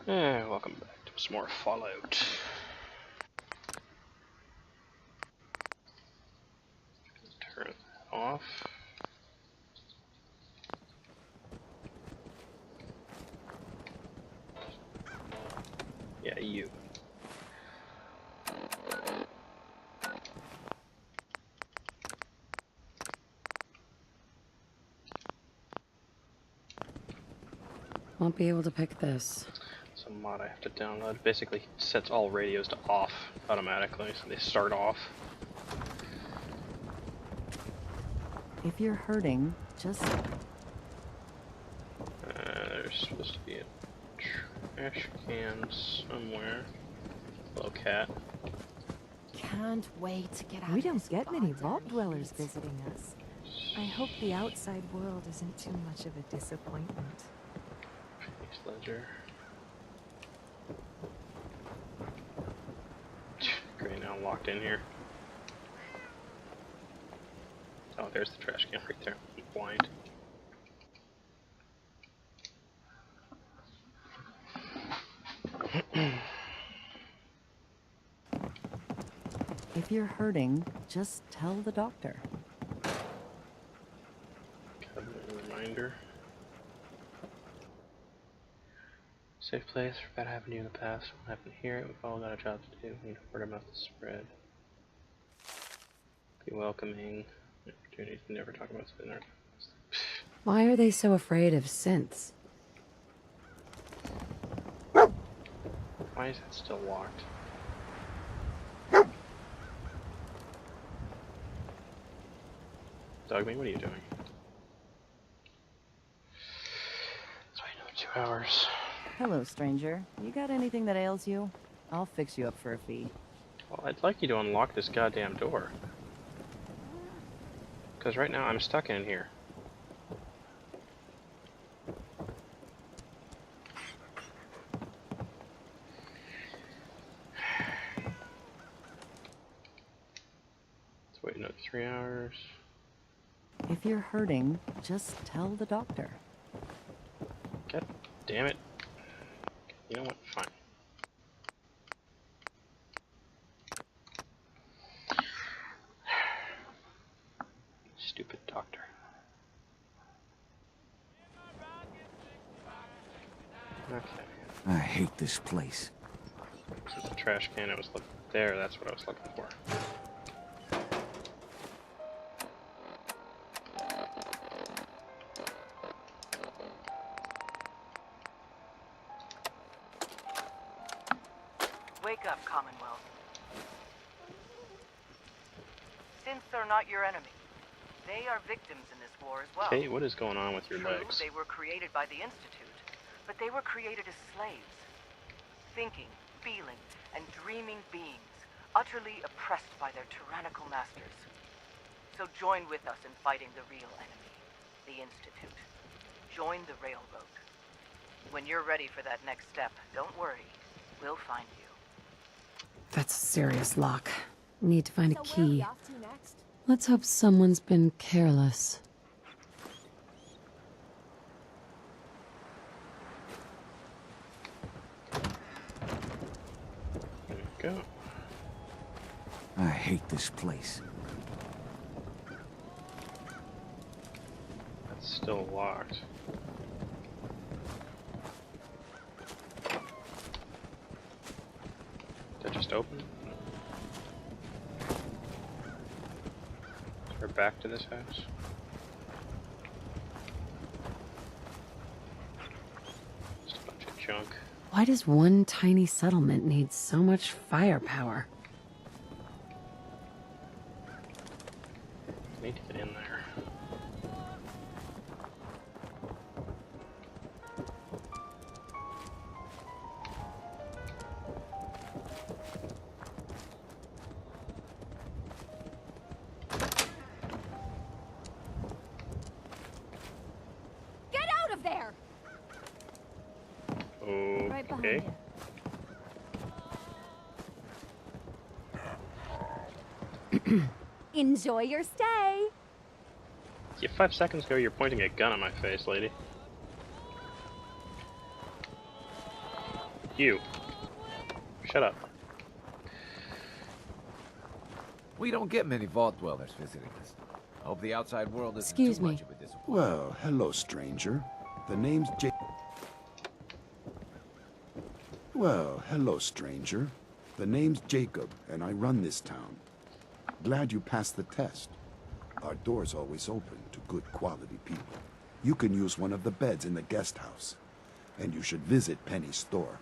Welcome back to some more Fallout. Turn that off. Yeah, you. Won't be able to pick this. Some mod I have to download. Basically sets all radios to off automatically, so they start off. If you're hurting, just... There's supposed to be a trash can somewhere. Hello, cat. Can't wait to get out. We don't get many vault dwellers visiting us. I hope the outside world isn't too much of a disappointment. Phoenix Ledger. Great, now I'm locked in here. Oh, there's the trash can right there. I'm blind. If you're hurting, just tell the doctor. Cabinet reminder. Safe place for bad happened to you in the past. What happened here? We've all got a job to do. We need word of mouth to spread. Be welcoming. Opportunities to never talk about spinner. Why are they so afraid of synths? Why is that still locked? Dogme, what are you doing? It's waiting 2 hours. Hello, stranger. You got anything that ails you? I'll fix you up for a fee. Well, I'd like you to unlock this goddamn door. Because right now I'm stuck in here. Let's wait another 3 hours. If you're hurting, just tell the doctor. God damn it. You know what? Fine. Stupid doctor. Okay. I hate this place. This is the trash can I was looking there, that's what I was looking for. Wake up, Commonwealth. Synths are not your enemy. They are victims in this war as well. Kate, what is going on with your True, legs? they were created by the Institute, but they were created as slaves. Thinking, feeling, and dreaming beings, utterly oppressed by their tyrannical masters. So join with us in fighting the real enemy, the Institute. Join the Railroad. When you're ready for that next step, don't worry. We'll find you. That's a serious lock. Need to find a So where are we key. off to next? Let's hope someone's been careless. There we go. I hate this place. That's still locked. Did that just open? We're back to this house. Just a bunch of junk. Why does one tiny settlement need so much firepower? Need to get in there. Get out of there! Right behind Okay. you. Enjoy your stay. Yeah, 5 seconds ago you're pointing a gun at my face, lady. You. Shut up. We don't get many vault dwellers visiting us. I hope the outside world isn't Excuse too me. much of a disappointment. Well, hello, stranger. The name's Well, hello, stranger. The name's Jacob, and I run this town. Glad you passed the test. Our door's always open to good quality people. You can use one of the beds in the guest house, and you should visit Penny's store.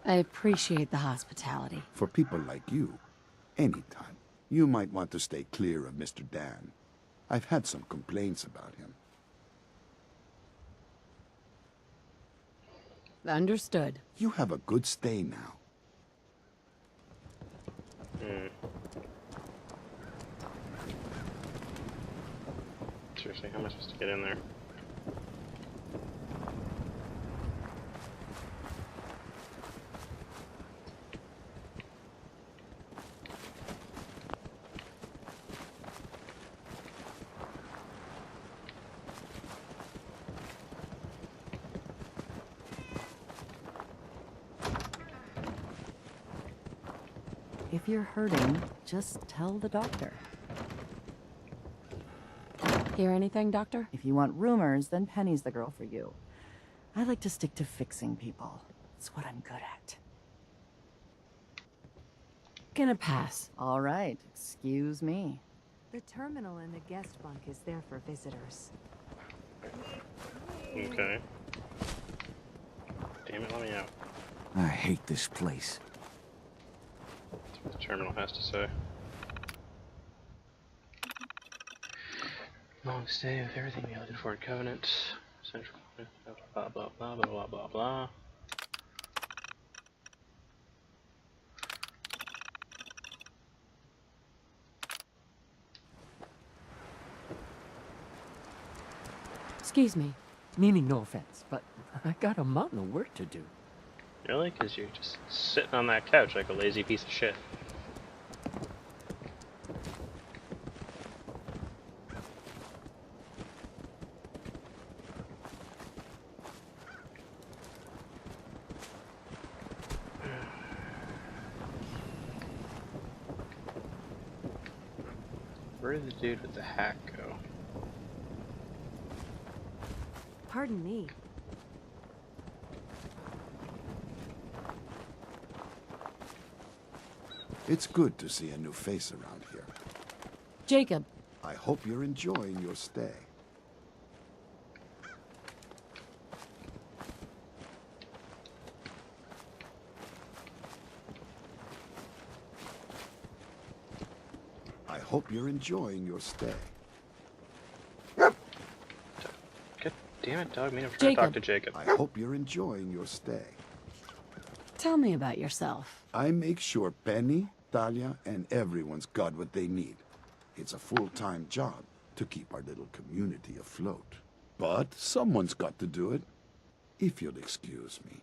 I appreciate the hospitality. For people like you, anytime. You might want to stay clear of Mr. Dan. I've had some complaints about him. Understood. You have a good stay now. Seriously, how am I supposed to get in there? If you're hurting, just tell the doctor. Hear anything, Doctor? If you want rumors, then Penny's the girl for you. I like to stick to fixing people. It's what I'm good at. Gonna pass. All right, excuse me. The terminal in the guest bunk is there for visitors. Okay. Damn it, let me out. I hate this place. That's what the terminal has to say. Long stay with everything we looked for in Covenant. Central. Blah blah blah blah blah blah blah. Excuse me. Meaning no offense, but I got a mountain of work to do. Really? Because you're just sitting on that couch like a lazy piece of shit. Where did the dude with the hack go? Pardon me. It's good to see a new face around here. Jacob. I hope you're enjoying your stay. I hope you're enjoying your stay. God damn it, dog. I'm trying to talk to Jacob. I hope you're enjoying your stay. Tell me about yourself. I make sure Penny, Talia, and everyone's got what they need. It's a full-time job to keep our little community afloat. But someone's got to do it, if you'll excuse me.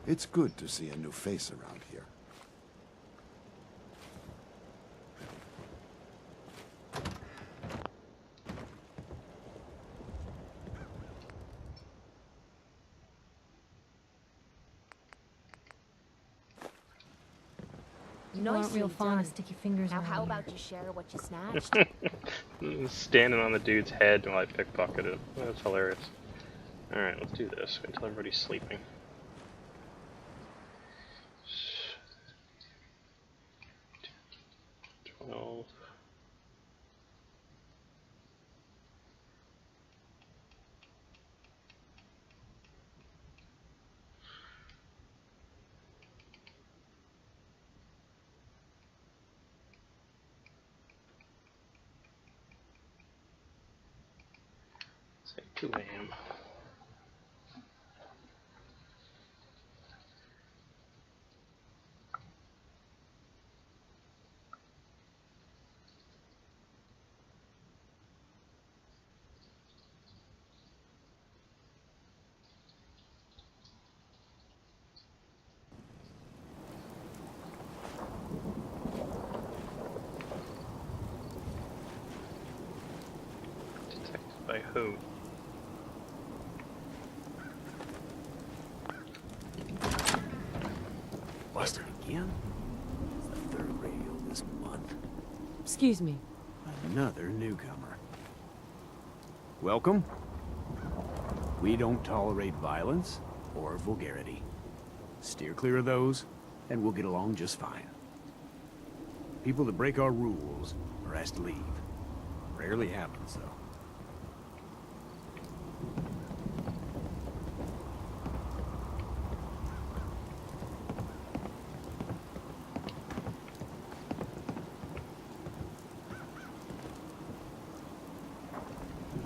It's good to see a new face around here. You aren't real fond of done. sticky fingers Now around how here. about you share what you snatched? Standing on the dude's head while I pickpocket him. That's hilarious. Alright, let's do this until everybody's sleeping. Twelve. Say 2 a.m. By who? Busted again? It's the third radio this month. Excuse me. Another newcomer. Welcome. We don't tolerate violence or vulgarity. Steer clear of those, and we'll get along just fine. People that break our rules are asked to leave. Rarely happens, though.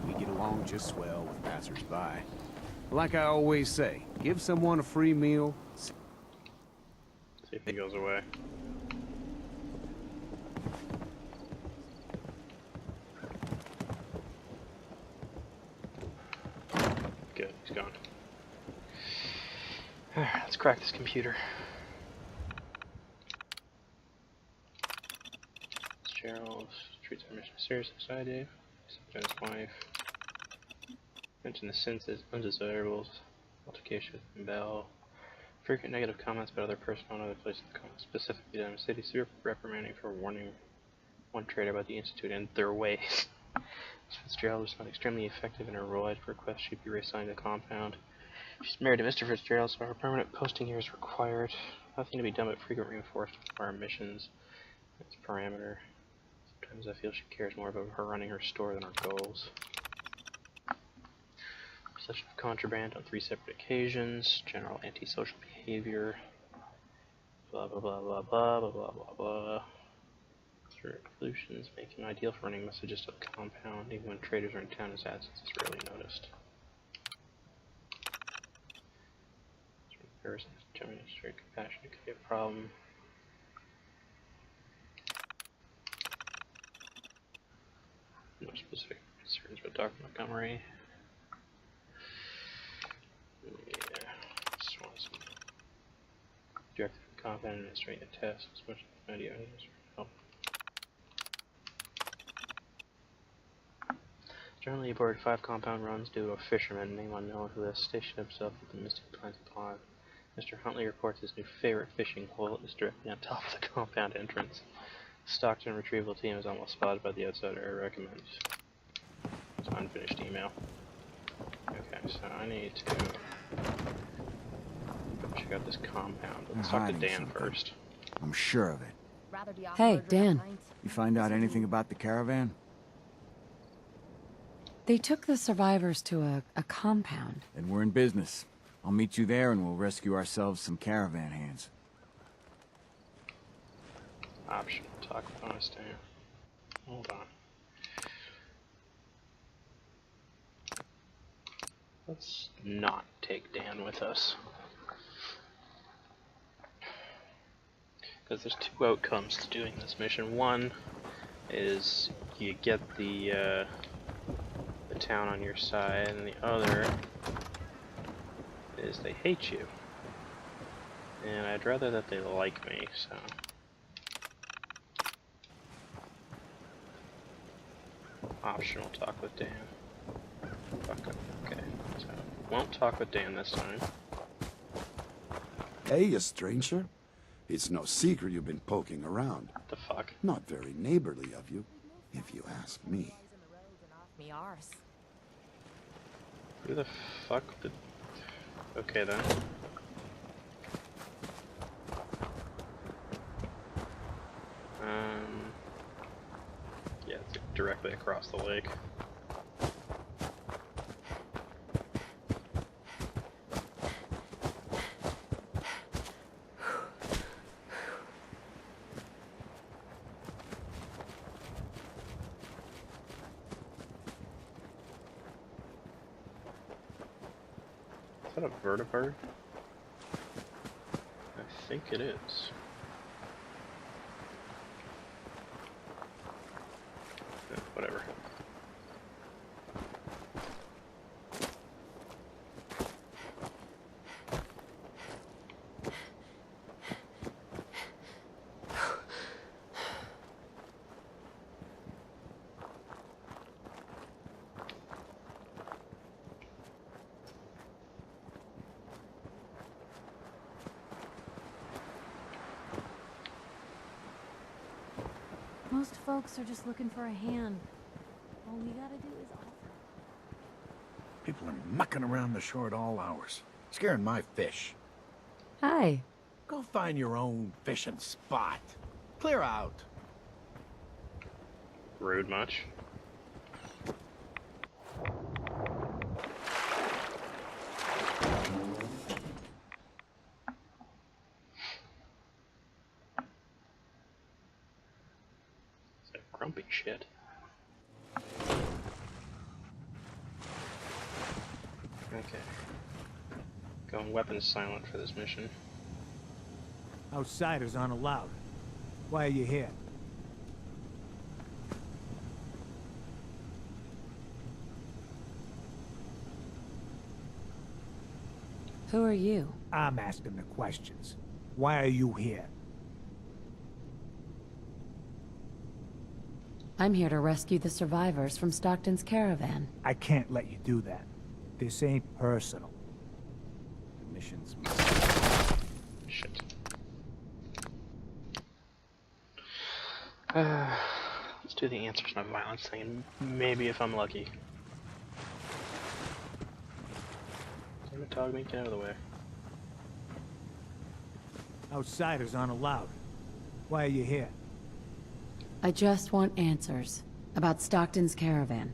We get along just swell with passers-by. Like I always say, give someone a free meal. See if he goes away. Good, he's gone. Alright, let's crack this computer. Gerald treats our mission seriously, so I do. Except his wife. Mention the senses, undesirables, altercation with Bell. Frequent negative comments about other personnel and other places, specifically them. City super reprimanding for warning one trader about the Institute and their ways. Fitzgerald was not extremely effective in her role. I'd request she be reassigned to the compound. She's married to Mr. Fitzgerald, so her permanent posting here is required. Nothing to be done but frequent reinforcement of our missions. That's parameter. Sometimes I feel she cares more about her running her store than our goals. Possession of contraband on 3 separate occasions. General antisocial behavior. Blah blah blah blah blah blah blah blah blah. Through pollutions, making ideal for running messages to the compound, even when traders are in town, his absence is rarely noticed. Comparison, generally straight compassion, it could be a problem. No specific concerns about Dr. Montgomery. Yeah, just want some directive compound administrating the test as much as idea as help. Generally aboard 5 compound runs due to a fisherman, name unknown, who has stationed himself at the Mystic Pines Pond. Mr. Huntley reports his new favorite fishing hole is directly on top of the compound entrance. The Stockton retrieval team is almost spotted by the outsider. I recommend. It's an unfinished email. Okay, so I need to go check out this compound. Let's talk to Dan first. I'm sure of it. Hey, Dan. You find out anything about the caravan? They took the survivors to a compound. Then we're in business. I'll meet you there and we'll rescue ourselves some caravan hands. Optional talk with honest Dan. Hold on. Let's not take Dan with us. Because there's 2 outcomes to doing this mission. One is you get the town on your side, and the other is they hate you. And I'd rather that they like me, so. Optional talk with Dan. Fuck up. Okay. So, won't talk with Dan this time. Hey, a stranger. It's no secret you've been poking around. What the fuck? Not very neighborly of you, if you ask me. Who the fuck did... Okay then. Yeah, it's directly across the lake. Is that a vertibird? I think it is. Whatever. Most folks are just looking for a hand. All we gotta do is offer. People are mucking around the shore at all hours, scaring my fish. Hi. Go find your own fishing spot. Clear out. Rude much. It's that grumpy shit. Okay. Going weapons silent for this mission. Outsiders aren't allowed. Why are you here? Who are you? I'm asking the questions. Why are you here? I'm here to rescue the survivors from Stockton's caravan. I can't let you do that. This ain't personal. The mission's... Shit. Let's do the answers not violence thing. Maybe if I'm lucky. Damn it, dog, get out of the way. Outsiders aren't allowed. Why are you here? I just want answers about Stockton's caravan.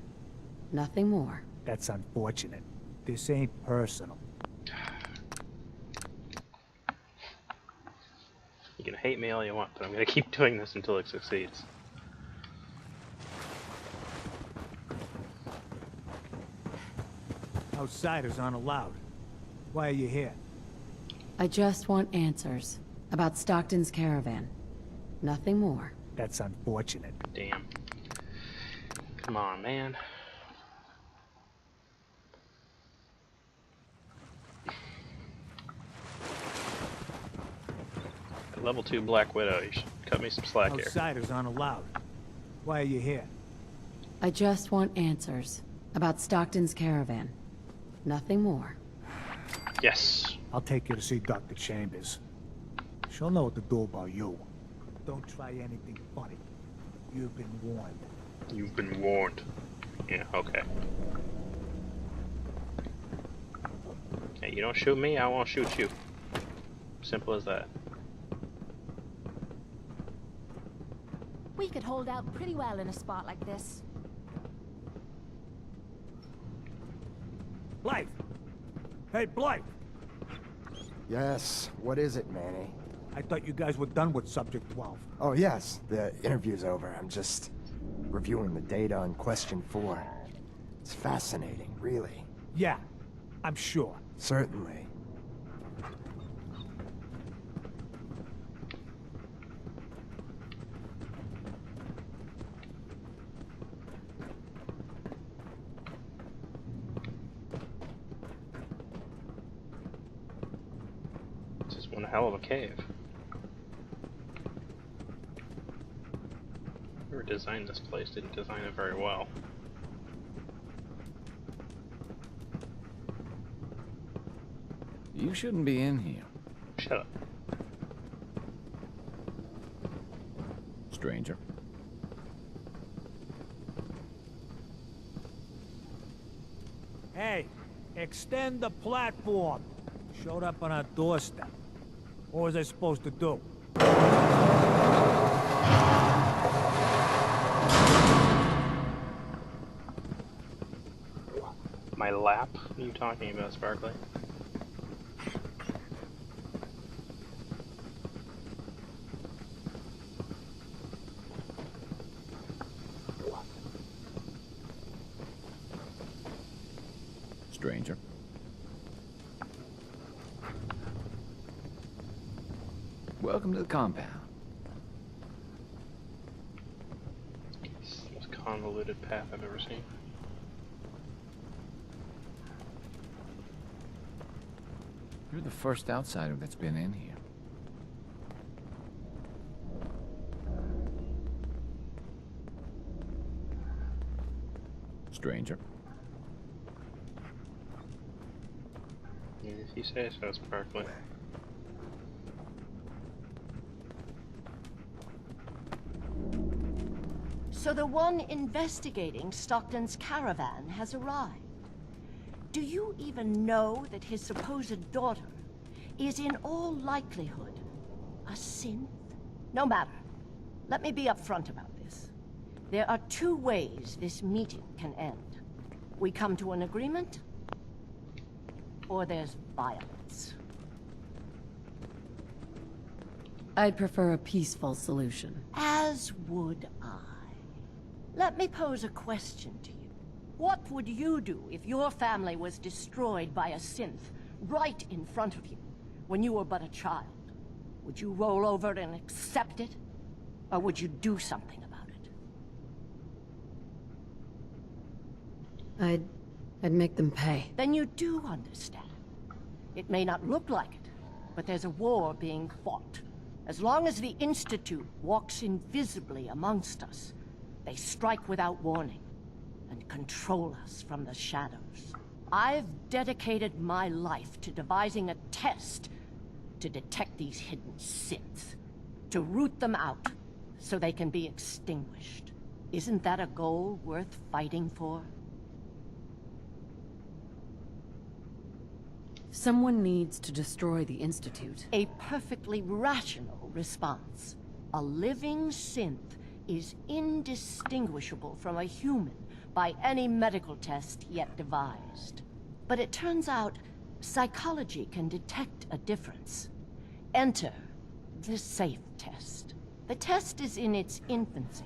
Nothing more. That's unfortunate. This ain't personal. You can hate me all you want, but I'm gonna keep doing this until it succeeds. Outsiders aren't allowed. Why are you here? I just want answers about Stockton's caravan. Nothing more. That's unfortunate. Damn. Come on, man. Level 2 Black Widow, you should cut me some slack here. Outsiders aren't allowed. Why are you here? I just want answers about Stockton's caravan. Nothing more. Yes. I'll take you to see Dr. Chambers. She'll know what to do about you. Don't try anything funny. You've been warned. You've been warned. Yeah, okay. Hey, you don't shoot me, I won't shoot you. Simple as that. We could hold out pretty well in a spot like this. Blythe! Hey, Blythe! Yes, what is it, Manny? I thought you guys were done with Subject 12. Oh, yes, the interview's over. I'm just reviewing the data on Question 4. It's fascinating, really. Yeah, I'm sure. Certainly. This is one hell of a cave. Whoever designed this place didn't design it very well. You shouldn't be in here. Shut up. Stranger. Hey, extend the platform. Showed up on our doorstep. What was I supposed to do? My lap? What are you talking about, Sparkly? Stranger. Welcome to the compound. It's the most convoluted path I've ever seen. You're the first outsider that's been in here. Stranger. Yeah, if you say so, Sparkly. So the one investigating Stockton's caravan has arrived. Do you even know that his supposed daughter is in all likelihood a synth? No matter. Let me be upfront about this. There are two ways this meeting can end. We come to an agreement, or there's violence. I'd prefer a peaceful solution. As would I. Let me pose a question to you. What would you do if your family was destroyed by a synth right in front of you when you were but a child? Would you roll over and accept it? Or would you do something about it? I'd make them pay. Then you do understand. It may not look like it, but there's a war being fought. As long as the Institute walks invisibly amongst us, they strike without warning and control us from the shadows. I've dedicated my life to devising a test to detect these hidden synths, to root them out so they can be extinguished. Isn't that a goal worth fighting for? Someone needs to destroy the Institute. A perfectly rational response. A living synth is indistinguishable from a human by any medical test yet devised. But it turns out psychology can detect a difference. Enter the safe test. The test is in its infancy,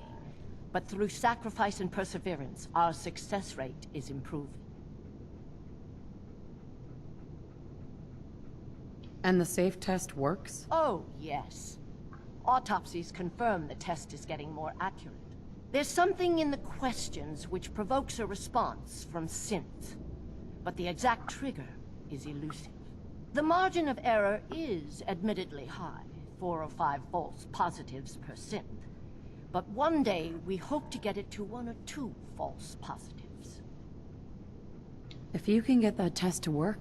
but through sacrifice and perseverance, our success rate is improving. And the safe test works? Oh, yes. Autopsies confirm the test is getting more accurate. There's something in the questions which provokes a response from synth, but the exact trigger is elusive. The margin of error is admittedly high, 4 or 5 false positives per synth, but one day we hope to get it to 1 or 2 false positives. If you can get that test to work,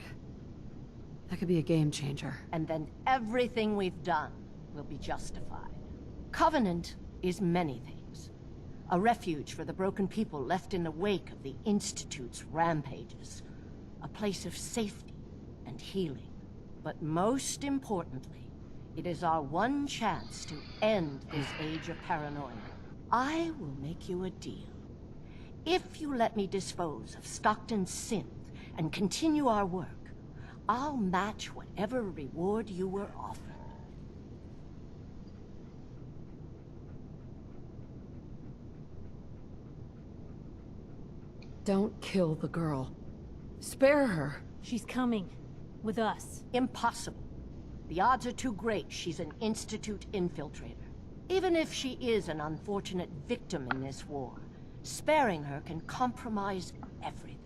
that could be a game changer. And then everything we've done will be justified. Covenant is many things. A refuge for the broken people left in the wake of the Institute's rampages. A place of safety and healing. But most importantly, it is our one chance to end this age of paranoia. I will make you a deal. If you let me dispose of Stockton's synth and continue our work, I'll match whatever reward you were offered. Don't kill the girl. Spare her. She's coming. With us. Impossible. The odds are too great she's an Institute infiltrator. Even if she is an unfortunate victim in this war, sparing her can compromise everything.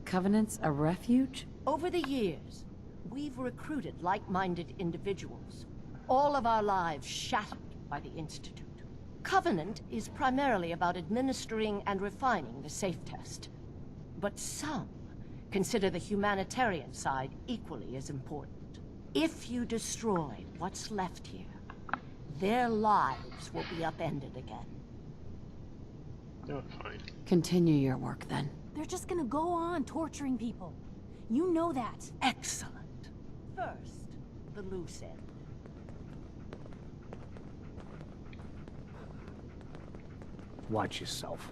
Covenant's a refuge? Over the years, we've recruited like-minded individuals. All of our lives shattered by the Institute. Covenant is primarily about administering and refining the safe test. But some consider the humanitarian side equally as important. If you destroy what's left here, their lives will be upended again. Oh, fine. Continue your work then. They're just gonna go on torturing people. You know that. Excellent. First, the loose end. Watch yourself.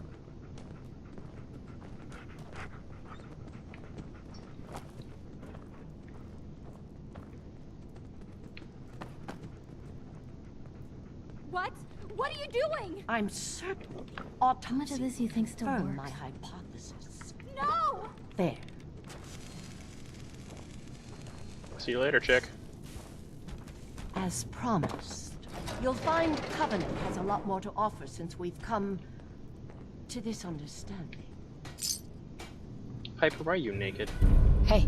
What? What are you doing? I'm certain autopsy How much of this you think still confirm works? my hypothesis. No! There. See you later, chick. As promised, you'll find Covenant has a lot more to offer since we've come to this understanding. Piper, why are you naked? Hey.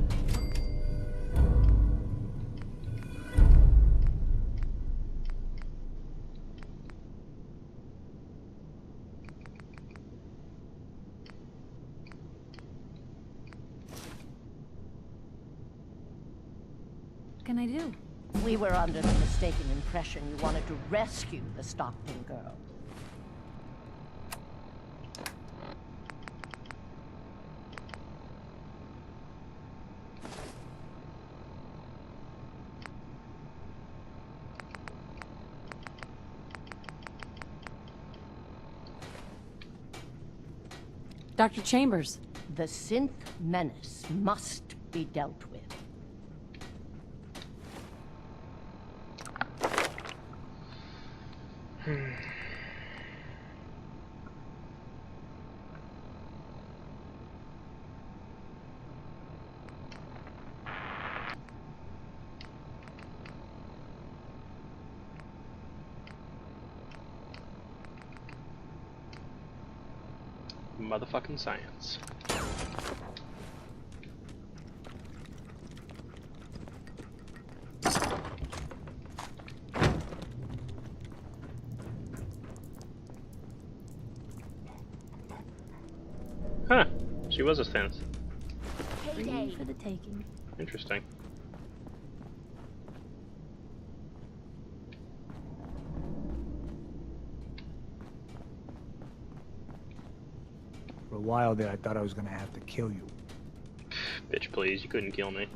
What can I do? We were under the mistaken impression you wanted to rescue the Stockton girl. Dr. Chambers. The synth menace must be dealt with. Motherfucking science. Huh. She was a synth. Free for the taking. Interesting. For a while there, I thought I was gonna have to kill you. Bitch, please, you couldn't kill me.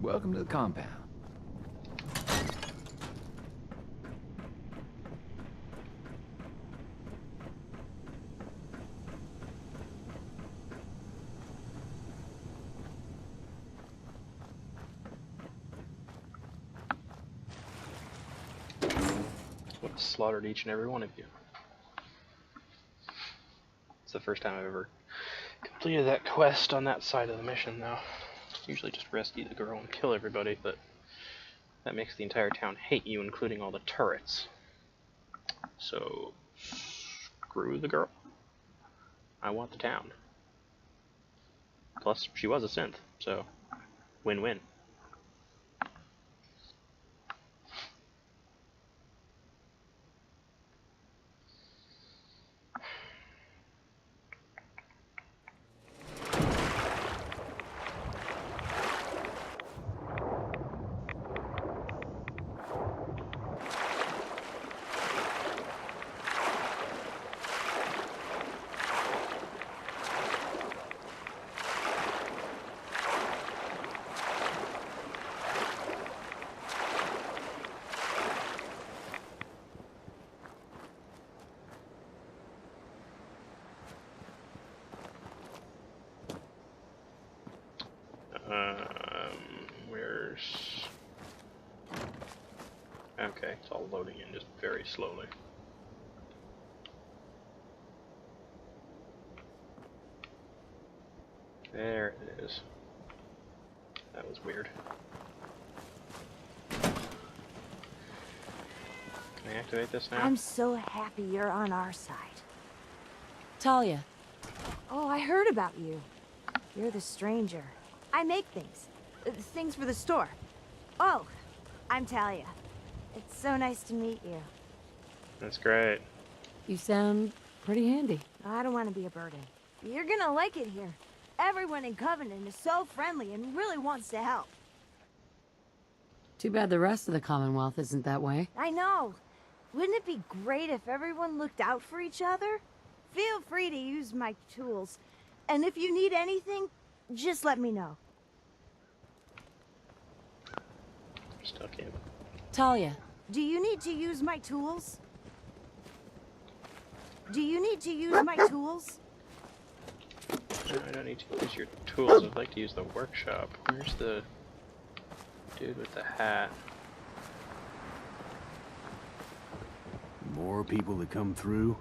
Welcome to the compound. I've slaughtered each and every one of you. It's the first time I've ever completed that quest on that side of the mission, though. Usually just rescue the girl and kill everybody, but that makes the entire town hate you, including all the turrets. So, screw the girl. I want the town. Plus, she was a synth, so win-win. Where's... Okay, it's all loading in just very slowly. There it is. That was weird. Can I activate this now? I'm so happy you're on our side. Talia. Oh, I heard about you. You're the stranger. I make things. Things for the store. Oh, I'm Talia. It's so nice to meet you. That's great. You sound pretty handy. I don't want to be a burden. You're gonna like it here. Everyone in Covenant is so friendly and really wants to help. Too bad the rest of the Commonwealth isn't that way. I know. Wouldn't it be great if everyone looked out for each other? Feel free to use my tools. And if you need anything, just let me know. Stuck in. Talia. Do you need to use my tools? Do you need to use my tools? No, I don't need to use your tools. I'd like to use the workshop. Where's the dude with the hat? The more people that come through,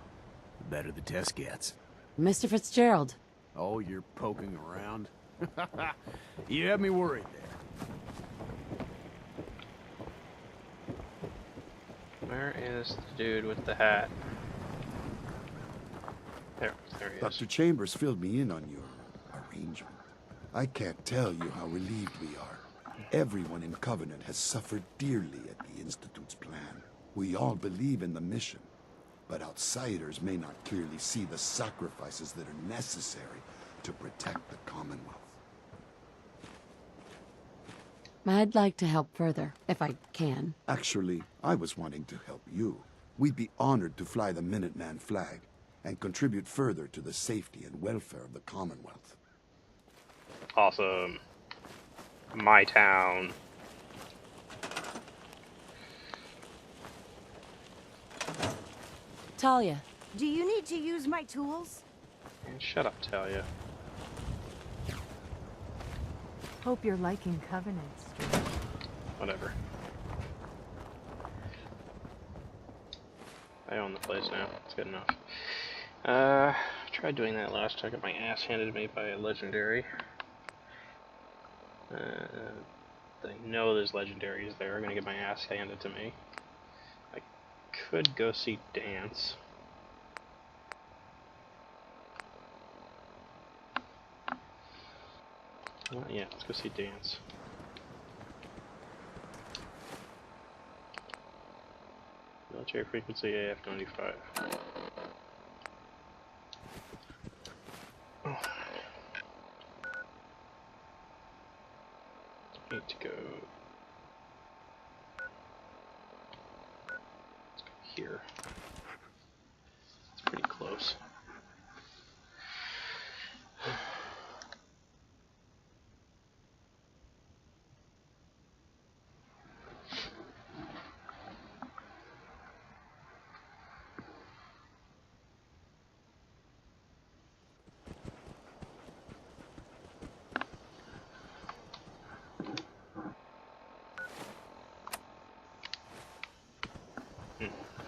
the better the test gets. Mr. Fitzgerald. Oh, you're poking around? You have me worried there. Where is the dude with the hat? There he is. Dr. Chambers filled me in on your arrangement. I can't tell you how relieved we are. Everyone in Covenant has suffered dearly at the Institute's plan. We all believe in the mission. but outsiders may not clearly see the sacrifices that are necessary to protect the Commonwealth. I'd like to help further, if I can. Actually, I was wanting to help you. We'd be honored to fly the Minuteman flag and contribute further to the safety and welfare of the Commonwealth. Awesome. My town. Talia. Do you need to use my tools? And shut up, Talia. Hope you're liking Covenants. Whatever. I own the place now. It's good enough. Tried doing that last time. I got my ass handed to me by a legendary. I know there's legendaries there. I'm gonna get my ass handed to me. I could go see Dance. Yeah, let's go see Dance. Military frequency AF95. Oh. Need to go. Let's go here. It's pretty close.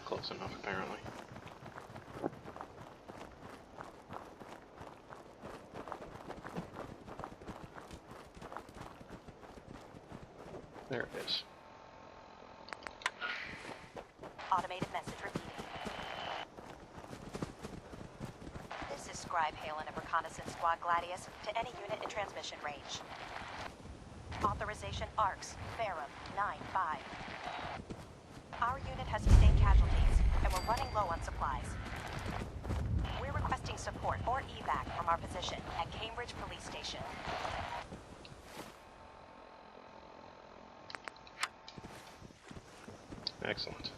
Close enough, apparently. There it is. Automated message repeating. This is Scribe Halen of Reconnaissance Squad Gladius to any unit in transmission range. Authorization ARCS, Verum 9-5. Our unit has sustained casualties, and we're running low on supplies. We're requesting support or evac from our position at Cambridge Police Station. Excellent.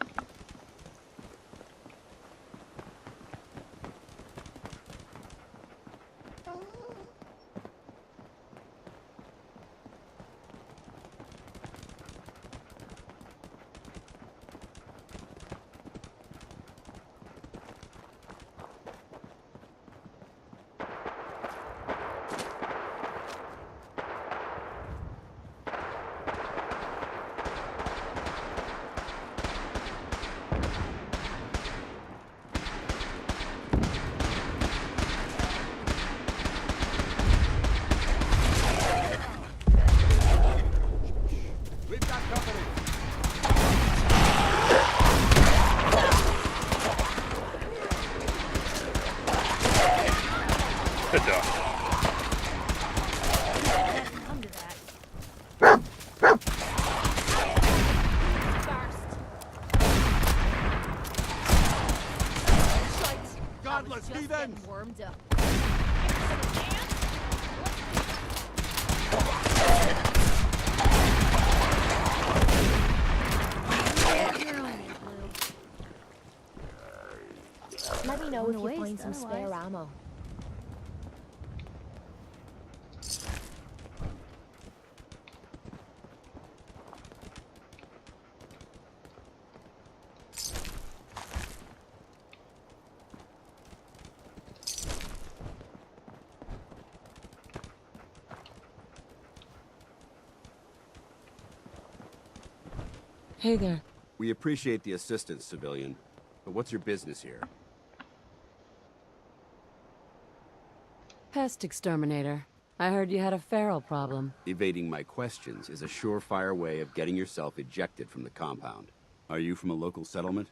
Good job. Come to that. Godless heathens! Warmed up. Let me know if you find some spare ammo. Hey there. We appreciate the assistance, civilian. But what's your business here? Pest exterminator. I heard you had a feral problem. Evading my questions is a surefire way of getting yourself ejected from the compound. Are you from a local settlement?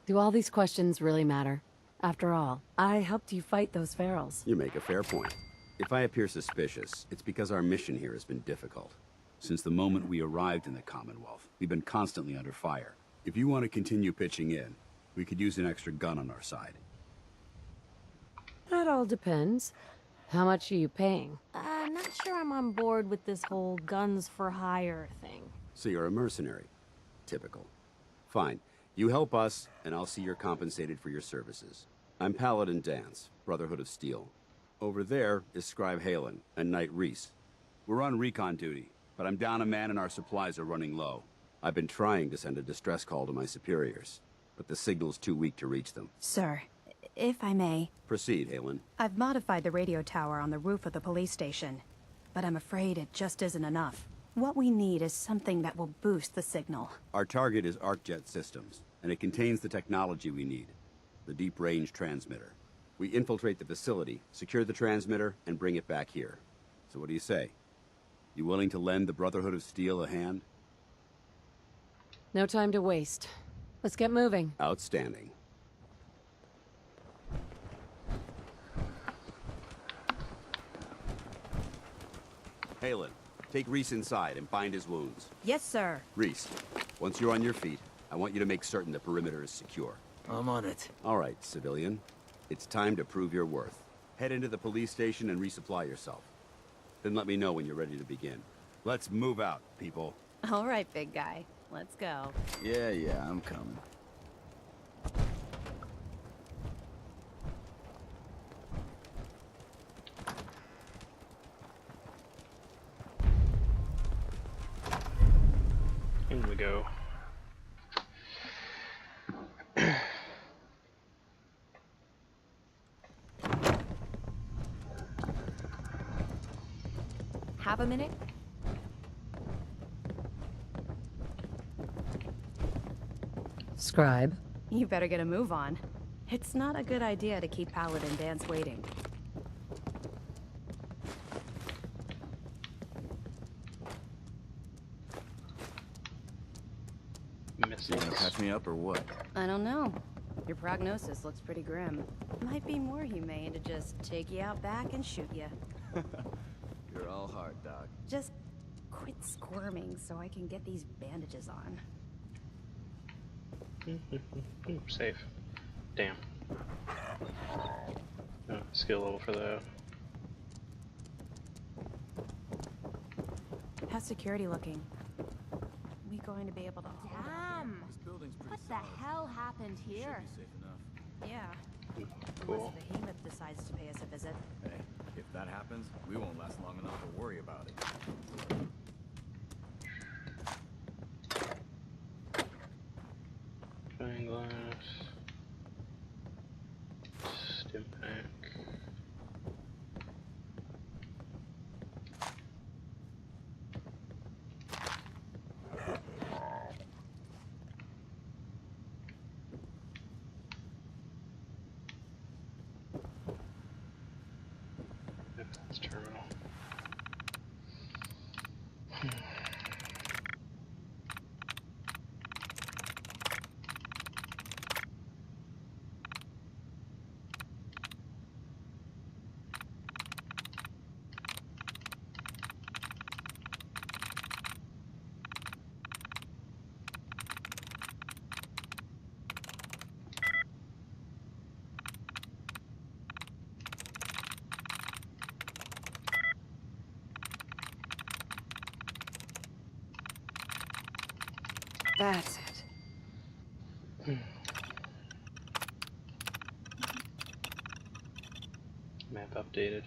Do all these questions really matter? After all, I helped you fight those ferals. You make a fair point. If I appear suspicious, it's because our mission here has been difficult. Since the moment we arrived in the Commonwealth, we've been constantly under fire. If you want to continue pitching in, We could use an extra gun on our side. That all depends. How much are you paying? Not sure I'm on board with this whole guns for hire thing. So you're a mercenary. Typical. Fine. You help us, and I'll see you're compensated for your services. I'm Paladin Dance, Brotherhood of Steel. Over there is Scribe Halen and Knight Reese. We're on recon duty, but I'm down a man and our supplies are running low. I've been trying to send a distress call to my superiors, but the signal's too weak to reach them. Sir, if I may. Proceed, Halen. I've modified the radio tower on the roof of the police station, but I'm afraid it just isn't enough. What we need is something that will boost the signal. Our target is ArcJet Systems, and it contains the technology we need. The deep-range transmitter. We infiltrate the facility, secure the transmitter, and bring it back here. So what do you say? You willing to lend the Brotherhood of Steel a hand? No time to waste. Let's get moving. Outstanding. Halen, take Reese inside and bind his wounds. Yes, sir. Reese, once you're on your feet, I want you to make certain the perimeter is secure. I'm on it. All right, civilian. It's time to prove your worth. Head into the police station and resupply yourself. Then let me know when you're ready to begin. Let's move out, people. All right, big guy. Let's go. Yeah, I'm coming. In we go. Have a minute? Scribe. You better get a move on. It's not a good idea to keep Paladin Dance waiting. You gonna patch me up or what? I don't know. Your prognosis looks pretty grim. Might be more humane to just take you out back and shoot you. You're all heart, Doc. Just quit squirming so I can get these bandages on. Ooh, safe. Damn. No skill level for that. How's security looking? We going to be able to... Damn! What the hell happened here? Yeah. Cool. Unless the Behemoth decides to pay us a visit. Hey, if that happens, we won't last long enough to worry about it. Fine glass. Stim pack. That's terminal. That's it. Map updated.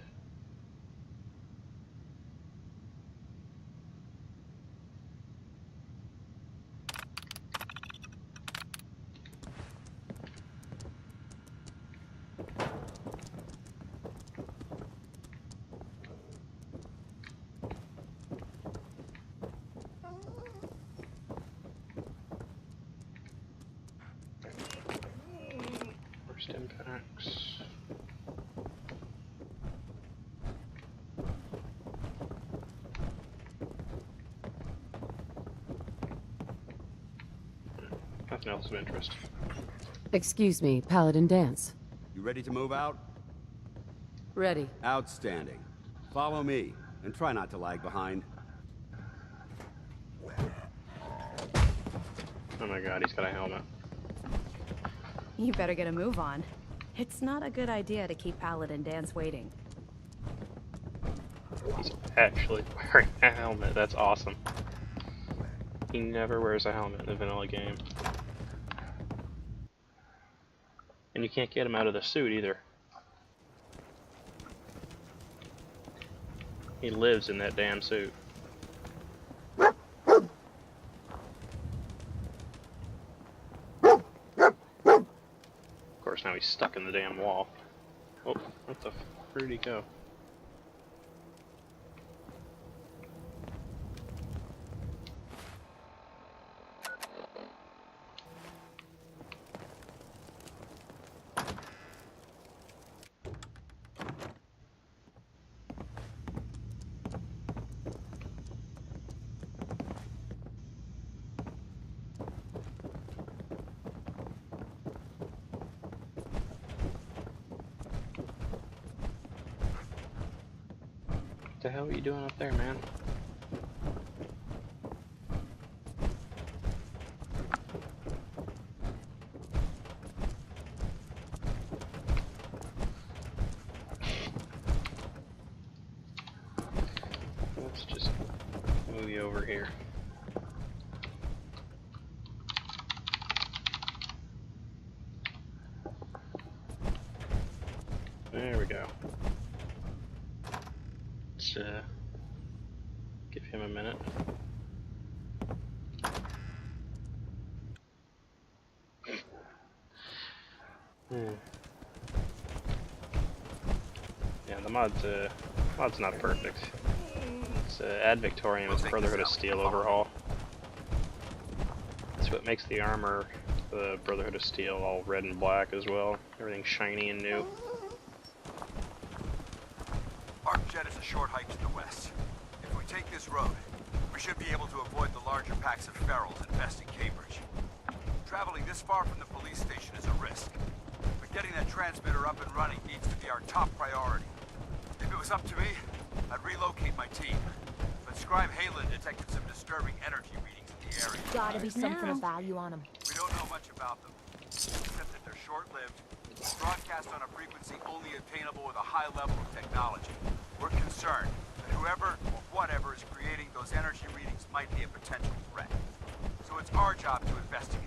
First impacts. Nothing else of interest. Excuse me, Paladin Dance. You ready to move out? Ready. Outstanding. Follow me, and try not to lag behind. Oh my god, he's got a helmet. You better get a move on. It's not a good idea to keep Paladin Dance waiting. He's actually wearing a helmet. That's awesome. He never wears a helmet in the vanilla game. And you can't get him out of the suit either. He lives in that damn suit. Of course, now he's stuck in the damn wall. Oh, what the where'd he go? What the hell are you doing up there, man? Let's just move you over here. There we go. Let's give him a minute. Yeah, the mod's not perfect. It's Ad Victorium is Brotherhood of Steel overhaul. That's what makes the armor, the Brotherhood of Steel, all red and black as well. Everything's shiny and new. Arcjet is a short hike to the west. If we take this road, we should be able to avoid the larger packs of ferals infesting Cambridge. Traveling this far from the police station is a risk, but getting that transmitter up and running needs to be our top priority. If it was up to me, I'd relocate my team, but Scribe Halen detected some disturbing energy readings in the area. Gotta be something of value on them. We don't know much about them, except that they're short-lived, broadcast on a frequency only attainable with a high level of technology. We're concerned that whoever or whatever is creating those energy readings might be a potential threat. So it's our job to investigate.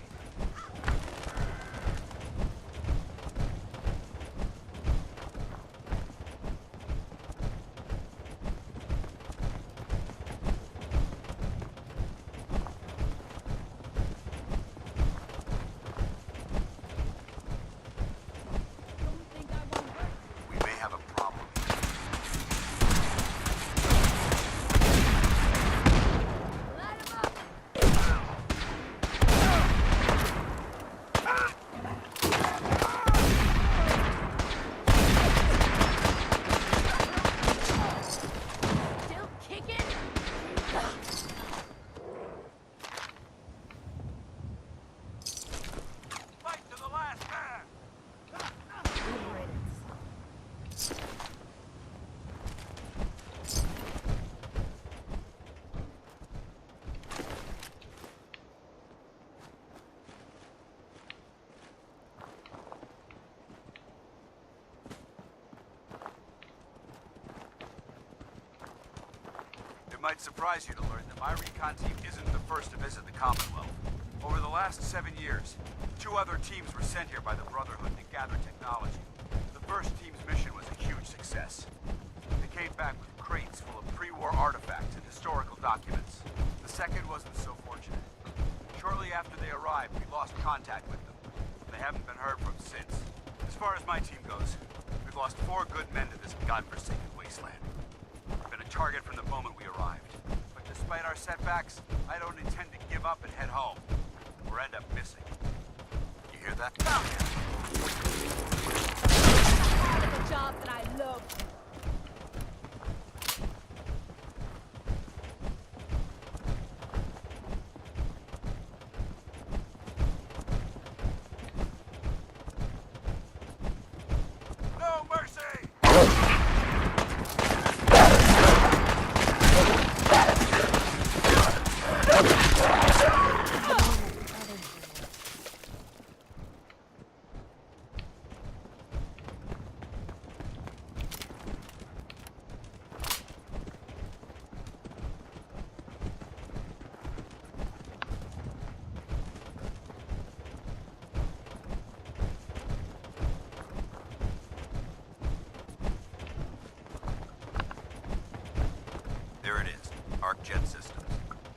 It might surprise you to learn that my recon team isn't the first to visit the Commonwealth. Over the last 7 years, 2 other teams were sent here by the Brotherhood to gather technology. The first team's mission was a huge success. They came back with crates full of pre-war artifacts and historical documents. The second wasn't so fortunate. Shortly after they arrived, we lost contact with them. They haven't been heard from since. As far as my team goes, we've lost 4 good men to this godforsaken wasteland. We've been a target from the moment we arrived. But despite our setbacks, I don't intend to give up and head home, or end up missing. You hear that? Part of a job that I love. No mercy! Arc jet systems.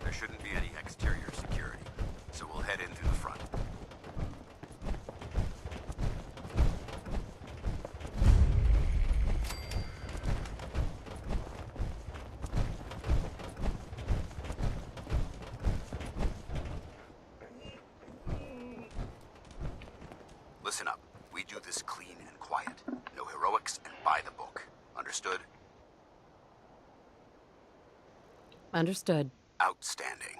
There shouldn't be any exterior security, so we'll head in through the front. Listen up. We do this clean and quiet. No heroics and by the book. Understood? Understood. Outstanding.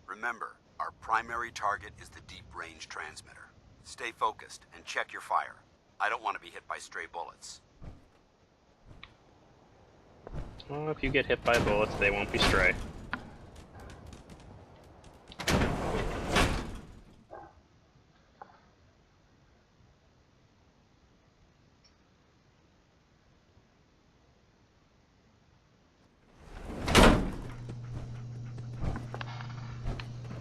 Remember, our primary target is the deep-range transmitter. Stay focused and check your fire. I don't want to be hit by stray bullets. Well, if you get hit by bullets, they won't be stray.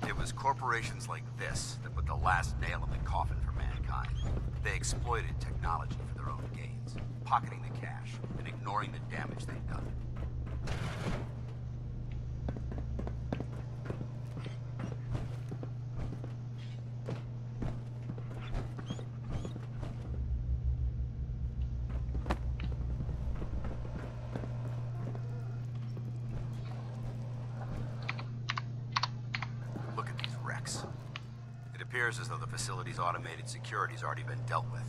It was corporations like this that put the last nail in the coffin for mankind. They exploited technology for their own gains, pocketing the cash and ignoring the damage they'd done. Look at these wrecks. It appears as though the facility's automated security's already been dealt with.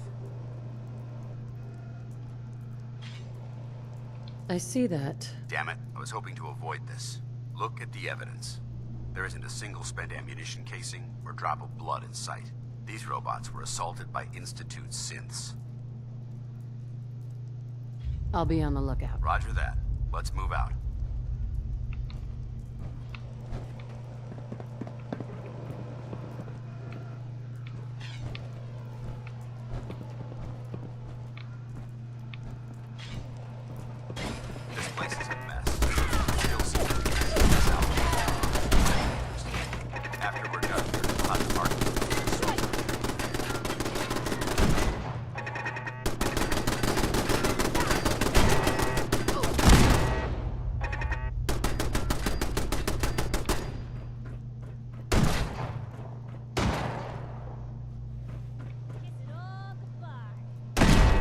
I see that. Damn it, I was hoping to avoid this. Look at the evidence. There isn't a single spent ammunition casing or drop of blood in sight. These robots were assaulted by Institute synths. I'll be on the lookout. Roger that. Let's move out. This place is a mess. Still some salvage. After we're done, we'll have to mark it.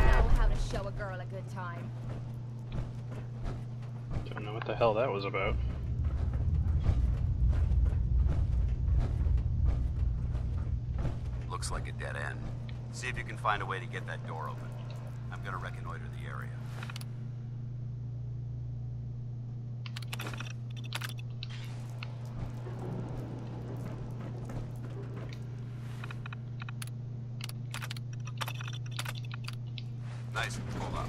Know how to show a girl a good time. Don't know what the hell that was about. Looks like a dead end. See if you can find a way to get that door open. I'm gonna reconnoiter the area. Nice. Hold up.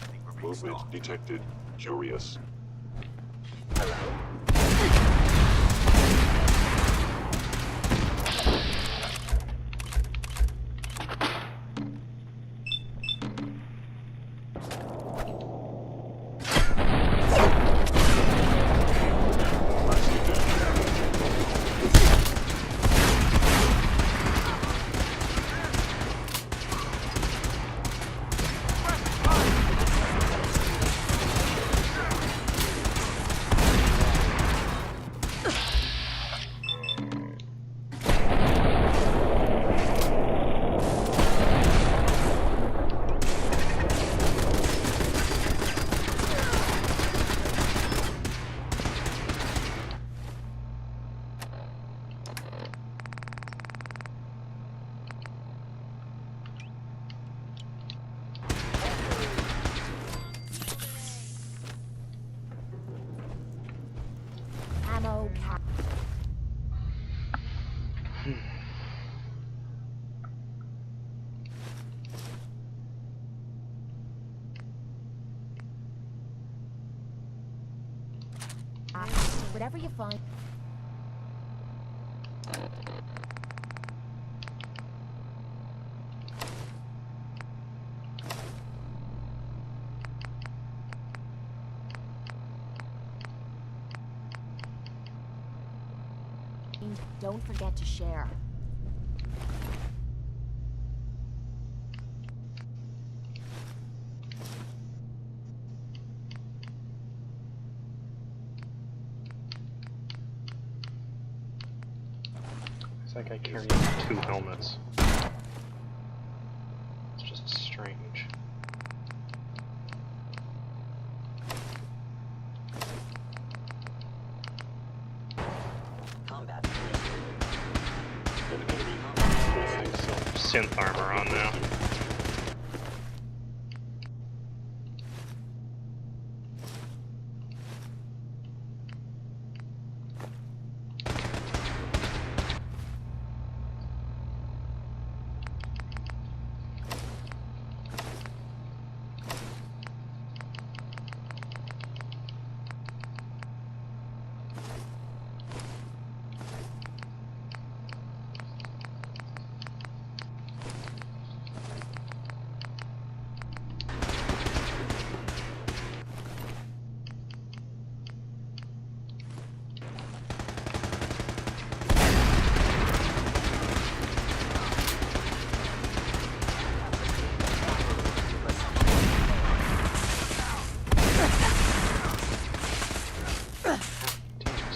I think we're being Movement stalked. detected. Curious. Ammo cap. Whatever you find. Don't forget to share. It's like I carry 2 helmets. It's just strange. Combat. Synth armor on now.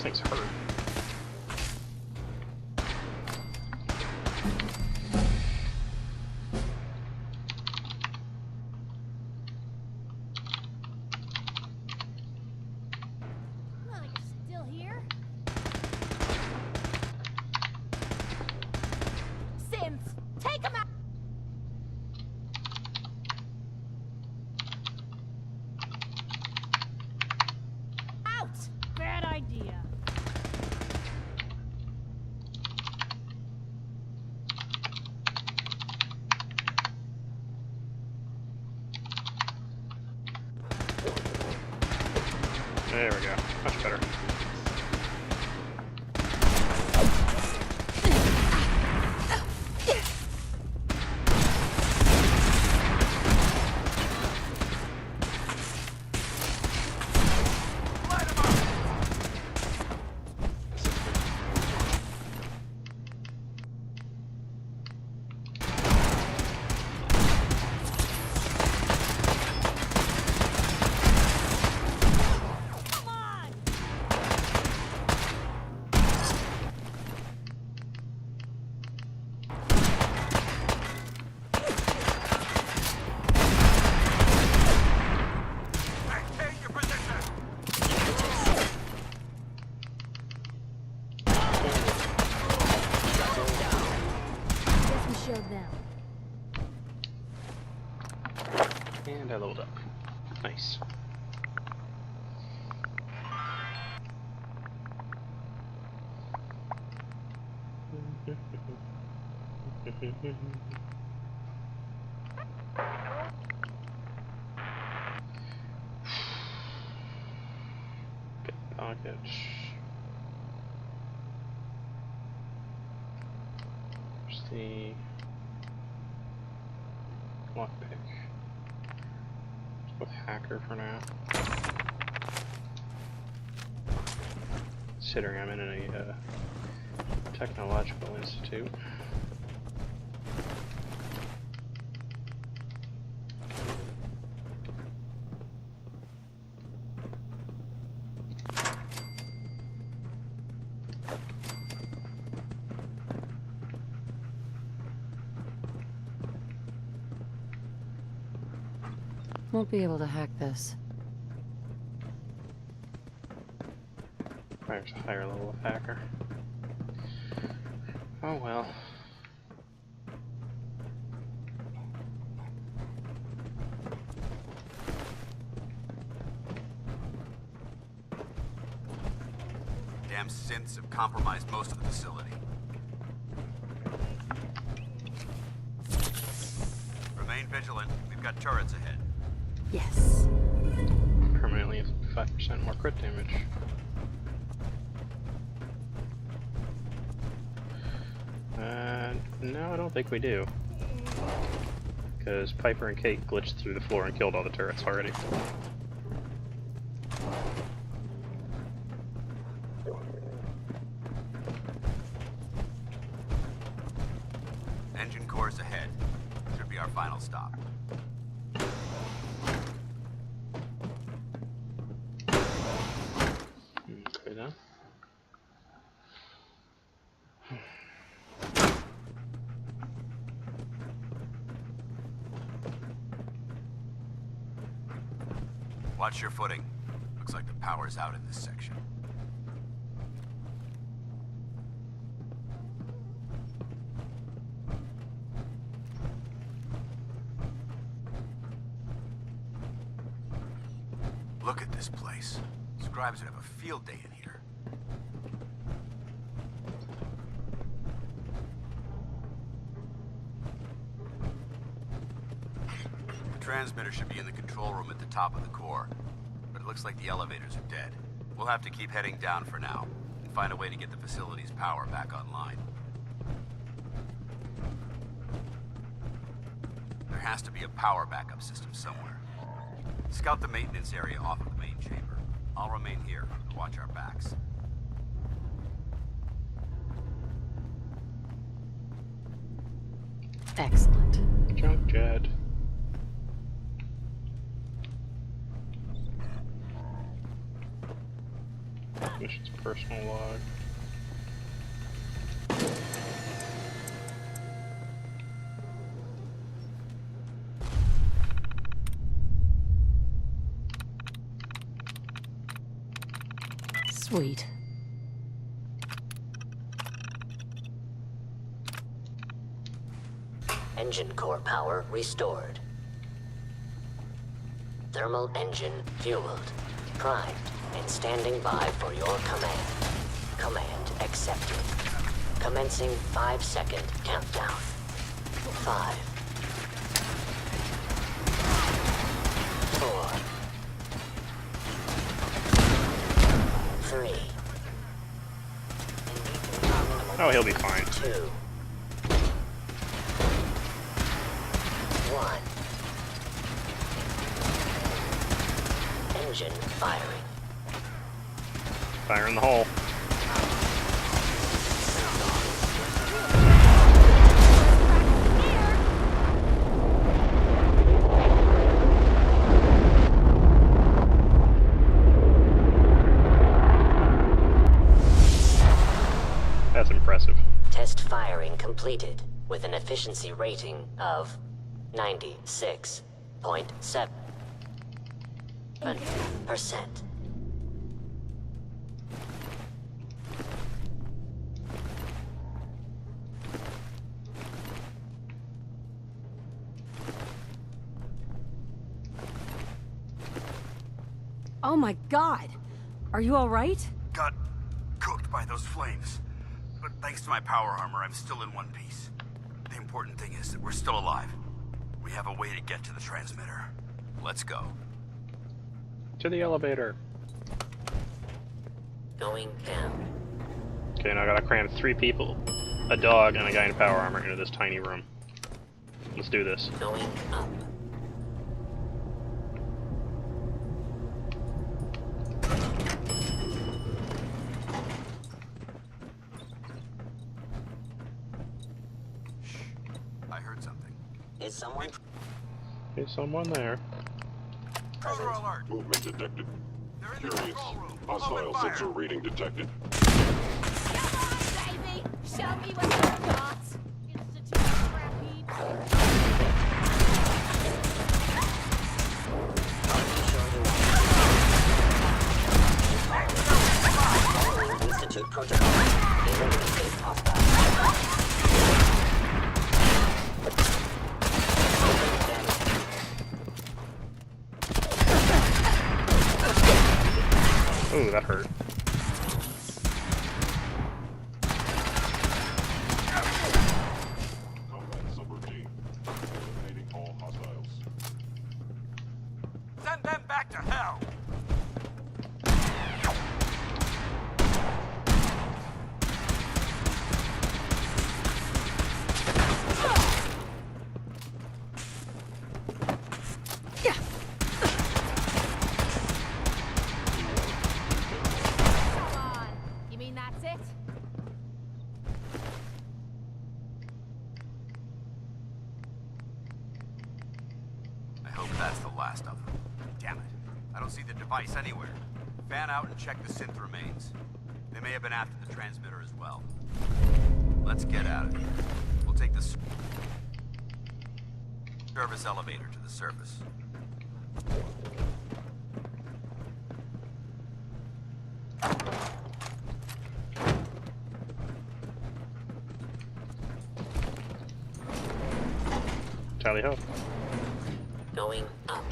Things hurt. Oh, you're still here? Synths, take them out! Out! Bad idea. There we go. Much better. Guess we showed them. And I leveled up. Nice. Good pocket. There's the lockpick. Let's go with hacker for now. Considering I'm in a technological institute. Won't be able to hack this. Requires a higher level of hacker. Oh well. Damn synths have compromised most of the facility. Remain vigilant. We've got turrets ahead. Yes. Permanently 5% more crit damage. No, I don't think we do. Because Piper and Kate glitched through the floor and killed all the turrets already. Engine cores ahead. Should be our final stop. Okay then. Watch your footing. Looks like the power's out in this section. Look at this place. Scribes would have a field day in here. The transmitter should be in the control room at the top of the core, but it looks like the elevators are dead. We'll have to keep heading down for now, and find a way to get the facility's power back online. There has to be a power backup system somewhere. Scout the maintenance area off of the main chamber. I'll remain here to watch our backs. Excellent. Junk jet. Mission's personal log. Sweet. Engine core power restored. Thermal engine fueled, primed, and standing by for your command. Command accepted. Commencing 5-second countdown. 5, 4, 3. Oh, he'll be fine. 2, 1. Engine firing. Fire in the hole. That's impressive. Test firing completed with an efficiency rating of 96.7%. Oh my god! Are you alright? Got cooked by those flames. But thanks to my power armor, I'm still in one piece. The important thing is that we're still alive. We have a way to get to the transmitter. Let's go. To the elevator. Going down. Okay, now I gotta cram 3 people, a dog, and a guy in power armor into this tiny room. Let's do this. Going up. I heard something. Is someone? There's someone there. Proto alert! Movement detected. They're in the Curious. control room. Hostile Open fire. sensor reading detected. Come on, baby! Show me what you've got! Institute scrap heap. Institute protocol. Eliminate hostile. Ooh, that hurt. Combat subroutine. Eliminating all hostiles. Send them back to hell! Come on! You mean that's it? I hope that's the last of them. Damn it. I don't see the device anywhere. Fan out and check the synth remains. They may have been after the transmitter as well. Let's get out of here. We'll take the service elevator to the surface. Tally ho. Going up.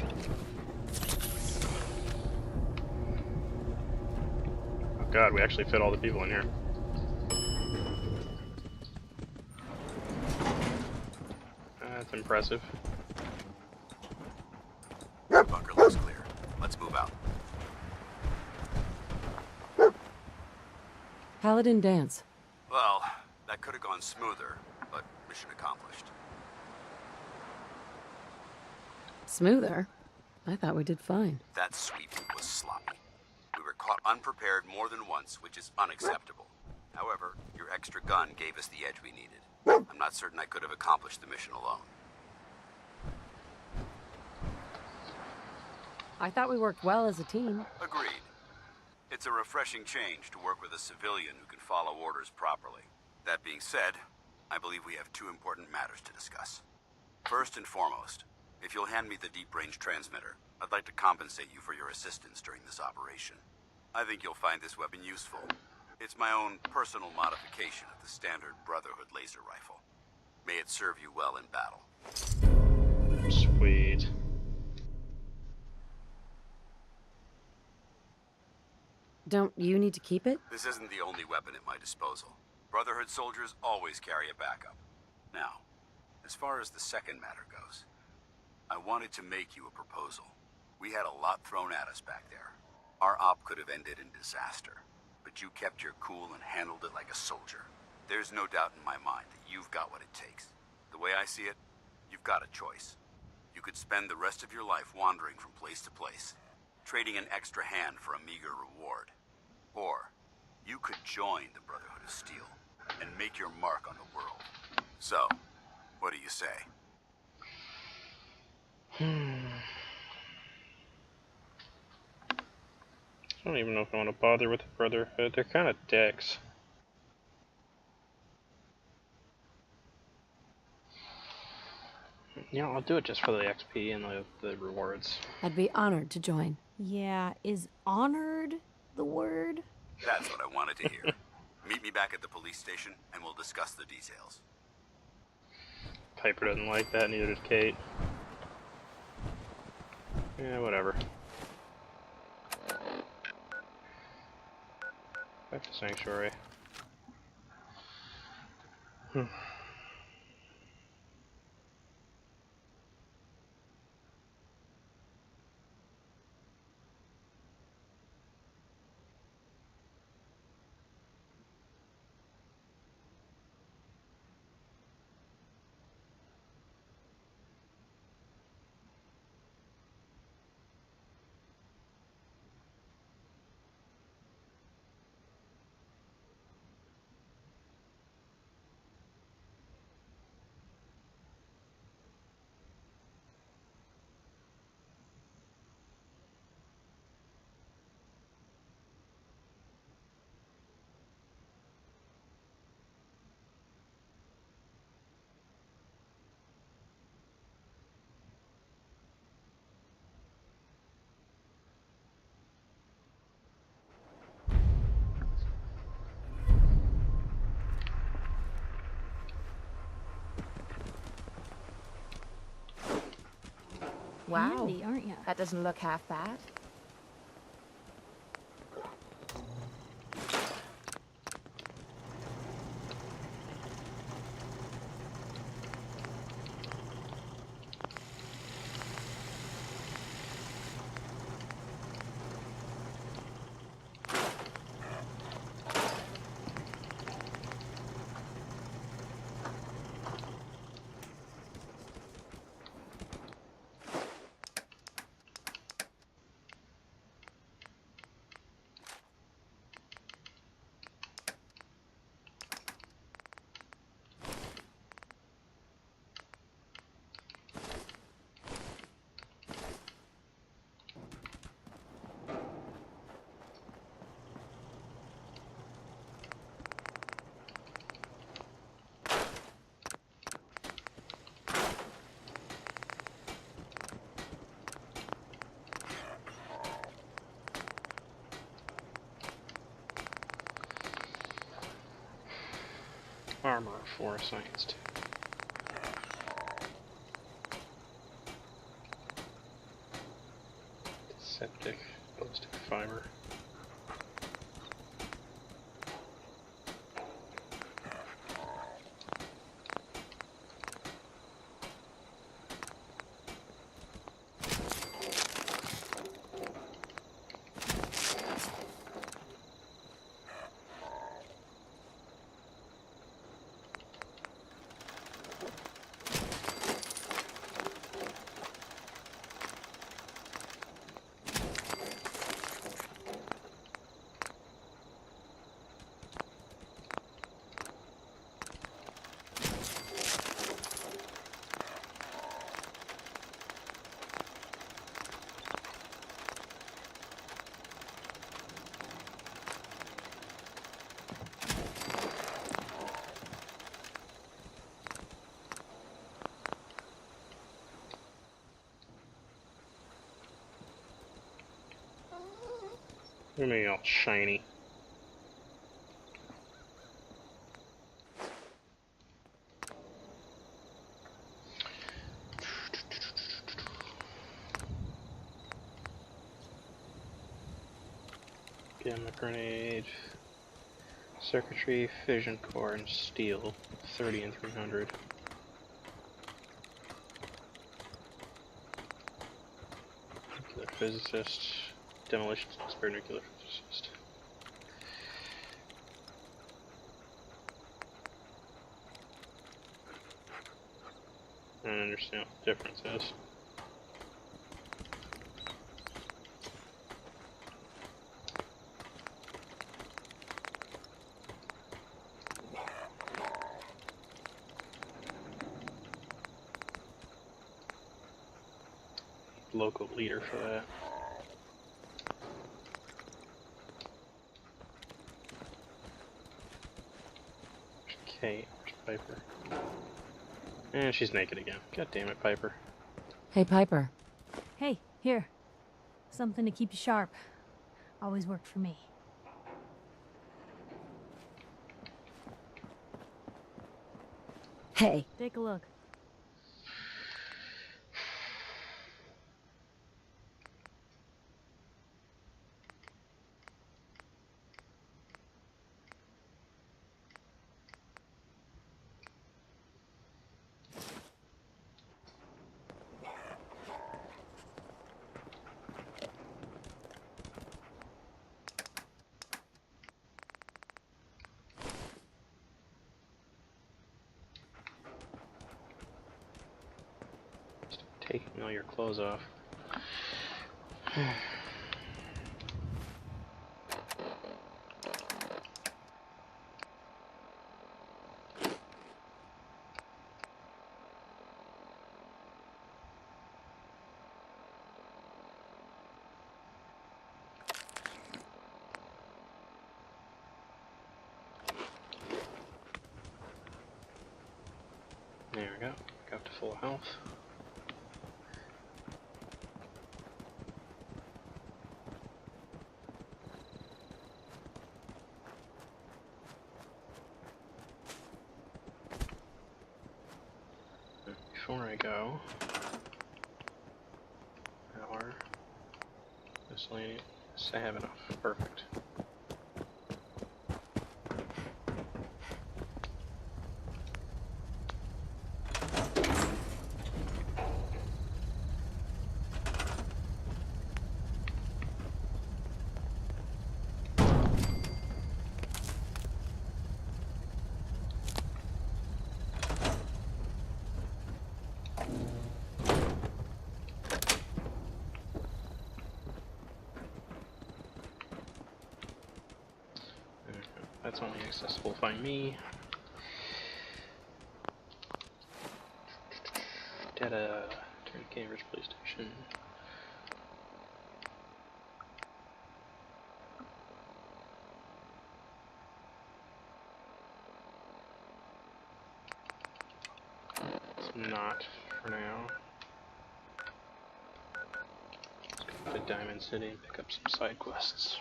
Oh god, we actually fit all the people in here. That's impressive. Bunker looks clear. Let's move out. Paladin dance. Well, that could have gone smoother, but mission accomplished. Smoother? I thought we did fine. That sweep was sloppy. We were caught unprepared more than once, which is unacceptable. However, your extra gun gave us the edge we needed. I'm not certain I could have accomplished the mission alone. I thought we worked well as a team. Agreed. It's a refreshing change to work with a civilian who can follow orders properly. That being said, I believe we have two important matters to discuss. First and foremost, if you'll hand me the deep-range transmitter, I'd like to compensate you for your assistance during this operation. I think you'll find this weapon useful. It's my own personal modification of the standard Brotherhood laser rifle. May it serve you well in battle. Sweet. Don't you need to keep it? This isn't the only weapon at my disposal. Brotherhood soldiers always carry a backup. Now, as far as the second matter goes, I wanted to make you a proposal. We had a lot thrown at us back there. Our op could have ended in disaster, but you kept your cool and handled it like a soldier. There's no doubt in my mind that you've got what it takes. The way I see it, you've got a choice. You could spend the rest of your life wandering from place to place, trading an extra hand for a meager reward. Or, you could join the Brotherhood of Steel and make your mark on the world. So, what do you say? I don't even know if I want to bother with the Brotherhood. They're kind of dicks. You know, I'll do it just for the XP and the rewards. I'd be honored to join. Yeah, is honored the word? That's what I wanted to hear. Meet me back at the police station and we'll discuss the details. Piper doesn't like that, neither did Kate. Yeah, whatever. Back to Sanctuary. Wow. Handy, aren't you? That doesn't look half bad. Armor for science 2. Septic, ballistic fiber. Look at me all shiny. Gamma grenade, circuitry, fission core, and steel, 30 and 300. Nuclear physicist, demolition expert, nuclear physicist. I don't understand what the difference is. Local leader for that. Okay, where's Piper? And she's naked again. God damn it, Piper. Hey, Piper. Hey, here. Something to keep you sharp. Always worked for me. Hey. Take a look. Taking all your clothes off. There we go. Got to full health. Before I go, power, miscellaneous. I have enough. Perfect. That's only accessible by me. Data, turn Cambridge police station. It's not for now. Let's go to Diamond City and pick up some side quests.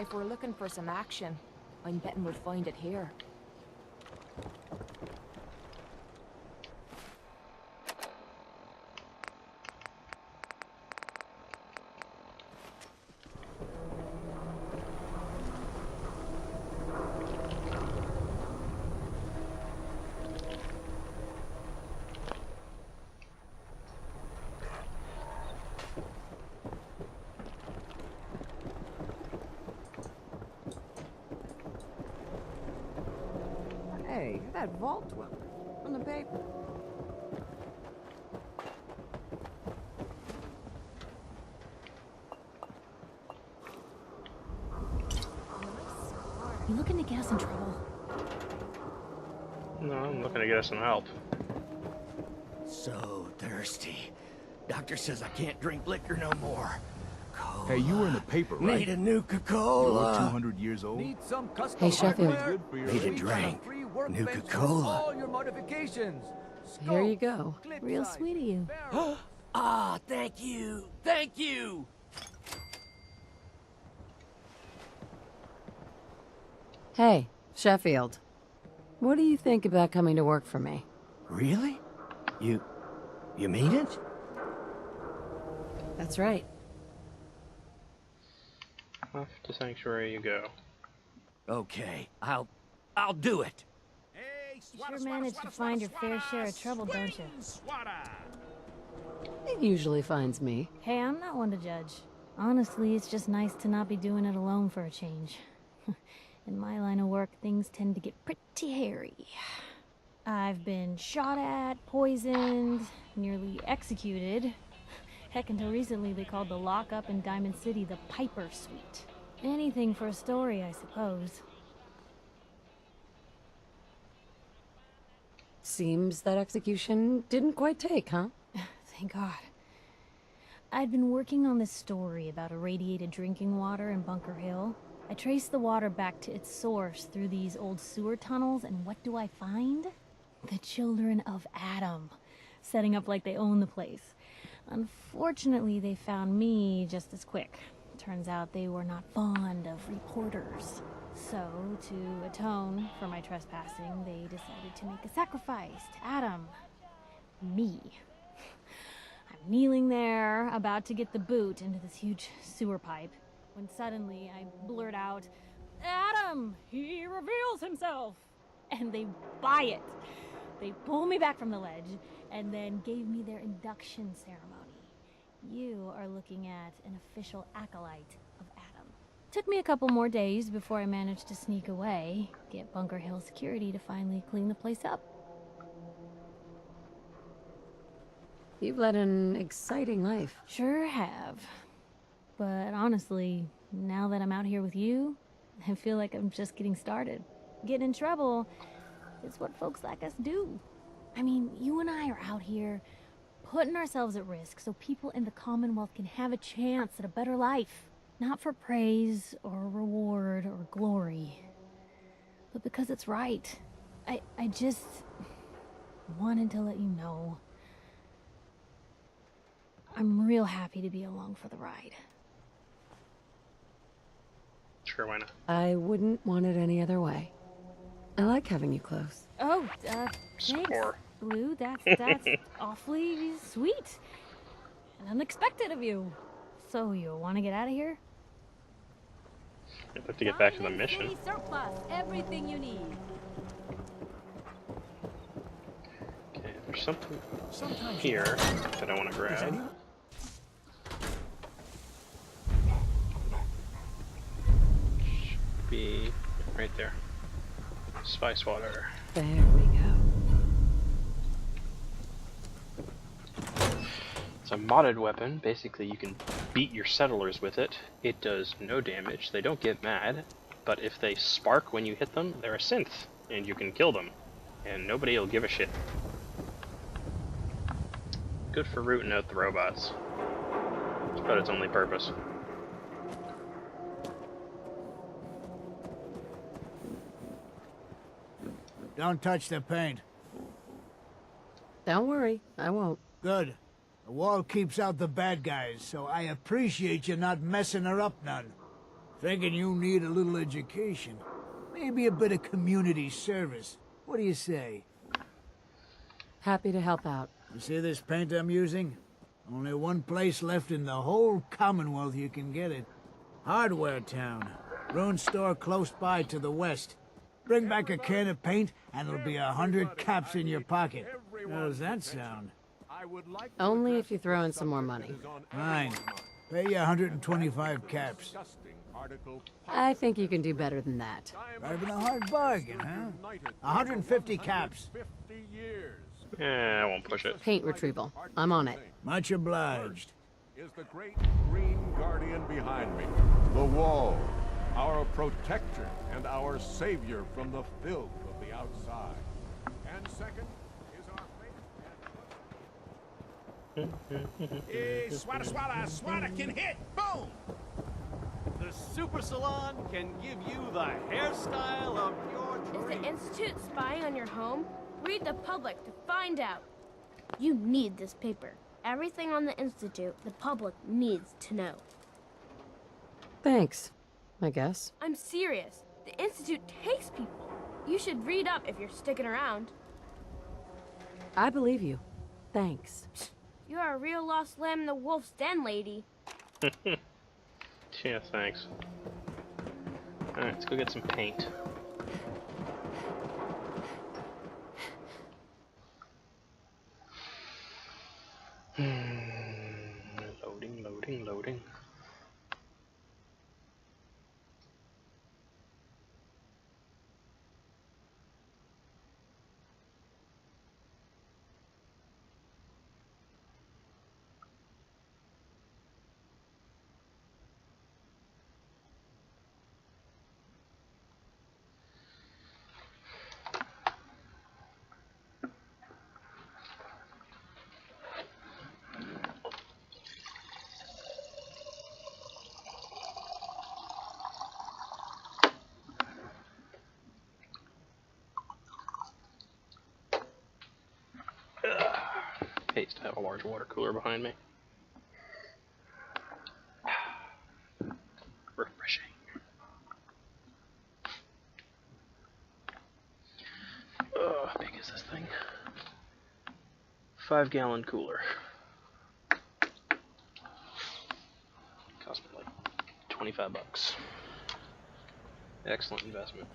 If we're looking for some action, I'm betting we'll find it here. Hey, you're that vault dweller from the paper. You looking to get us in trouble? No, I'm looking to get us some help. So thirsty. Doctor says I can't drink liquor no more. Hey, you were in the paper, right? Need a Nuka-Cola. You're 200 years old? Need some custom Hey, Sheffield. hardware? Need a drink. Nuka-Cola. All your modifications. Here you go. Real sweet of you. Ah, thank you. Thank you. Hey, Sheffield. What do you think about coming to work for me? Really? You mean it? That's right. Off to Sanctuary you go. Okay, I'll do it. You sure manage to find your fair share of trouble, don't you? It usually finds me. Hey, I'm not one to judge. Honestly, it's just nice to not be doing it alone for a change. In my line of work, things tend to get pretty hairy. I've been shot at, poisoned, nearly executed. Heck, until recently they called the lockup in Diamond City the Piper Suite. Anything for a story, I suppose. Seems that execution didn't quite take, huh? Thank God. I'd been working on this story about irradiated drinking water in Bunker Hill. I traced the water back to its source through these old sewer tunnels, and what do I find? The children of Adam, setting up like they own the place. Unfortunately, they found me just as quick. Turns out they were not fond of reporters. So, to atone for my trespassing, they decided to make a sacrifice to Adam. Me. I'm kneeling there, about to get the boot into this huge sewer pipe, when suddenly I blurt out, "Adam! He reveals himself!" And they buy it. They pull me back from the ledge, and then gave me their induction ceremony. You are looking at an official acolyte of Adam. Took me a couple more days before I managed to sneak away, get Bunker Hill security to finally clean the place up. You've led an exciting life. Sure have. But honestly, now that I'm out here with you, I feel like I'm just getting started. Getting in trouble is what folks like us do. I mean, you and I are out here putting ourselves at risk so people in the Commonwealth can have a chance at a better life. Not for praise or reward or glory, but because it's right. I just wanted to let you know I'm real happy to be along for the ride. Sure, why not? I wouldn't want it any other way. I like having you close. Oh, thanks, Score. Blue. That's awfully sweet and unexpected of you. So you want to get out of here? I'd like to get back to the mission. City surplus, everything you need. Okay, there's something here that I want to grab. Should be right there. Spice water. There we go. It's a modded weapon. Basically, you can beat your settlers with it. It does no damage. They don't get mad, but if they spark when you hit them, they're a synth, and you can kill them, and nobody will give a shit. Good for rooting out the robots. That's about its only purpose. Don't touch the paint. Don't worry, I won't. Good. The wall keeps out the bad guys, so I appreciate you not messing her up none. Thinking you need a little education. Maybe a bit of community service. What do you say? Happy to help out. You see this paint I'm using? Only one place left in the whole Commonwealth you can get it. Hardware Town. Ruin store close by to the west. Bring back a can of paint and there'll be 100 caps in your pocket. How does that sound? Only if you throw in some more money. Fine. Pay you 125 caps. I think you can do better than that. Driving a hard bargain, huh? 150 caps. Yeah, I won't push it. Paint retrieval. I'm on it. Much obliged. Is the great green guardian behind me. The wall. Our protector and our savior from the filth of the outside. And second is our Hey, swada, swada, swada can hit! Boom! The Super Salon can give you the hairstyle of your Is dreams. the Institute spying on your home? Read the public to find out. You need this paper. Everything on the Institute, the public needs to know. Thanks, I guess. I'm serious. The Institute takes people. You should read up if you're sticking around. I believe you. Thanks. You're a real lost lamb in the wolf's den, lady. Yeah, thanks. Alright, let's go get some paint. Loading, loading, loading. Hates to have a large water cooler behind me. Refreshing. How big is this thing? 5-gallon cooler. Cost me like 25 bucks. Excellent investment.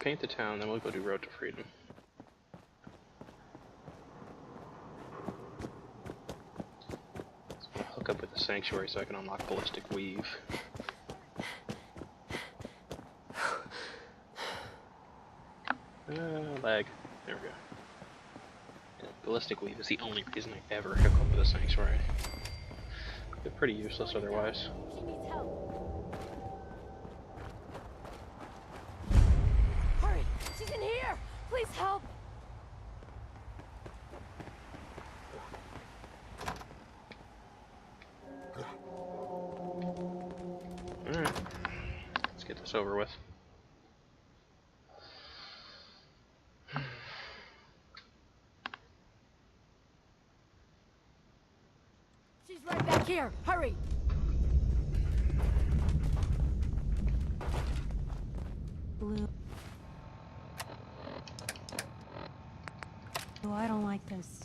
Paint the town, then we'll go do Road to Freedom. So I'll hook up with the Sanctuary so I can unlock Ballistic Weave. Lag. There we go. Yeah, Ballistic Weave is the only reason I ever hook up with a Sanctuary. They're pretty useless otherwise. She needs help. Hurry! She's in here! Please help! Alright. Let's get this over with. She's right back here! Hurry! Blue. Oh, I don't like this.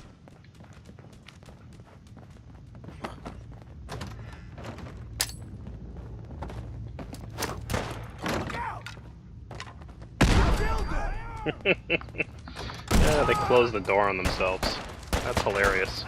Yeah, they close the door on themselves. That's hilarious.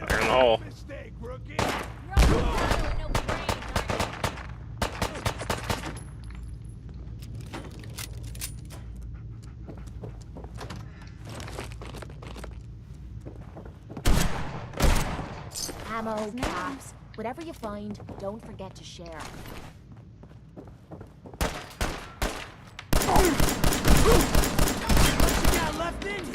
Fire in the hole. ammo, caps, whatever you find, don't forget to share. What you got left in you?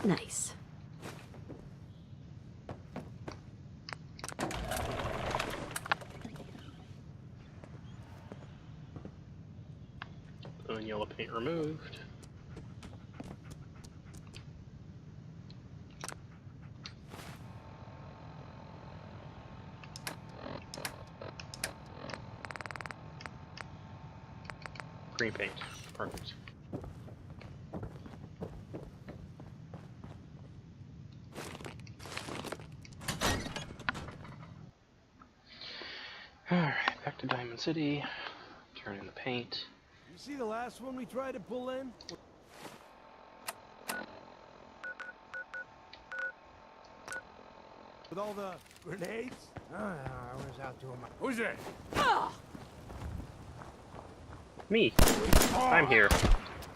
Nice. And yellow paint removed. Green paint. Perfect. Alright, back to Diamond City. Turn in the paint. You see the last one we tried to pull in? With all the grenades? I was out doing my... Who's it? Me. I'm here.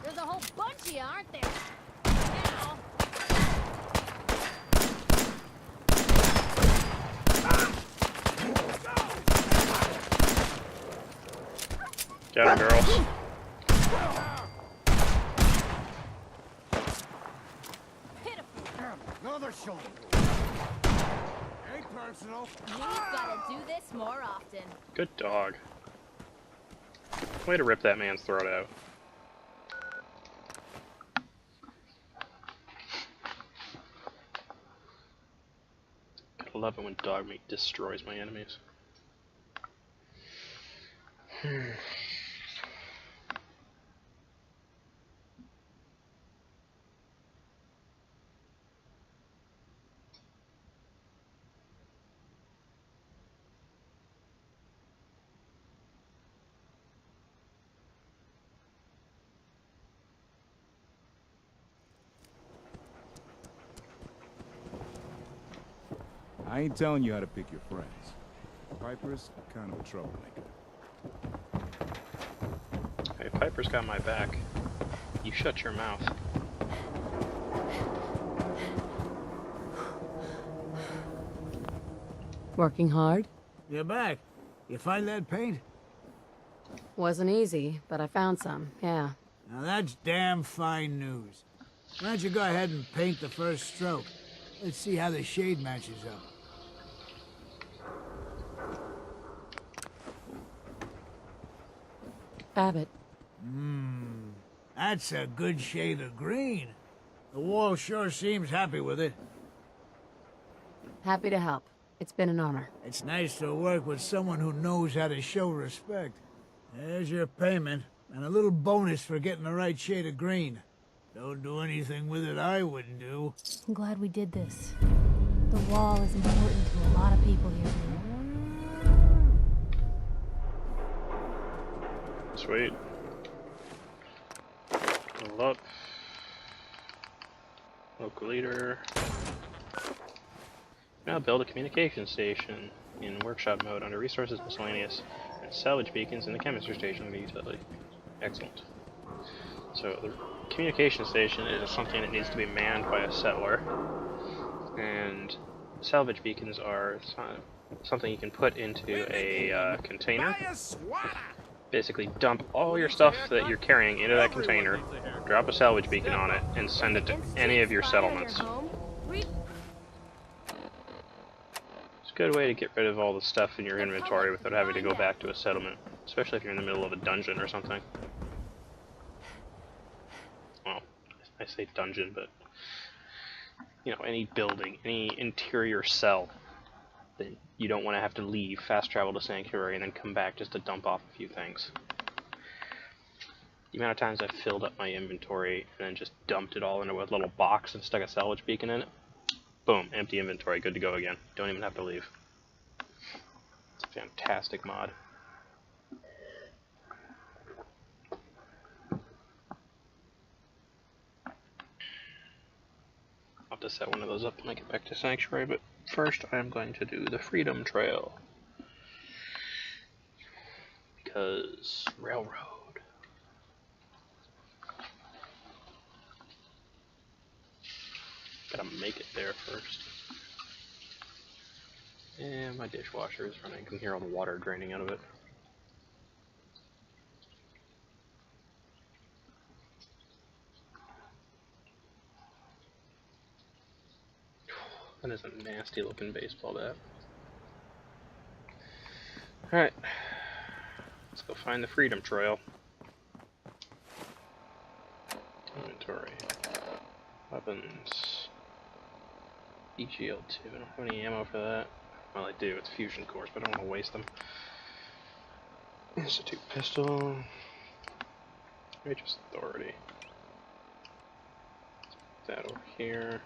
There's a whole bunch of you, aren't there? Now. Get him, girls. Another shoulder. Ain't personal. You've gotta do this more often. Good dog. Way to rip that man's throat out. I love it when dog meat destroys my enemies. I ain't telling you how to pick your friends. Piper's kind of a troublemaker. Hey, Piper's got my back. You shut your mouth. Working hard? You're back. You find that paint? Wasn't easy, but I found some, yeah. Now that's damn fine news. Why don't you go ahead and paint the first stroke? Let's see how the shade matches up. Abbott. That's a good shade of green. The wall sure seems happy with it. Happy to help. It's been an honor. It's nice to work with someone who knows how to show respect. There's your payment, and a little bonus for getting the right shade of green. Don't do anything with it I wouldn't do. I'm glad we did this. The wall is important to a lot of people here. Sweet. Alot. Local leader. Now build a communication station in workshop mode under resources miscellaneous and salvage beacons in the chemistry station under utility. Excellent. So the communication station is something that needs to be manned by a settler, and salvage beacons are something you can put into a container. Basically dump all your stuff that you're carrying into that container, drop a salvage beacon on it, and send it to any of your settlements. Good way to get rid of all the stuff in your inventory without having to go back to a settlement, especially if you're in the middle of a dungeon or something. Well, I say dungeon, but you know, any building, any interior cell, then you don't want to have to leave, fast travel to Sanctuary, and then come back just to dump off a few things. The amount of times I've filled up my inventory and then just dumped it all into a little box and stuck a salvage beacon in it. Boom, empty inventory, good to go again. Don't even have to leave. It's a fantastic mod. I'll have to set one of those up when I get back to Sanctuary, but first I'm going to do the Freedom Trail. Because railroad. Gotta make it there first. And my dishwasher is running. I can hear all the water draining out of it. That is a nasty looking baseball bat. Alright. Let's go find the Freedom Trail. Inventory. Weapons. EGL2. I don't have any ammo for that. Well, I do. It's fusion cores, but I don't want to waste them. Institute pistol. Righteous Authority. Put that over here.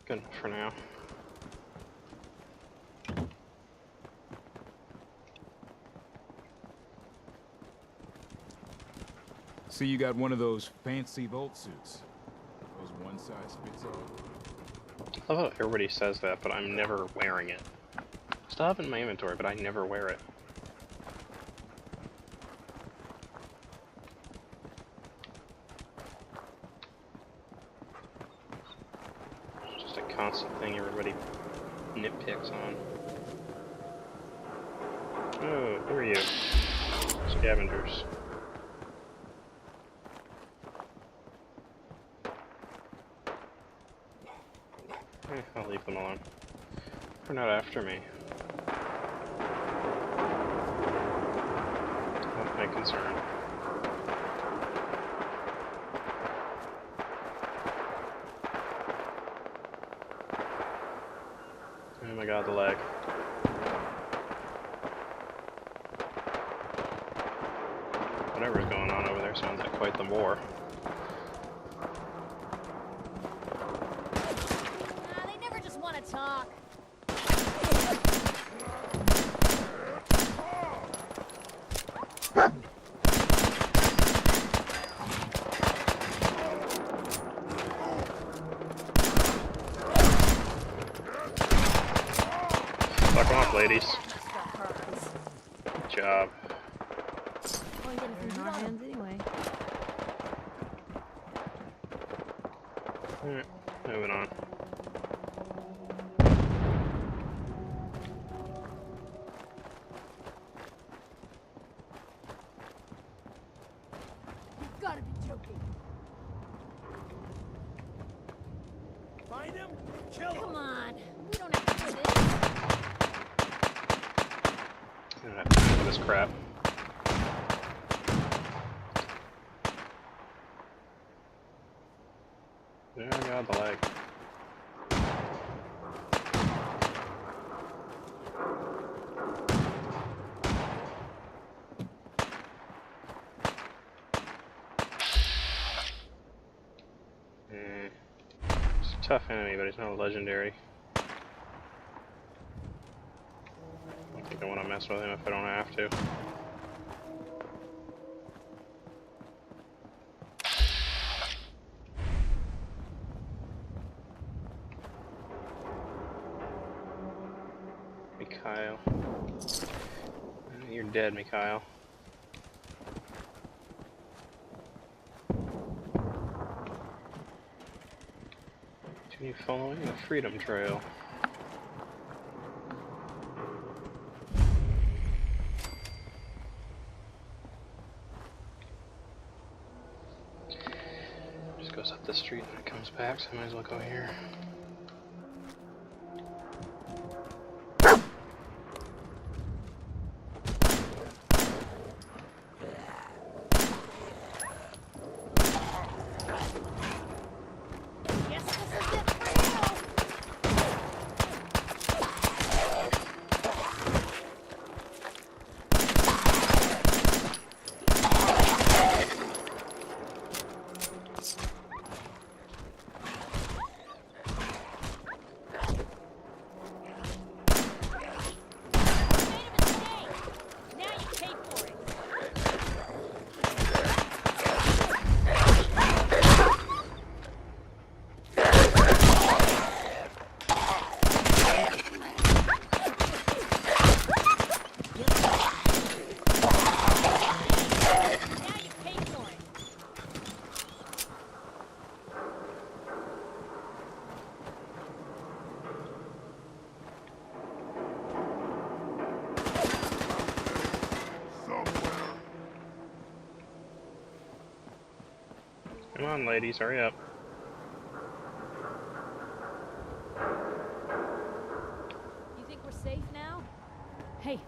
Good enough for now. So you got one of those fancy Volt suits. Those one size fits all. I love how everybody says that, but I'm never wearing it. Still have it in my inventory, but I never wear it. Constant thing everybody nitpicks on. Oh, who are you? Scavengers. I'll leave them alone. They're not after me. Not my concern. Oh my god, the lag. Whatever's going on over there sounds like quite the war. They never just want to talk. Fuck off, ladies. Good job. They're in our hands anyway. Alright, moving on. You've got to be joking. Find him, kill him. Come on, we don't have to do this. I don't have time for this crap. Oh god, the lag. He's a tough enemy, but he's not a legendary. I don't think I want to mess with him if I don't have to. Mikhail. You're dead, Mikhail. Continue following the Freedom Trail. Just goes up the street and it comes back, so I might as well go here. Come on, ladies, hurry up. You think we're safe now? Hey.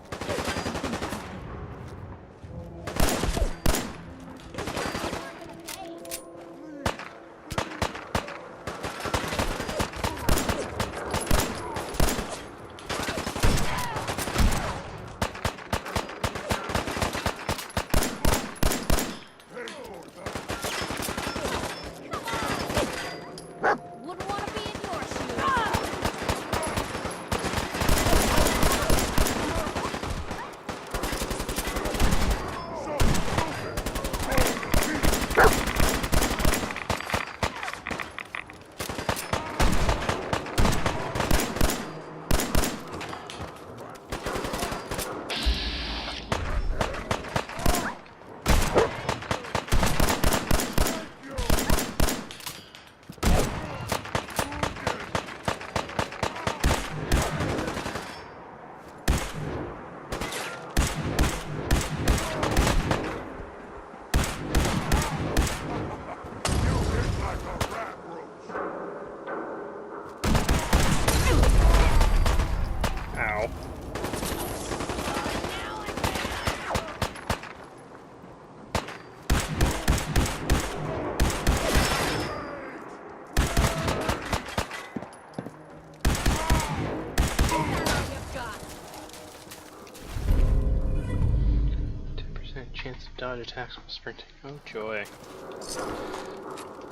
Chance to dodge attacks while sprinting. Oh joy.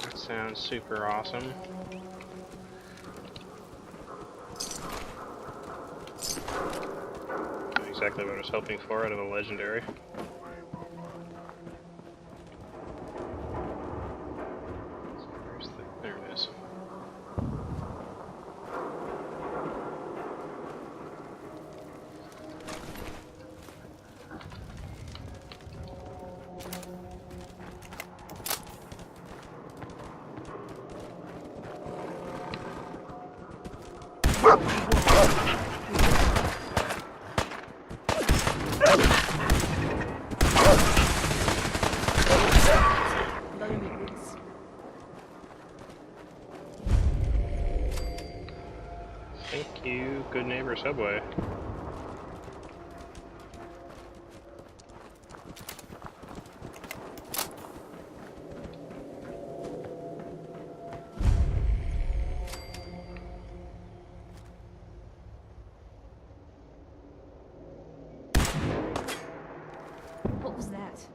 That sounds super awesome. Not exactly what I was hoping for out of a legendary. There it is. Thank you, good neighbor Subway. What was that?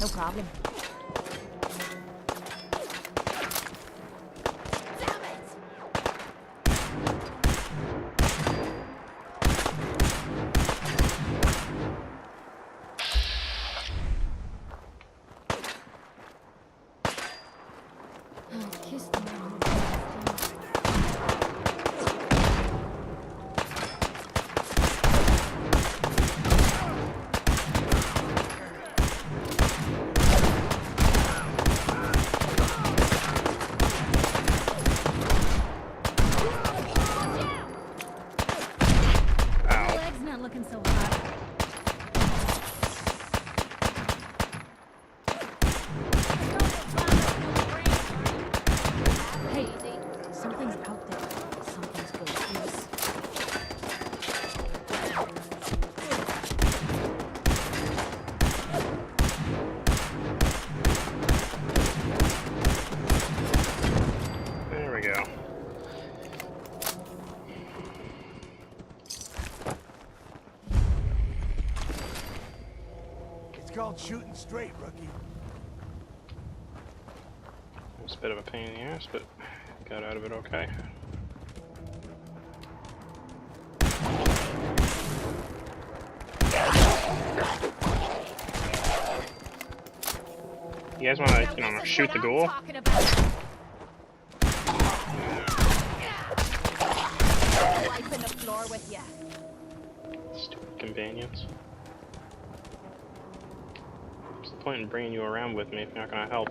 No problem. Kiss the man. Ow. Leg's not looking so hot. Hey, something's out there. Something's going loose. There we go. It's called shooting straight, rookie. It was a bit of a pain in the ass, but got out of it okay. You guys want to, you know, shoot the ghoul? Wiping the floor with ya. Stupid companions. What's the point in bringing you around with me if you're not going to help?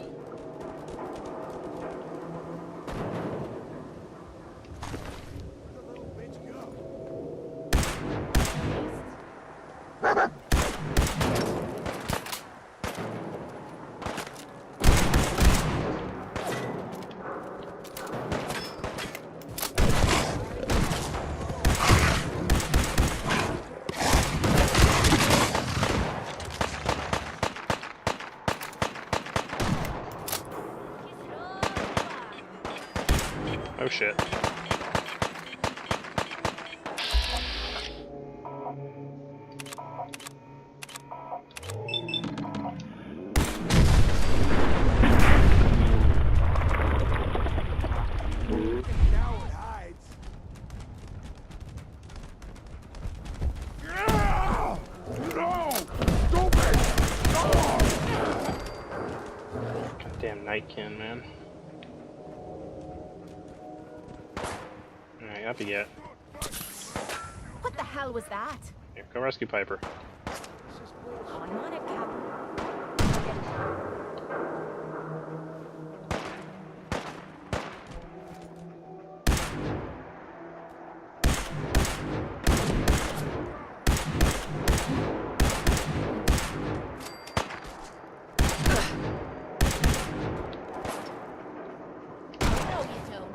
Oh shit. Goddamn Nightkin, man. Alright, up you get. What the hell was that? Here, go rescue Piper. I'm on it, Cap. No, you don't.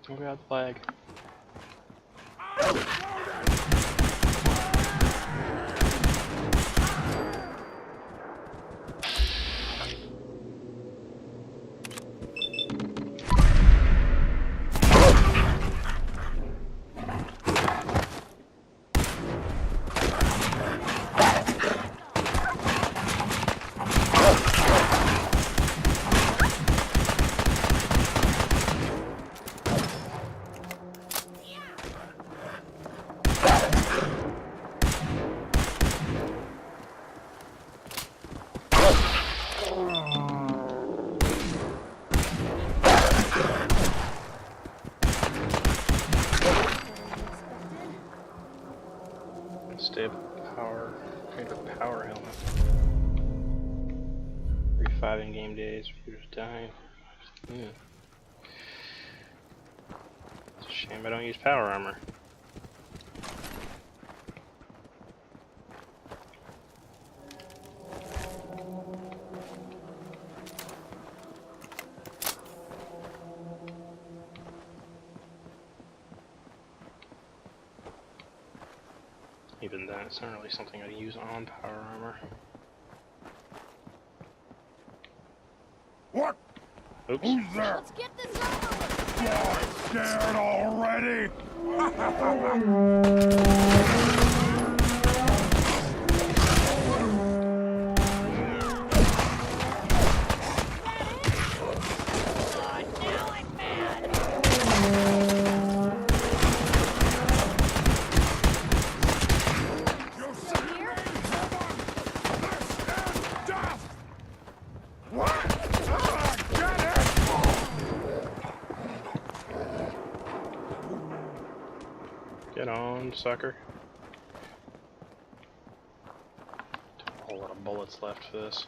Don't grab the flag. days for you to die. Yeah. It's a shame I don't use power armor. Even then, it's not really something I use on power armor. What? Oops. Who's there? Let's get this over with. You're scared already? Get on, sucker. A whole lot of bullets left for this.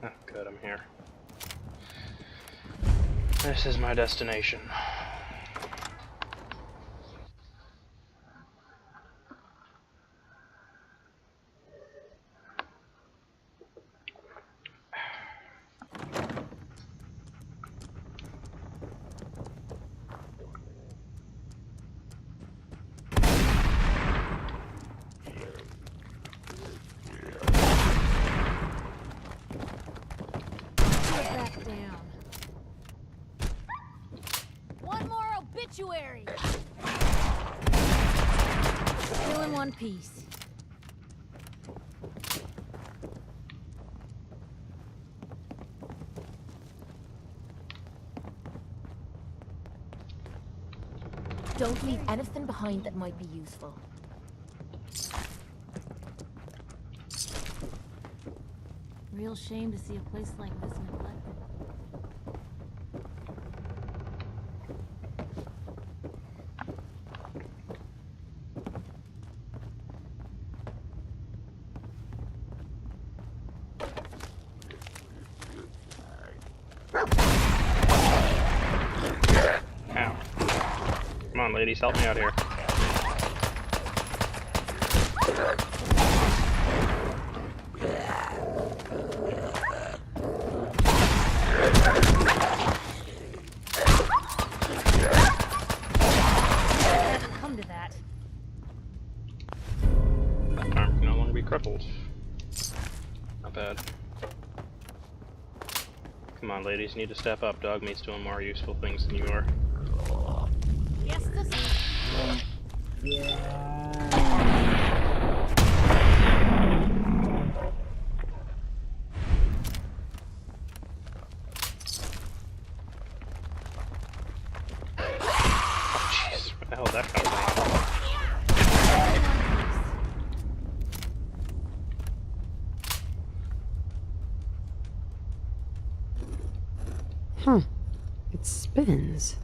Oh, good, I'm here. This is my destination. Back down. One more obituary. Still in one piece. Don't leave anything behind that might be useful. Real shame to see a place like this neglected. Ow. Come on, ladies, help me out here. Come to that. That arm can no longer be crippled. Not bad. Come on, ladies, you need to step up. Dog meat's doing more useful things than you are. Yes, this Jeez, where the hell did that come from? Huh. It spins.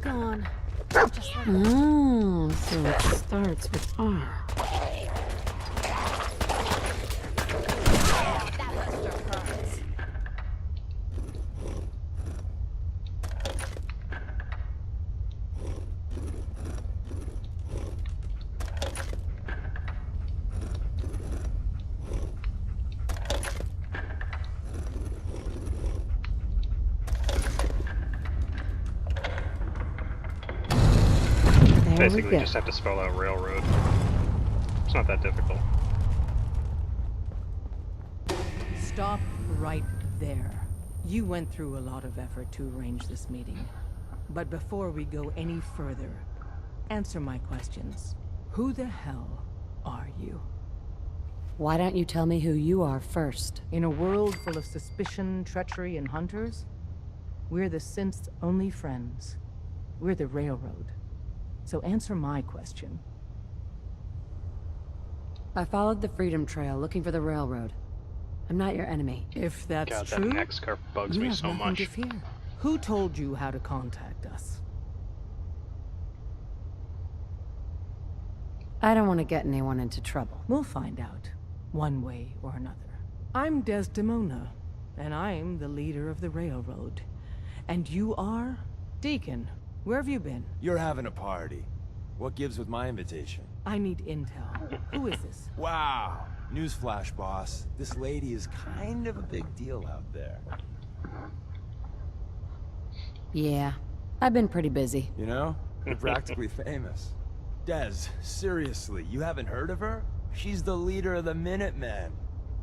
gone. Just like Oh, so it starts with R. Basically, just have to spell out railroad. It's not that difficult. Stop right there. You went through a lot of effort to arrange this meeting. But before we go any further, answer my questions. Who the hell are you? Why don't you tell me who you are first? In a world full of suspicion, treachery, and hunters, we're the synth's only friends. We're the Railroad. So answer my question. I followed the Freedom Trail looking for the railroad. I'm not your enemy. If that's God, true, that neck scarf bugs you me have so nothing much. to fear. Who told you how to contact us? I don't want to get anyone into trouble. We'll find out, one way or another. I'm Desdemona, and I'm the leader of the railroad. And you are? Deacon, where have you been? You're having a party. What gives with my invitation? I need intel. Who is this? Wow. Newsflash, boss. This lady is kind of a big deal out there. Yeah, I've been pretty busy. You know, you're practically famous. Des, seriously, you haven't heard of her? She's the leader of the Minutemen.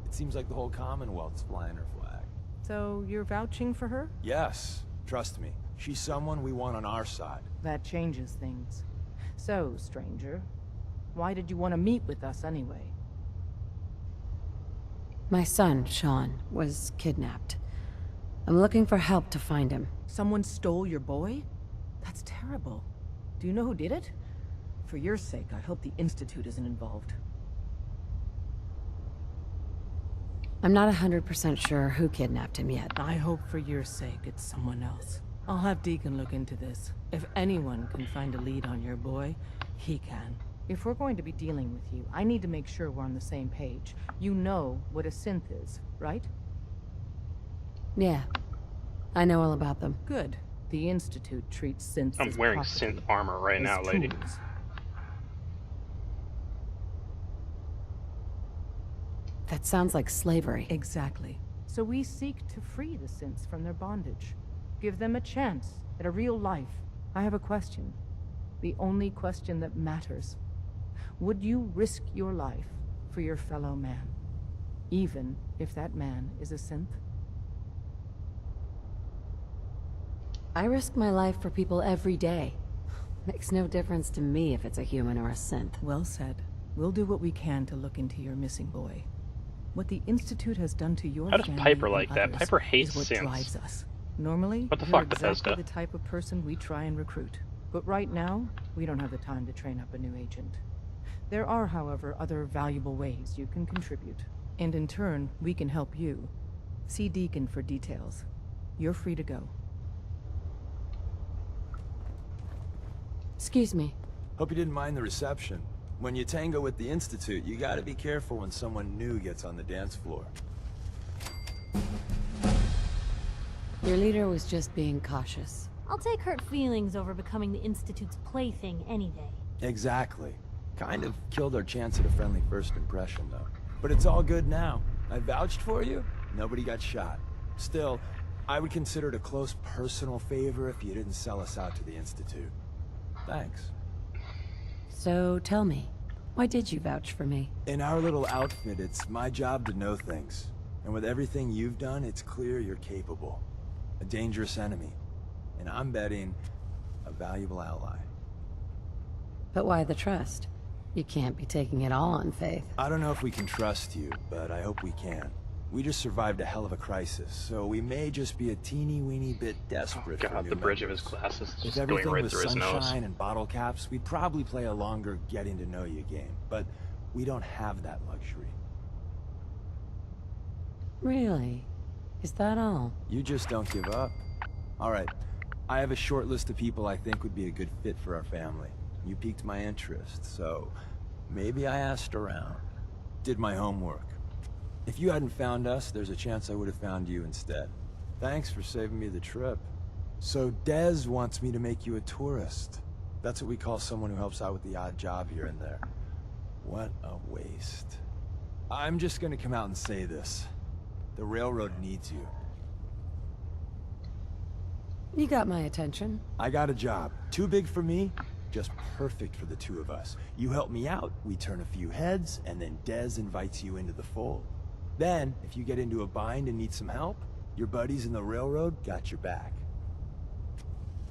It seems like the whole Commonwealth's flying her flag. So you're vouching for her? Yes, trust me. She's someone we want on our side. That changes things. So, stranger, why did you want to meet with us anyway? My son, Sean, was kidnapped. I'm looking for help to find him. Someone stole your boy? That's terrible. Do you know who did it? For your sake, I hope the Institute isn't involved. I'm not 100% sure who kidnapped him yet. I hope for your sake it's someone else. I'll have Deacon look into this. If anyone can find a lead on your boy, he can. If we're going to be dealing with you, I need to make sure we're on the same page. You know what a synth is, right? Yeah. I know all about them. Good. The Institute treats synths I'm as wearing property, synth armor right as now, lady. tools. That sounds like slavery. Exactly. So we seek to free the synths from their bondage. Give them a chance at a real life. I have a question. The only question that matters. Would you risk your life for your fellow man? Even if that man is a synth? I risk my life for people every day. Makes no difference to me if it's a human or a synth. Well said. We'll do what we can to look into your missing boy. What the Institute has done to your How does family Piper and like that? others Piper hates is what synths. drives us. Normally, What the you're fuck, exactly Bethesda? the type of person we try and recruit. But right now, we don't have the time to train up a new agent. There are, however, other valuable ways you can contribute. And in turn, we can help you. See Deacon for details. You're free to go. Excuse me. Hope you didn't mind the reception. When you tango with the Institute, you gotta be careful when someone new gets on the dance floor. Your leader was just being cautious. I'll take hurt feelings over becoming the Institute's plaything any day. Exactly. Kind of killed our chance at a friendly first impression, though. But it's all good now. I vouched for you. Nobody got shot. Still, I would consider it a close personal favor if you didn't sell us out to the Institute. Thanks. So tell me, why did you vouch for me? In our little outfit, it's my job to know things. And with everything you've done, it's clear you're capable. A dangerous enemy. And I'm betting a valuable ally. But why the trust? You can't be taking it all on faith. I don't know if we can trust you, but I hope we can. We just survived a hell of a crisis, so we may just be a teeny-weeny bit desperate for God, new the bridge of members. his glasses is If just going everything right was through his nose. sunshine and bottle caps, we'd probably play a longer getting-to-know-you game. But we don't have that luxury. Really? Is that all? You just don't give up. All right, I have a short list of people I think would be a good fit for our family. You piqued my interest, so maybe I asked around. Did my homework. If you hadn't found us, there's a chance I would have found you instead. Thanks for saving me the trip. So Dez wants me to make you a tourist. That's what we call someone who helps out with the odd job here and there. What a waste. I'm just gonna come out and say this. The railroad needs you. You got my attention. I got a job. Too big for me, just perfect for the two of us. You help me out, we turn a few heads, and then Dez invites you into the fold. Then, if you get into a bind and need some help, your buddies in the railroad got your back.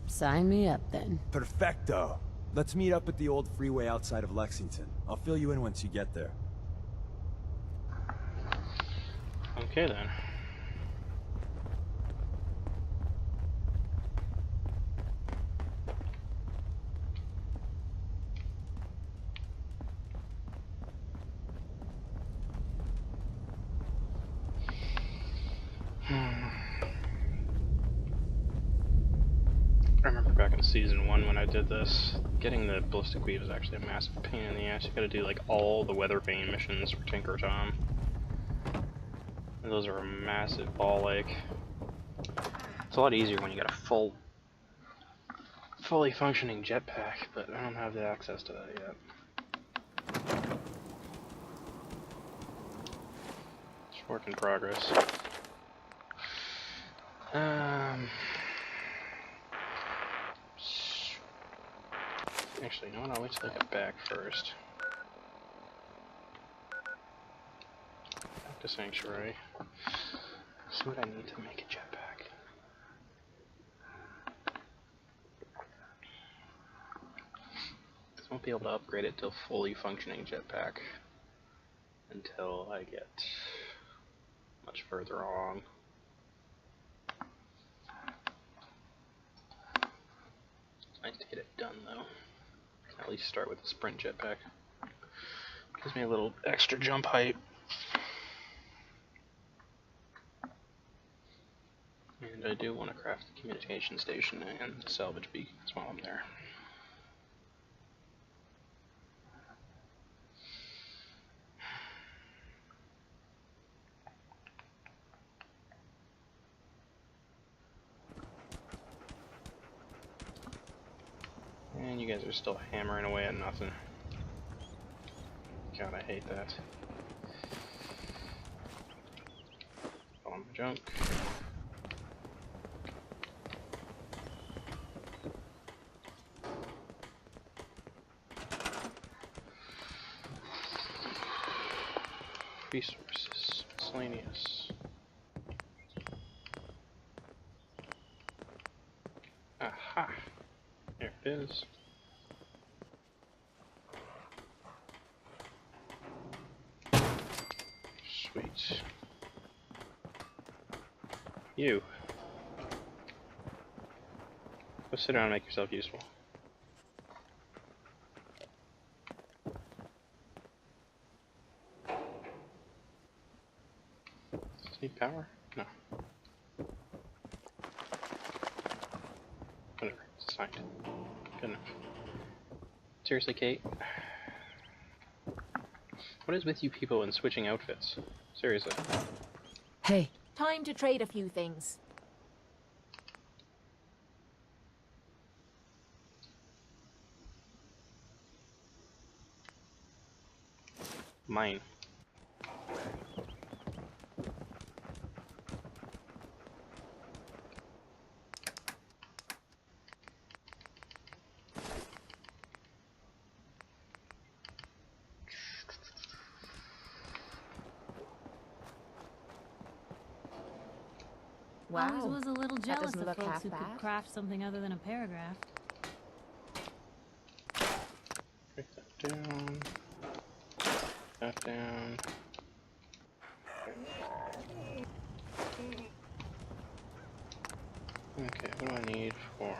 Sign me up, then. Perfecto. Let's meet up at the old freeway outside of Lexington. I'll fill you in once you get there. Okay, then. I remember back in in Season 1 when I did this. Getting the ballistic weave is actually a massive pain in the ass. You gotta do like all the weather vane missions for Tinker Tom. And those are a massive ball ache. It's a lot easier when you got a fully functioning jetpack, but I don't have the access to that yet. It's work in progress. Actually, no, I'll wait till I get back first. Back to Sanctuary. See what I need to make a jetpack. I won't be able to upgrade it to a fully functioning jetpack until I get much further along. It's nice to get it done though. At least start with a sprint jetpack. Gives me a little extra jump height. And I do want to craft the communication station and the salvage beacons while I'm there. And you guys are still hammering away at nothing. God, I hate that. All my junk. Resources, miscellaneous. Aha! There it is. Sweet. You. Go sit down and make yourself useful. Does this need power? No. Whatever, it's assigned. Good enough. Seriously, Kate? What is with you people and switching outfits? Seriously. Hey. Time to trade a few things. Mine. Always was a little That jealous doesn't of look folks half who bad. could craft something other than a paragraph. Break that down. That down. Okay, what do I need for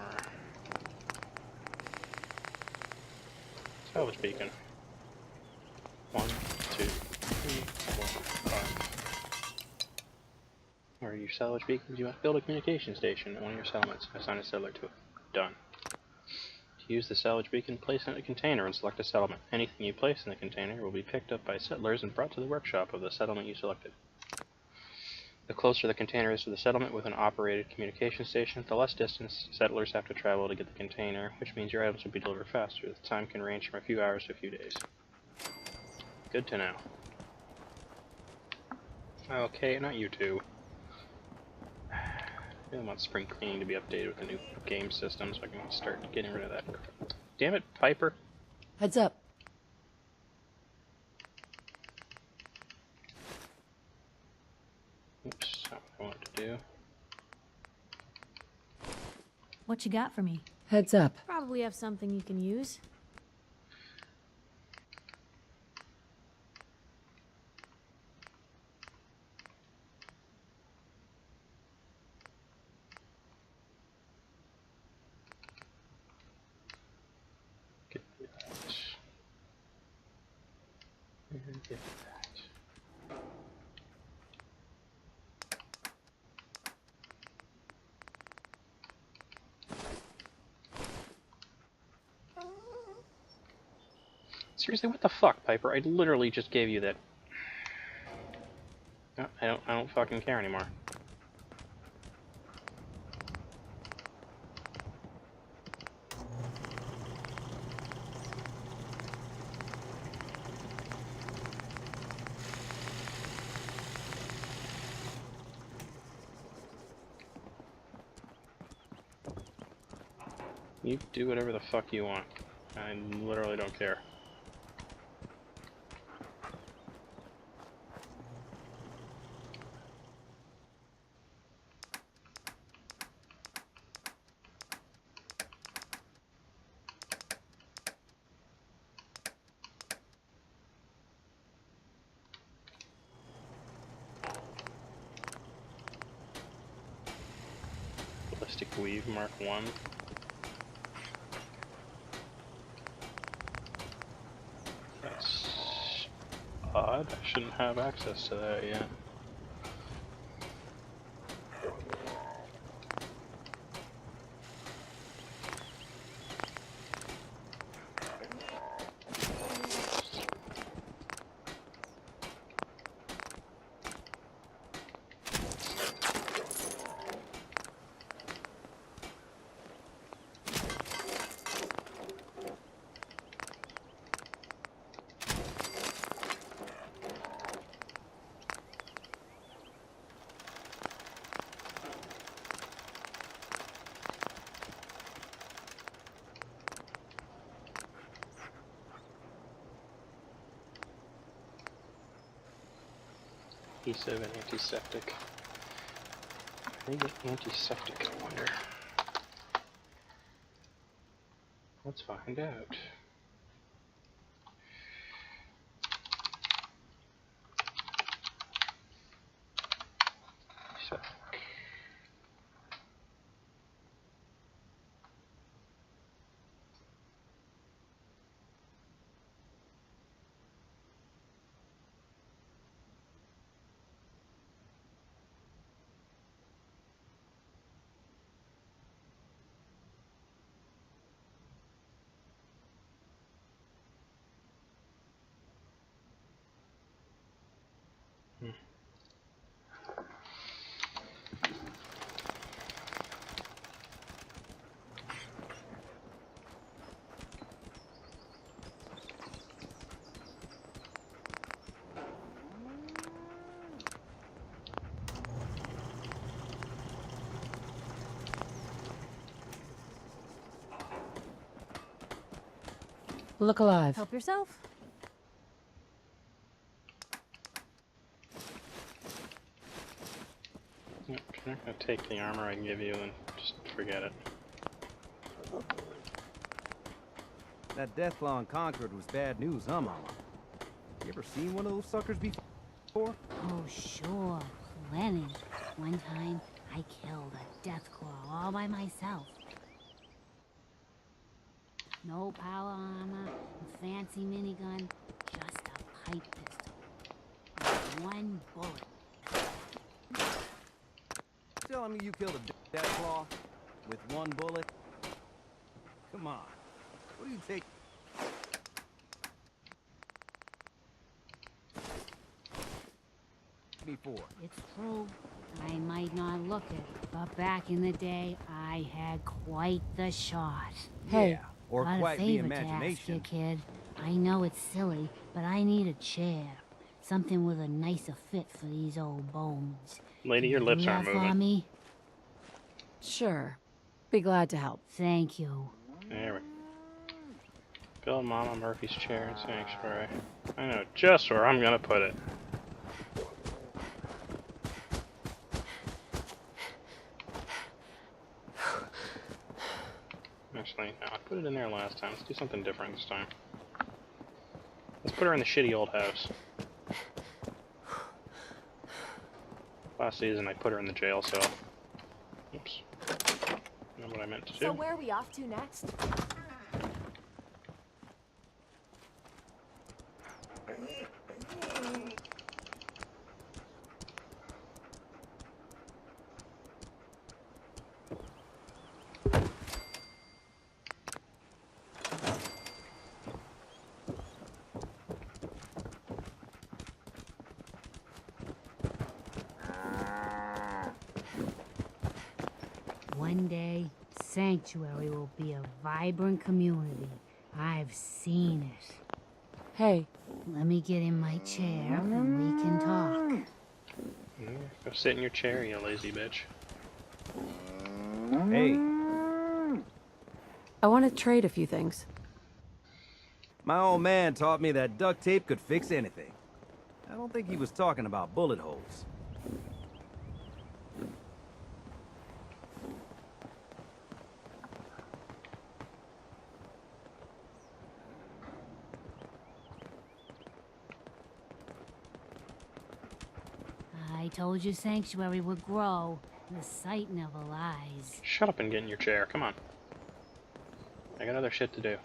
salvage beacon? 1, 2, 3, 4, 5. Where are your salvage beacons? You must build a communication station at one of your settlements. Assign a settler to it. Done. To use the salvage beacon, place it in a container and select a settlement. Anything you place in the container will be picked up by settlers and brought to the workshop of the settlement you selected. The closer the container is to the settlement with an operated communication station, the less distance settlers have to travel to get the container, which means your items will be delivered faster. The time can range from a few hours to a few days. Good to know. Okay, not you two. I really want spring cleaning to be updated with the new game system so I can start getting rid of that. Damn it, Piper. Heads up. Oops, not what I wanted to do. What you got for me? Heads up. Probably have something you can use. Get that. And get that. Seriously, what the fuck, Piper? I literally just gave you that. No, I don't fucking care anymore. You do whatever the fuck you want. I literally don't care. Ballistic Weave Mark 1. That's odd. I shouldn't have access to that yet. Adhesive and antiseptic. I need antiseptic, I wonder. Let's find out. Antiseptic. Look alive. Help yourself. Yep, I'm not gonna take the armor I can give you and just forget it. That Deathclaw in Concord was bad news, huh, Mama? You ever seen one of those suckers before? Oh, sure. Plenty. One time, I killed a Deathclaw all by myself. No power armor, a fancy minigun, just a pipe pistol. With one bullet. Telling me you killed a Deathclaw with one bullet? Come on. What do you take? Me for? It's true. I might not look it, but back in the day, I had quite the shot. Hey. Yeah, or got quite a the favor to ask you, imagination. kid. I know it's silly, but I need a chair. Something with a nicer fit for these old bones. Lady, your Can lips you do aren't that for moving. me? Sure. Be glad to help. Thank you. There we go. Build Mama Murphy's chair in Sanctuary. I know just where I'm gonna put it. Actually, no, I put it in there last time. Let's do something different this time. Let's put her in the shitty old house. Last season I put her in the jail cell. Oops. Not what I meant to do. So where are we off to next? One day, Sanctuary will be a vibrant community. I've seen it. Hey. Let me get in my chair and we can talk. Go sit in your chair, you lazy bitch. Hey. I want to trade a few things. My old man taught me that duct tape could fix anything. I don't think he was talking about bullet holes. I told you Sanctuary would grow. The sight never lies. Shut up and get in your chair. Come on. I got other shit to do.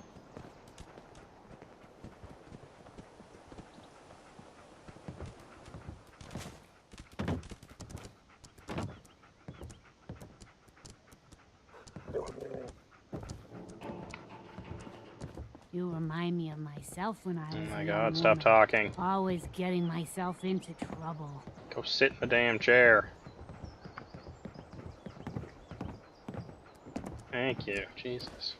You remind me of myself when I was Oh my a god, young stop woman. talking. Always getting myself into trouble. Go sit in the damn chair. Thank you. Jesus.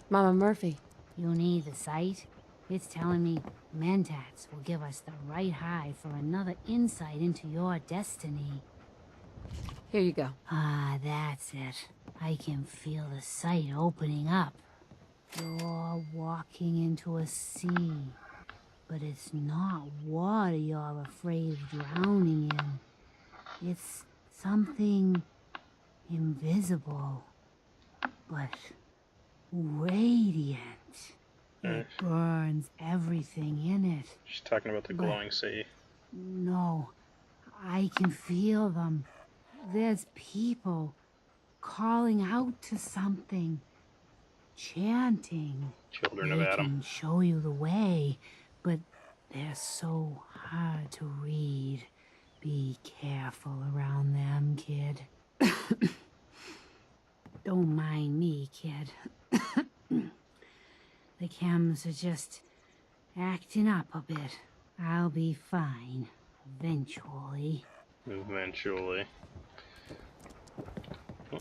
Mama Murphy. You need the sight? It's telling me Mentats will give us the right high for another insight into your destiny. Here you go. Ah, that's it. I can feel the sight opening up. You're walking into a sea, but it's not water you're afraid of drowning in. It's something invisible, but radiant. It burns everything in it. She's talking about the glowing sea. No, I can feel them. There's people calling out to something. Chanting. Children of They Adam. can show you the way, but they're so hard to read. Be careful around them, kid. Don't mind me, kid. The chems are just acting up a bit. I'll be fine. Eventually. Eventually. Oh.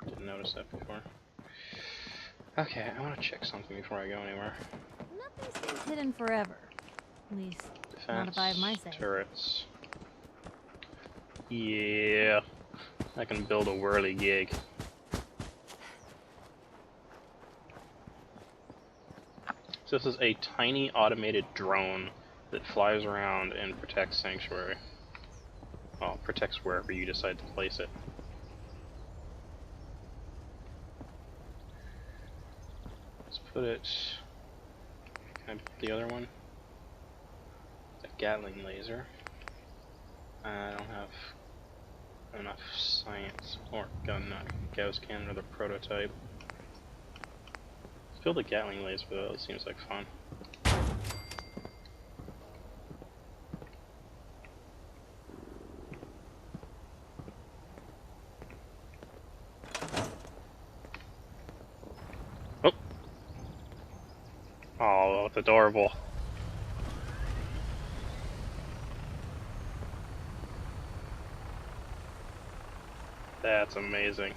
Didn't notice that before. Okay, I want to check something before I go anywhere. Nothing stays hidden forever. At least, not if I have my say. Turrets. Yeah. I can build a whirly gig. So this is a tiny automated drone that flies around and protects Sanctuary. Well, protects wherever you decide to place it. Let's put it... Can I put the other one? The Gatling laser. I don't have enough science or gun, Gauss cannon or the prototype. Let's build a Gatling laser though, it seems like fun. Oh! Oh, it's adorable. That's amazing.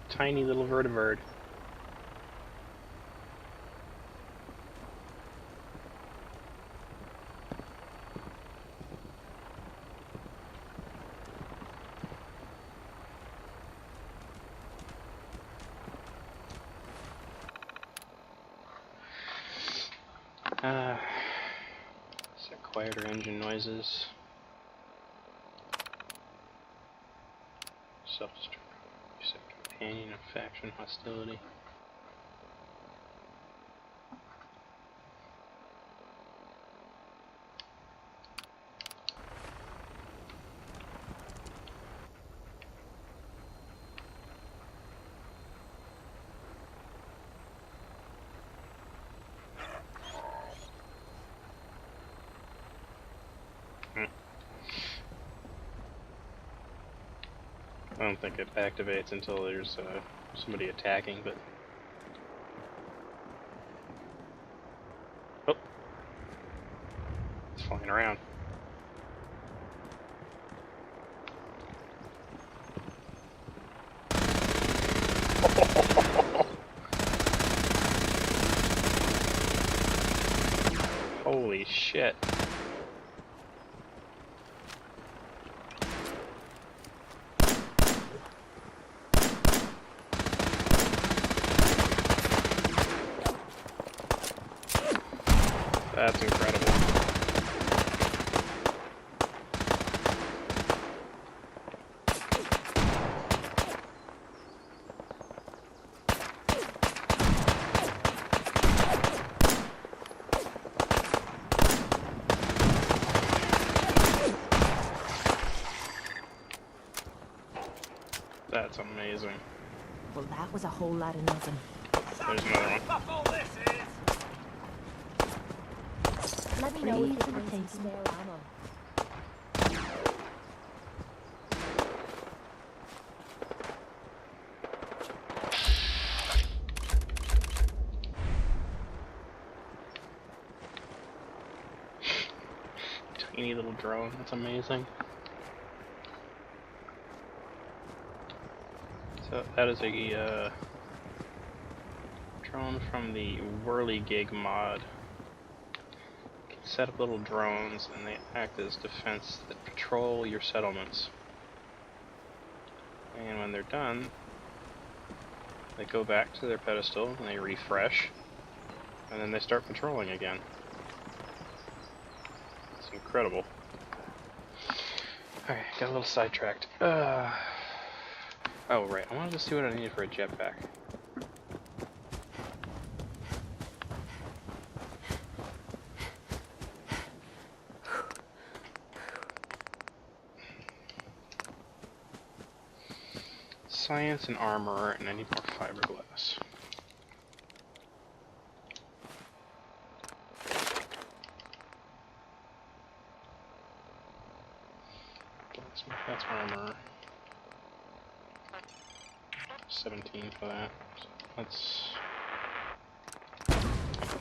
Tiny little vertebrate. Set quieter engine noises. Self-destruct. Set companion and faction hostility. I don't think it activates until there's somebody attacking, but fucking around. Holy shit. That's incredible. That's amazing. Well, that was a whole lot of nothing. There's another one. Let me know if you find some spare ammo. Tiny little drone, that's amazing. So that is a drone from the Whirligig mod. You can set up little drones and they act as defense that patrol your settlements. And when they're done, they go back to their pedestal and they refresh, and then they start patrolling again. It's incredible. Alright, got a little sidetracked. Oh right, I wanted to see what I needed for a jetpack. Science and armor, and I need more fiberglass. That's armor. 17 for that. So that's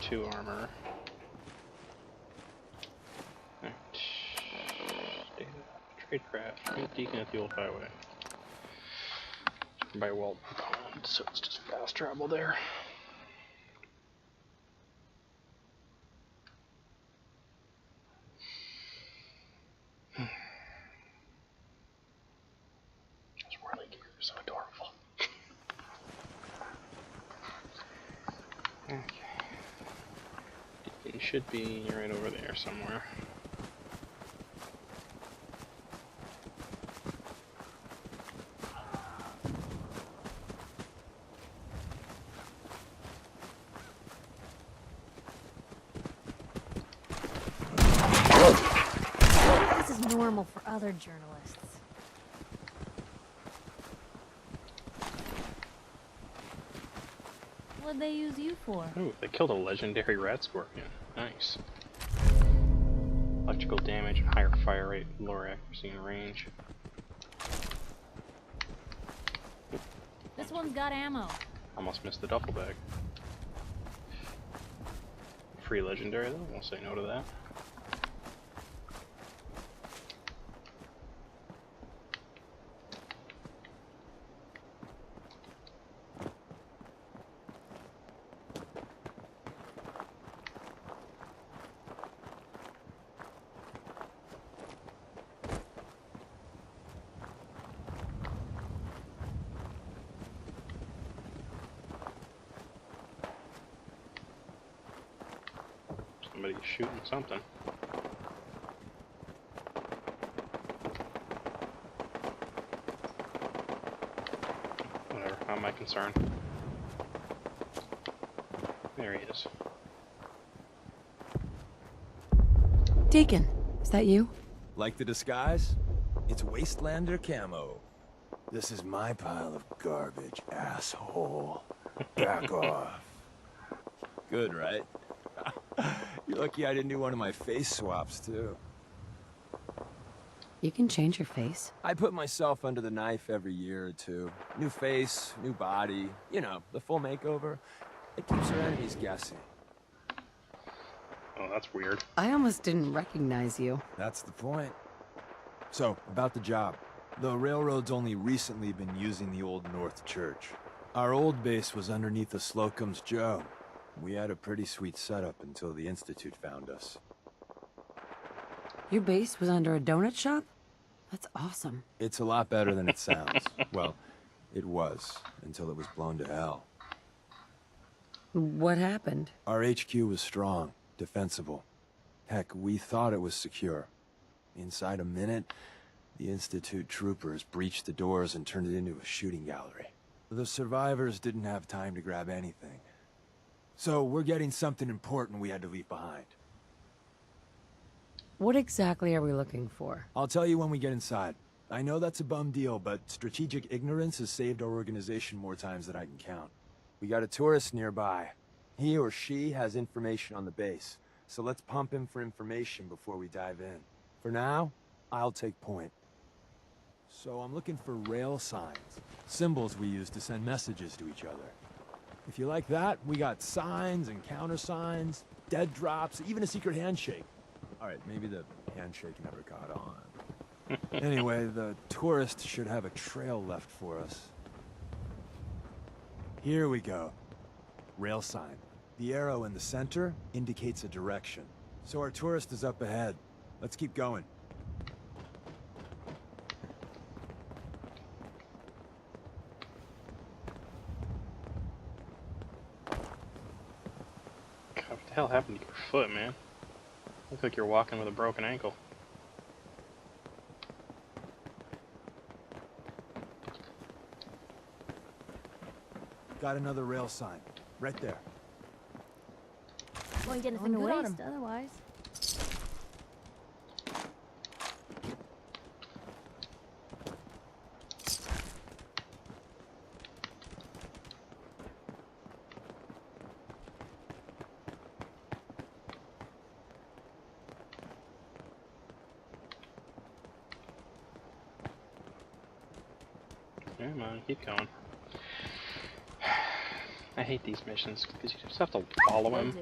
2 armor. Right. Data. Tradecraft. Deacon at the old highway. By Walt, so it's just fast travel there. Just whirly gear, so adorable. Okay. It should be right over there somewhere. This is normal for other journalists. What'd they use you for? Ooh, they killed a legendary rat scorpion. Nice. Electrical damage, higher fire rate, lower accuracy and range. This one's got ammo. Almost missed the duffel bag. Free legendary though, won't say no to that. Somebody's shooting something. Whatever, not my concern. There he is. Deacon, is that you? Like the disguise? It's Wastelander camo. This is my pile of garbage, asshole. Back off. Good, right? You're lucky I didn't do one of my face swaps, too. You can change your face. I put myself under the knife every year or two. New face, new body, you know, the full makeover. It keeps our enemies guessing. Oh, that's weird. I almost didn't recognize you. That's the point. So, about the job. The railroad's only recently been using the Old North Church. Our old base was underneath the Slocum's Joe. We had a pretty sweet setup until the Institute found us. Your base was under a donut shop? That's awesome. It's a lot better than it sounds. Well, it was, until it was blown to hell. What happened? Our HQ was strong, defensible. Heck, we thought it was secure. Inside a minute, the Institute troopers breached the doors and turned it into a shooting gallery. The survivors didn't have time to grab anything. So we're getting something important we had to leave behind. What exactly are we looking for? I'll tell you when we get inside. I know that's a bum deal, but strategic ignorance has saved our organization more times than I can count. We got a tourist nearby. He or she has information on the base, so let's pump him for information before we dive in. For now, I'll take point. So I'm looking for rail signs, symbols we use to send messages to each other. If you like that, we got signs and countersigns, dead drops, even a secret handshake. All right, maybe the handshake never caught on. Anyway, the tourist should have a trail left for us. Here we go. Rail sign. The arrow in the center indicates a direction. So our tourist is up ahead. Let's keep going. God, what the hell happened to your foot, man? Look like you're walking with a broken ankle. Got another rail sign. Right there. Going to anything good on him otherwise. Come on, keep going. I hate these missions because you just have to follow him.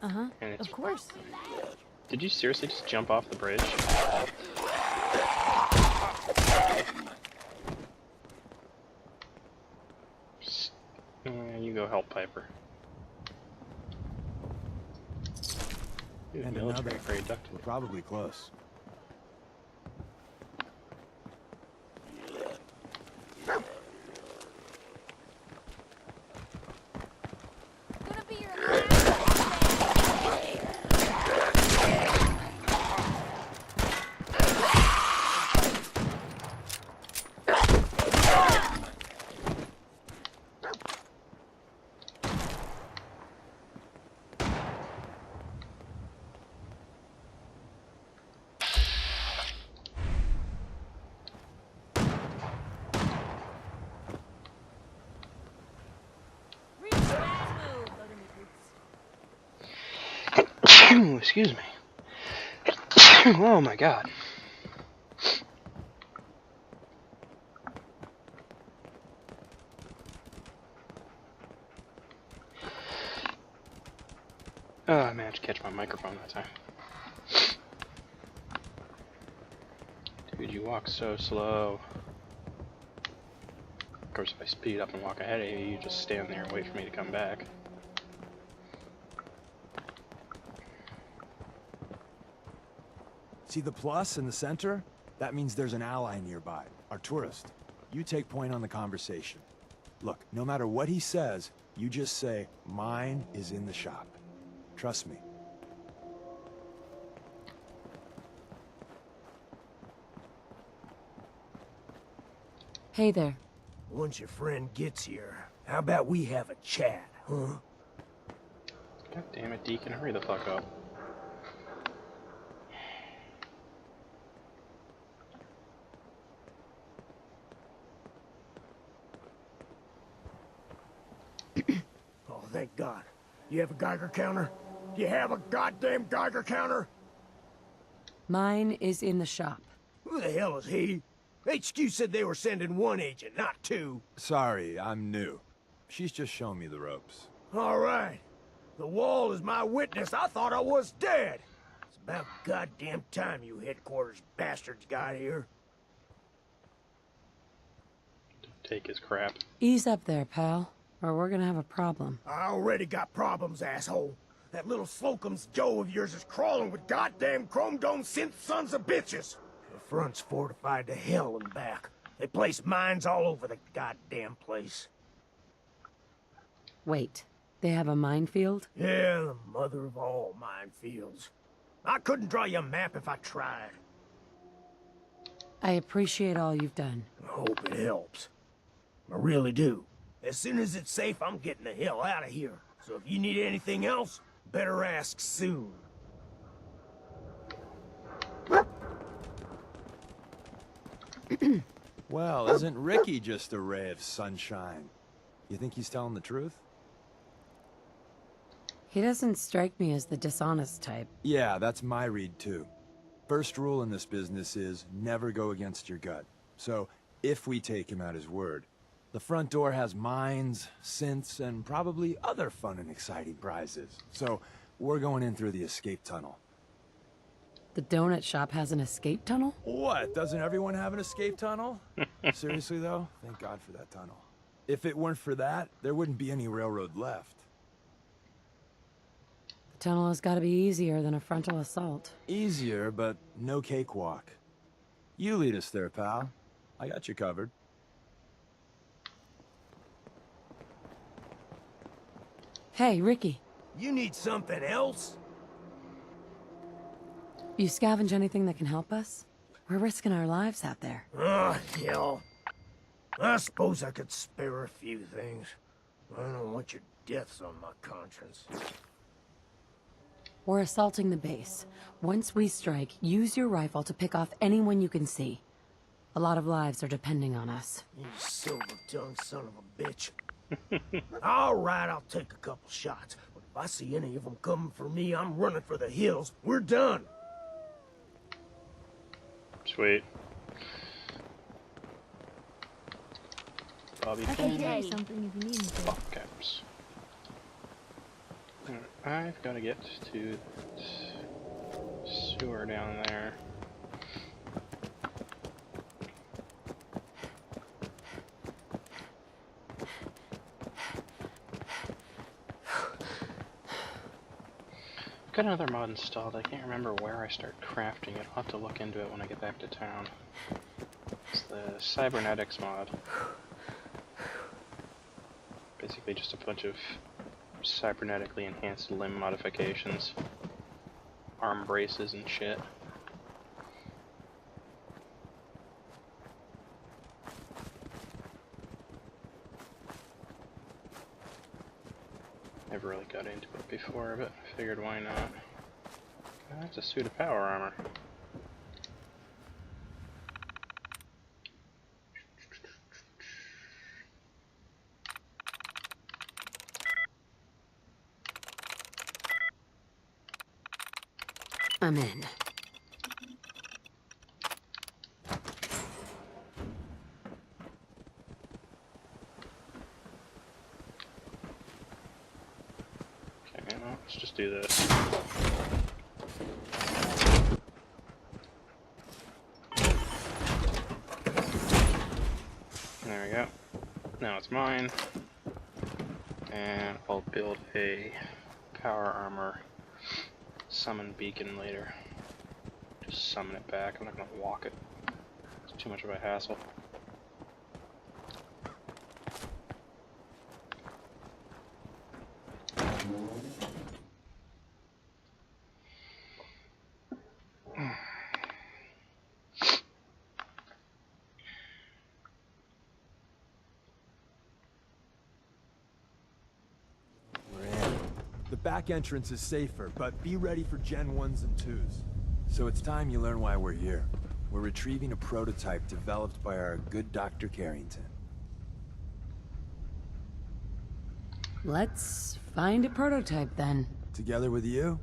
Uh-huh, And it's, of course. Did you seriously just jump off the bridge? You go help Piper. Dude, And military another. grade duct. We're probably close. Gonna be your last Excuse me. Oh my god. Oh, I managed to catch my microphone that time. Dude, you walk so slow. Of course, if I speed up and walk ahead of you, you just stand there and wait for me to come back. See the plus in the center? That means there's an ally nearby, our tourist. You take point on the conversation. Look, no matter what he says, you just say, mine is in the shop. Trust me. Hey there. Once your friend gets here, how about we have a chat, huh? God damn it, Deacon, hurry the fuck up. Oh, thank God. You have a Geiger counter? You have a goddamn Geiger counter? Mine is in the shop. Who the hell is he? HQ said they were sending one agent, not two. Sorry, I'm new. She's just showing me the ropes. All right. The wall is my witness. I thought I was dead. It's about goddamn time you headquarters bastards got here. Take his crap. Ease up there, pal, or we're gonna have a problem. I already got problems, asshole. That little Slocum's Joe of yours is crawling with goddamn chrome dome synth sons of bitches. The front's fortified to hell and back. They place mines all over the goddamn place. Wait, they have a minefield? Yeah, the mother of all minefields. I couldn't draw you a map if I tried. I appreciate all you've done. I hope it helps. I really do. As soon as it's safe, I'm getting the hell out of here. So if you need anything else, better ask soon. Well, isn't Ricky just a ray of sunshine? You think he's telling the truth? He doesn't strike me as the dishonest type. Yeah, that's my read too. First rule in this business is never go against your gut. So, if we take him at his word, the front door has mines, synths, and probably other fun and exciting prizes. So, we're going in through the escape tunnel. The donut shop has an escape tunnel? What? Doesn't everyone have an escape tunnel? Seriously though? Thank God for that tunnel. If it weren't for that, there wouldn't be any railroad left. The tunnel has got to be easier than a frontal assault. Easier, but no cakewalk. You lead us there, pal. I got you covered. Hey, Ricky. You need something else? You scavenge anything that can help us? We're risking our lives out there. Oh, hell. I suppose I could spare a few things. I don't want your deaths on my conscience. We're assaulting the base. Once we strike, use your rifle to pick off anyone you can see. A lot of lives are depending on us. You silver-tongued son of a bitch. All right, I'll take a couple shots. But if I see any of them coming for me, I'm running for the hills. We're done. Sweet. Bobby I can carry something if you need me to. Buff caps. I've got to get to the sewer down there. Got another mod installed. I can't remember where I start crafting it. I'll have to look into it when I get back to town. It's the Cybernetics mod. Basically just a bunch of cybernetically enhanced limb modifications. Arm braces and shit. Never really got into it before, but I figured why not. That's a suit of power armor. I'm in. Okay, well, let's just do this. There we go. Now it's mine. And I'll build a power armor summon beacon later. Just summon it back. I'm not gonna walk it. It's too much of a hassle. The back entrance is safer, but be ready for Gen 1s and 2s. So it's time you learn why we're here. We're retrieving a prototype developed by our good Dr. Carrington. Let's find a prototype then. Together with you?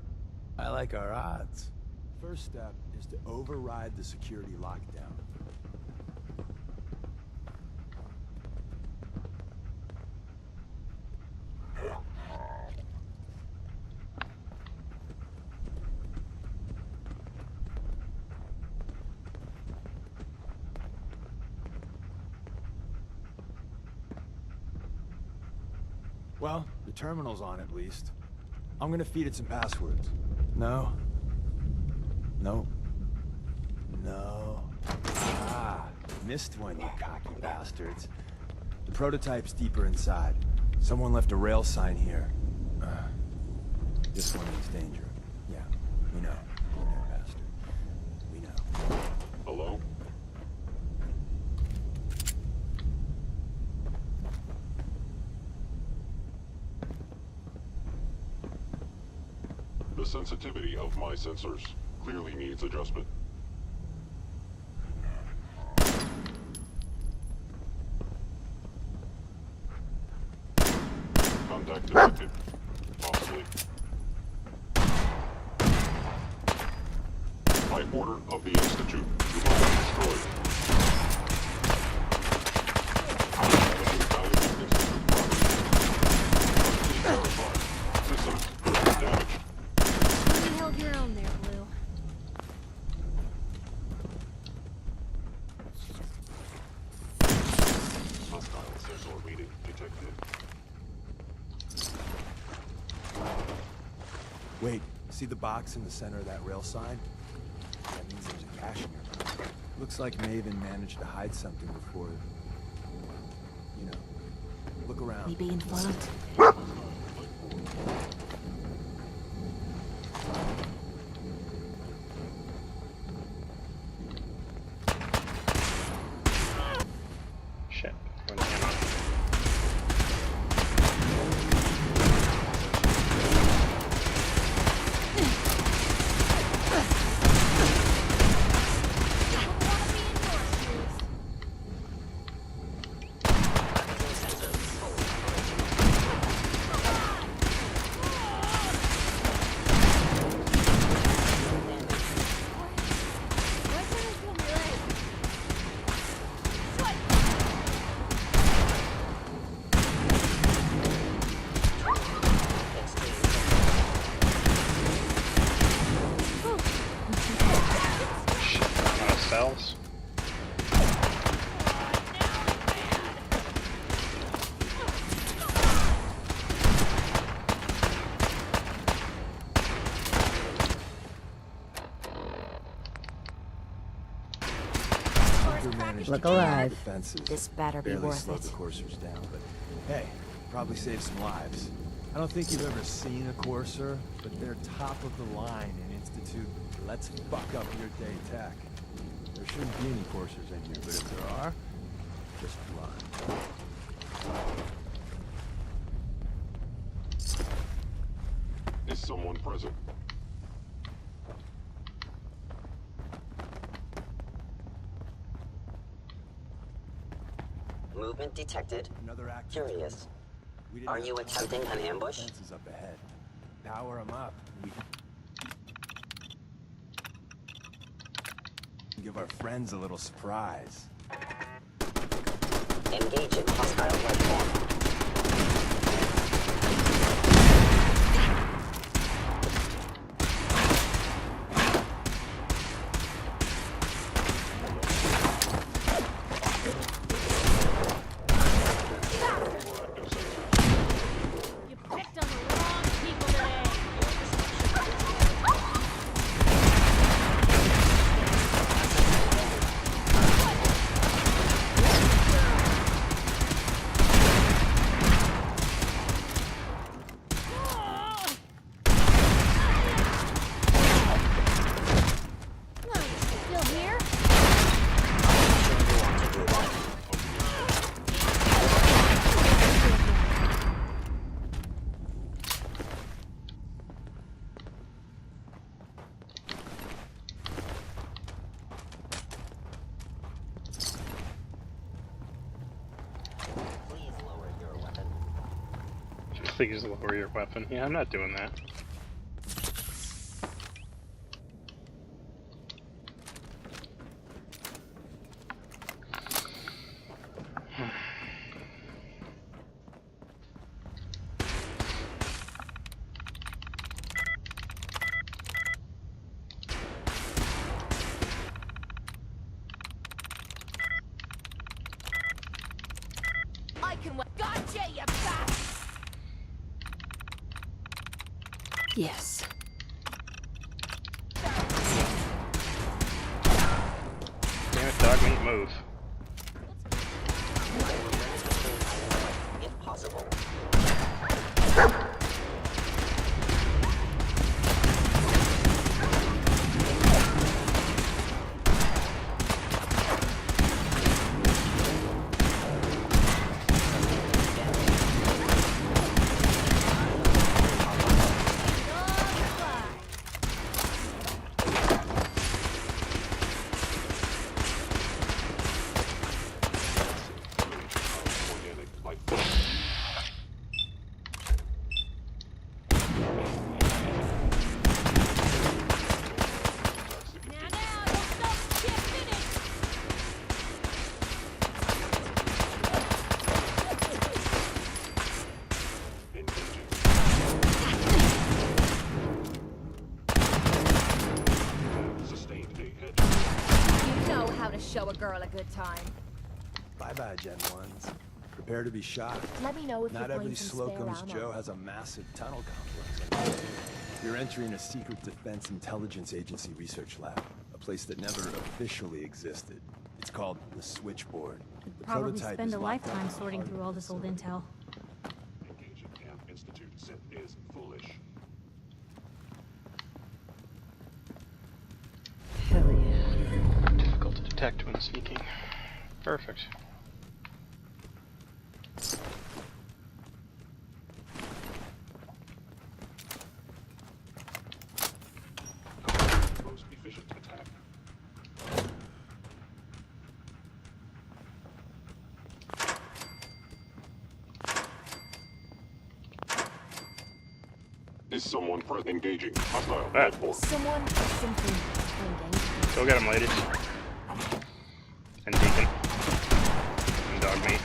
I like our odds. First step is to override the security lockdown. Well, the terminal's on at least. I'm gonna feed it some passwords. No. No. No. Ah, missed one, you cocky bastards. The prototype's deeper inside. Someone left a rail sign here. This one means danger. Yeah, we know. We know, bastard. We know. Hello? The sensitivity of my sensors clearly needs adjustment. Contact detected. Possibly. By order of the Institute, you must be destroyed. Valuable Institute property. Verified. Systems damaged. You held your own there, Blue. Hostile sensor reading detected. Wait, see the box in the center of that rail sign? That means there's a cache nearby. Looks like Maven managed to hide something before... You know. Look around. We being followed? Shit. Cells. Look alive. This better be barely worth slowed it. the coursers down, but hey, probably saved some lives. I don't think you've ever seen a courser, but they're top of the line in Institute. Let's fuck up your day tech. There shouldn't be any coursers in here, but if there are, just run. Is someone present? Movement detected. Another act. Curious. Are you attempting an ambush? Fences up ahead. Power them up. We can give our friends a little surprise. Engaging hostile life form. You picked on the wrong people today. Still here? Please lower your weapon. Please lower your weapon. Yeah, I'm not doing that. I can. Gotcha, you bastard! Yes. Damn it, dog, meat, move. Impossible. Show a girl a good time. Bye-bye, Gen 1s. Prepare to be shot. Let me know if Not you're every going some spare Slocum's ammo. Joe has a massive tunnel complex. You're entering a secret Defense Intelligence Agency research lab, a place that never officially existed. It's called the Switchboard. The Probably prototype spend is a locked lifetime up in sorting the through all this old intel. Engaging Camp Institute is foolish. Hell yeah. Difficult to detect when sneaking. Perfect. Most efficient attack. Is someone engaging? Hostile platform. Someone simply engaged. Go get him, ladies. And Deacon. And dog meat.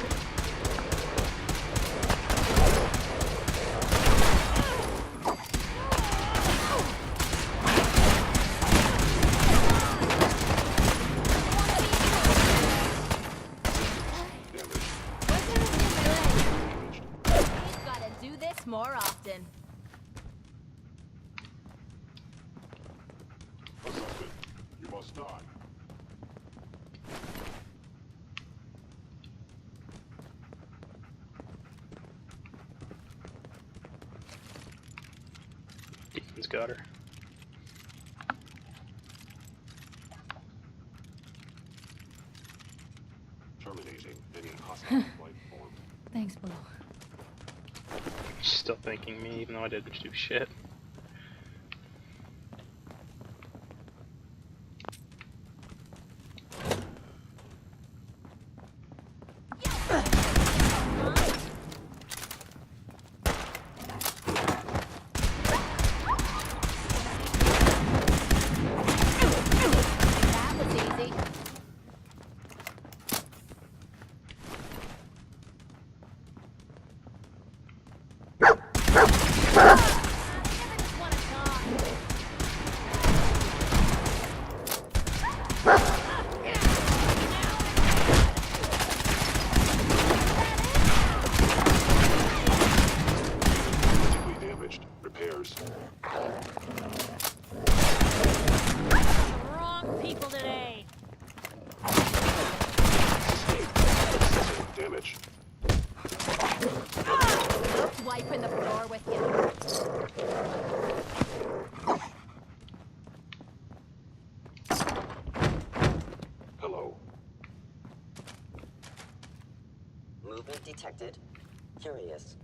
We've gotta do this more often. Assaulted. You must die. Deacon's got her. Terminating any hostile life form. Thanks, Blue. She's still thanking me, even though I didn't do shit. That was easy. Critically damaged. Repairs. Wrong people today. Damage. Wiping the floor with you. Hello. Movement detected. Curious.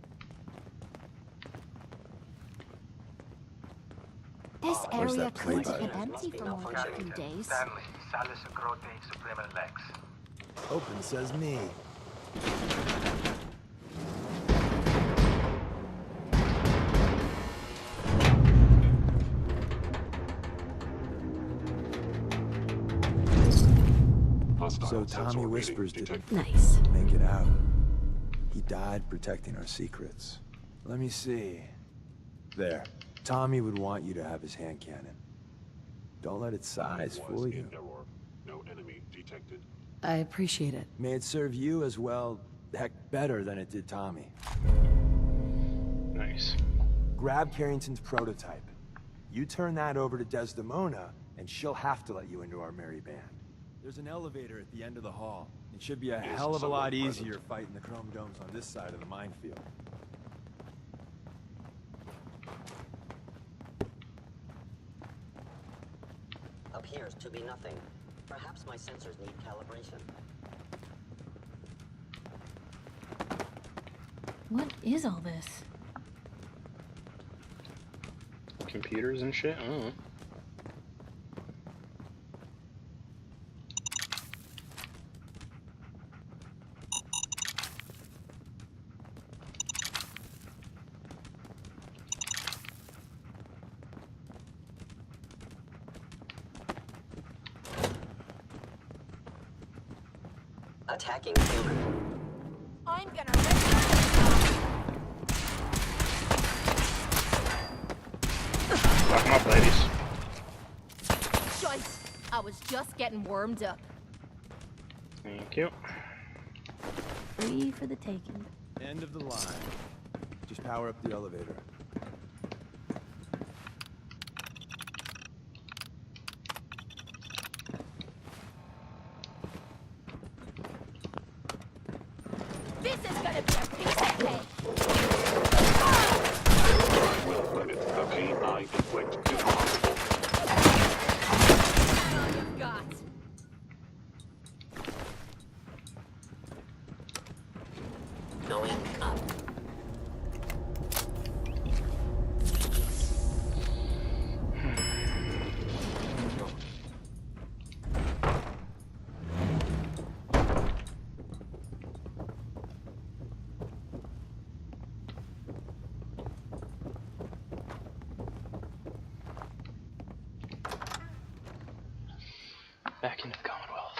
This Where's area that plate couldn't have button? been empty for more than a few days. Stanley, Salis Grote Supreme Lex. Open says me. So Tommy Whispers didn't Nice. make it out. He died protecting our secrets. Let me see. There. Tommy would want you to have his hand cannon. Don't let its size fool you. Error. No enemy detected. I appreciate it. May it serve you as well, heck, better than it did Tommy. Nice. Grab Carrington's prototype. You turn that over to Desdemona, and she'll have to let you into our merry band. There's an elevator at the end of the hall. It should be a hell of a lot easier fighting the chrome domes on this side of the minefield. Appears to be nothing. Perhaps my sensors need calibration. What is all this? Computers and shit? I don't know. Attacking human. I'm gonna rip Lock them up, ladies. Joyce, I was just getting warmed up. Thank you. Free for the taking. End of the line. Just power up the elevator. This is gonna be a piece of cake. The pain I inflict is All you've got. Going up. Back into the Commonwealth.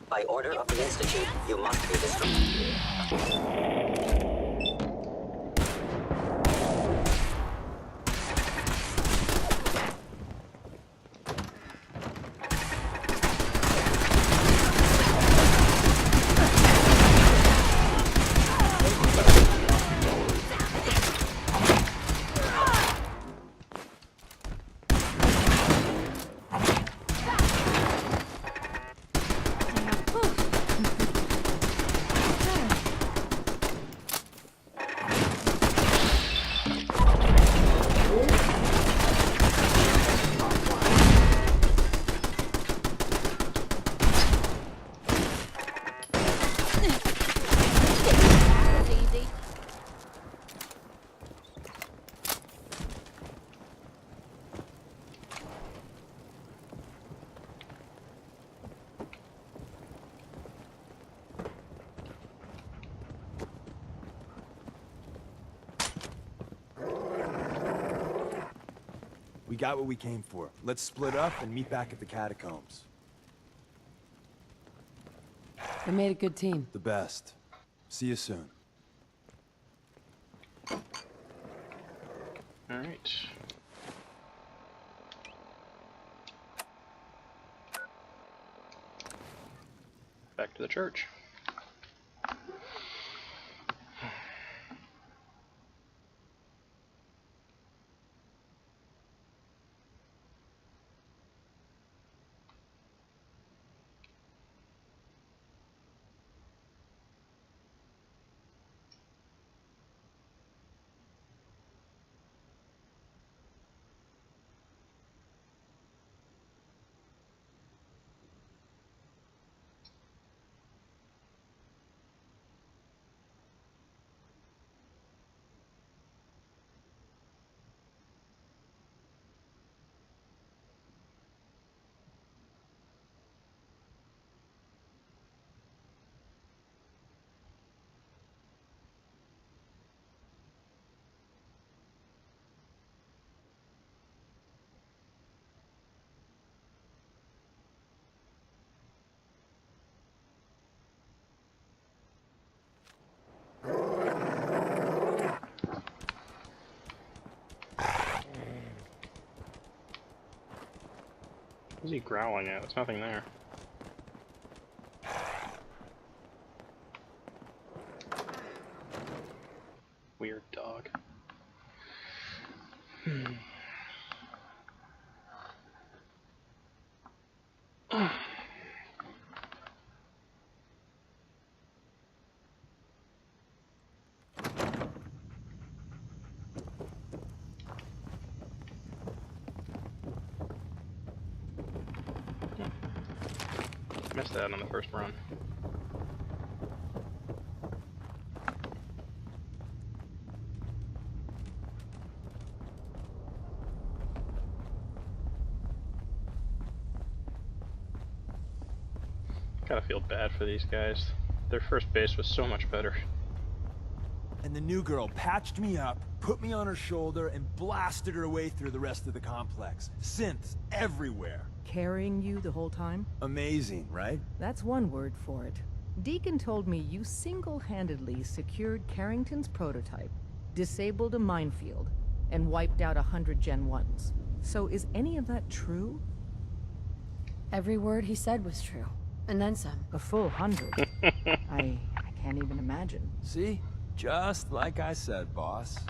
By order of the Institute, you must be destroyed. We got what we came for. Let's split up and meet back at the catacombs. We made a good team. The best. See you soon. Alright. Back to the church. What's he growling at? There's nothing there. Weird dog. Missed that on the first run. Gotta feel bad for these guys. Their first base was so much better. And the new girl patched me up, put me on her shoulder, and blasted her way through the rest of the complex. Synths everywhere. Carrying you the whole time? Amazing, right? That's one word for it. Deacon told me you single-handedly secured Carrington's prototype, disabled a minefield, and wiped out 100 Gen 1s. So is any of that true? Every word he said was true. And then some. A full 100. I can't even imagine. See? Just like I said, boss.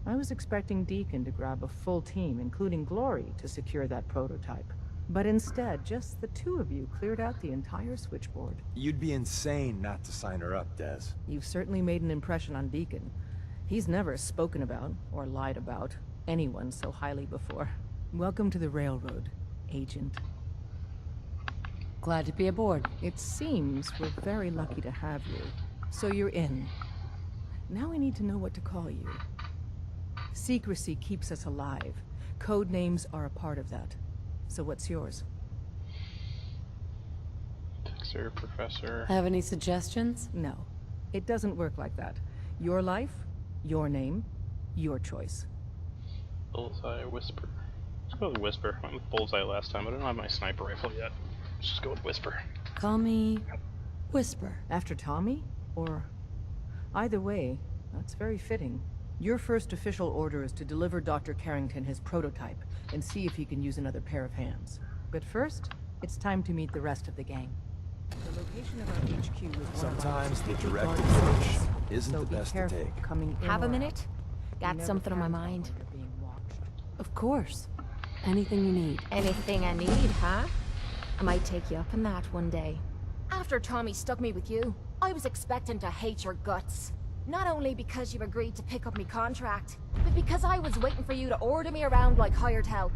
I was expecting Deacon to grab a full team, including Glory, to secure that prototype. But instead, just the two of you cleared out the entire switchboard. You'd be insane not to sign her up, Des. You've certainly made an impression on Deacon. He's never spoken about, or lied about, anyone so highly before. Welcome to the Railroad, Agent. Glad to be aboard. It seems we're very lucky to have you. So you're in. Now we need to know what to call you. Secrecy keeps us alive. Code names are a part of that. So what's yours? Fixer, Professor. Have any suggestions? No. It doesn't work like that. Your life, your name, your choice. Bullseye, Whisper. Let's go with Whisper. I went with Bullseye last time, but I don't have my sniper rifle yet. Let's just go with Whisper. Call me Whisper. After Tommy? Or... Either way, that's very fitting. Your first official order is to deliver Dr. Carrington his prototype and see if he can use another pair of hands. But first, it's time to meet the rest of the gang. The location of our HQ is sometimes the direct approach isn't the best to take. Coming in Have a or minute? out. Got something on my mind. Of course. Anything you need. Anything I need, huh? I might take you up on that one day. After Tommy stuck me with you, I was expecting to hate your guts. Not only because you agreed to pick up me contract, but because I was waiting for you to order me around like hired help.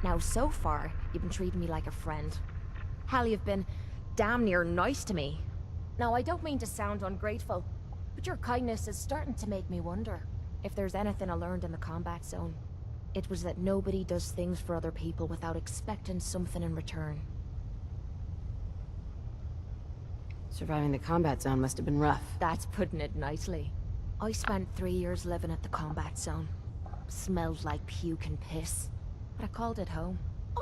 Now, so far, you've been treating me like a friend. Hell, you've been damn near nice to me. Now, I don't mean to sound ungrateful, but your kindness is starting to make me wonder. If there's anything I learned in the combat zone, it was that nobody does things for other people without expecting something in return. Surviving the combat zone must have been rough. That's putting it nicely. I spent 3 years living at the combat zone. Smelled like puke and piss, but I called it home.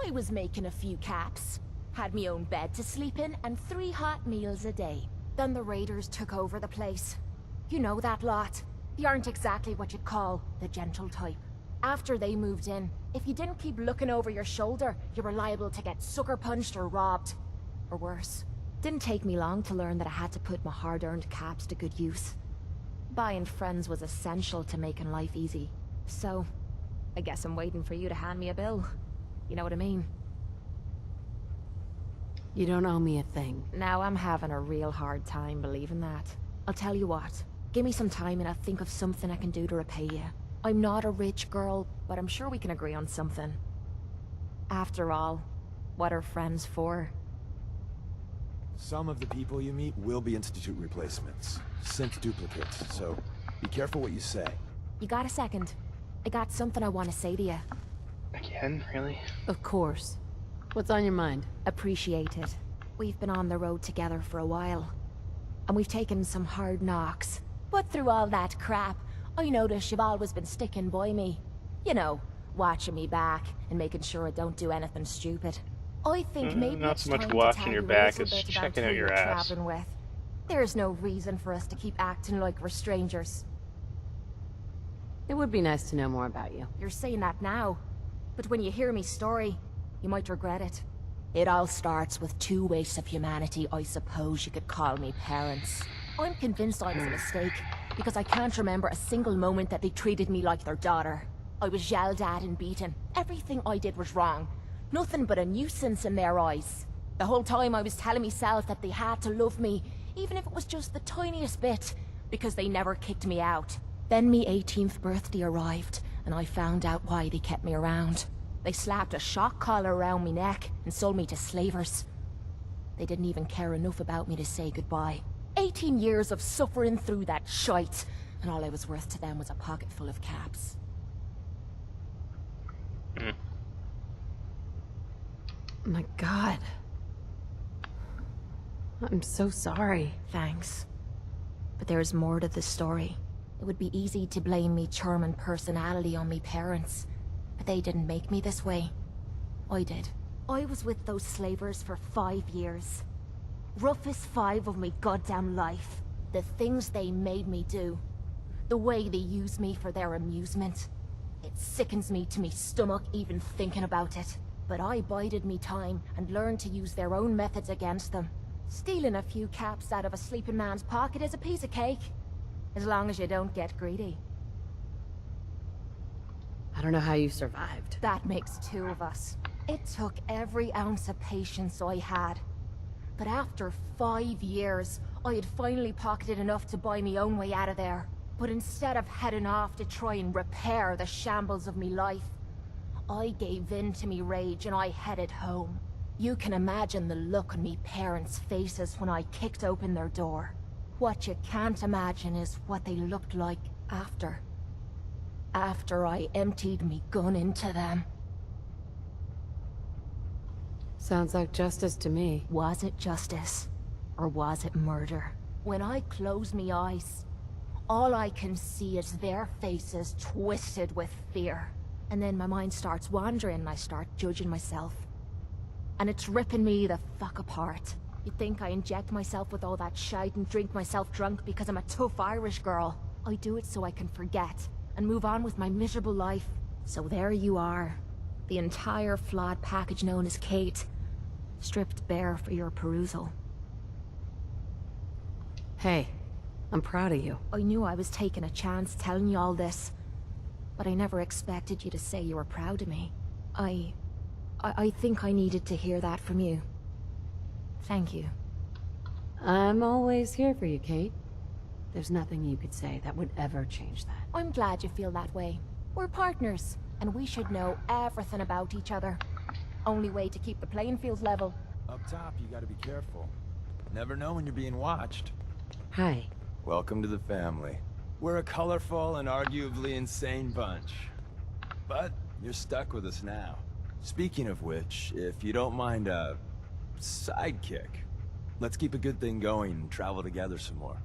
I was making a few caps, had me own bed to sleep in, and 3 hot meals a day. Then the raiders took over the place. You know that lot. They aren't exactly what you'd call the gentle type. After they moved in, if you didn't keep looking over your shoulder, you were liable to get sucker punched or robbed. Or worse. Didn't take me long to learn that I had to put my hard-earned caps to good use. Buying friends was essential to making life easy. So, I guess I'm waiting for you to hand me a bill. You know what I mean? You don't owe me a thing. Now I'm having a real hard time believing that. I'll tell you what. Give me some time and I'll think of something I can do to repay you. I'm not a rich girl, but I'm sure we can agree on something. After all, what are friends for? Some of the people you meet will be Institute replacements. Synth duplicates, so be careful what you say. You got a second? I got something I want to say to you. Again? Really? Of course. What's on your mind? Appreciate it. We've been on the road together for a while. And we've taken some hard knocks. But through all that crap, I notice you've always been sticking by me. You know, watching me back and making sure I don't do anything stupid. I think maybe not it's so much time to watching tell your you back a as little bit checking about out who your you're ass. traveling with. There's no reason for us to keep acting like we're strangers. It would be nice to know more about you. You're saying that now, but when you hear me story, you might regret it. It all starts with two wastes of humanity I suppose you could call me parents. I'm convinced I was a mistake, because I can't remember a single moment that they treated me like their daughter. I was yelled at and beaten. Everything I did was wrong. Nothing but a nuisance in their eyes. The whole time I was telling myself that they had to love me, even if it was just the tiniest bit, because they never kicked me out. Then me 18th birthday arrived, and I found out why they kept me around. They slapped a shock collar around me neck and sold me to slavers. They didn't even care enough about me to say goodbye. 18 years of suffering through that shite, and all I was worth to them was a pocket full of caps. My God. I'm so sorry. Thanks. But there's more to the story. It would be easy to blame me charming personality on me parents, but they didn't make me this way. I did. I was with those slavers for 5 years. Roughest 5 of me goddamn life. The things they made me do. The way they used me for their amusement. It sickens me to me stomach even thinking about it. But I bided me time and learned to use their own methods against them. Stealing a few caps out of a sleeping man's pocket is a piece of cake. As long as you don't get greedy. I don't know how you survived. That makes 2 of us. It took every ounce of patience I had. But after 5 years, I had finally pocketed enough to buy me own way out of there. But instead of heading off to try and repair the shambles of me life, I gave in to me rage and I headed home. You can imagine the look on me parents' faces when I kicked open their door. What you can't imagine is what they looked like after. After I emptied me gun into them. Sounds like justice to me. Was it justice? Or was it murder? When I close me eyes, all I can see is their faces twisted with fear. And then my mind starts wandering and I start judging myself. And it's ripping me the fuck apart. You'd think I inject myself with all that shite and drink myself drunk because I'm a tough Irish girl. I do it so I can forget and move on with my miserable life. So there you are. The entire flawed package known as Kate. Stripped bare for your perusal. Hey, I'm proud of you. I knew I was taking a chance telling you all this. But I never expected you to say you were proud of me. I think I needed to hear that from you. Thank you. I'm always here for you, Kate. There's nothing you could say that would ever change that. I'm glad you feel that way. We're partners, and we should know everything about each other. Only way to keep the playing field level. Up top, you gotta be careful. Never know when you're being watched. Hi. Welcome to the family. We're a colorful and arguably insane bunch. But you're stuck with us now. Speaking of which, if you don't mind a sidekick, let's keep a good thing going and travel together some more.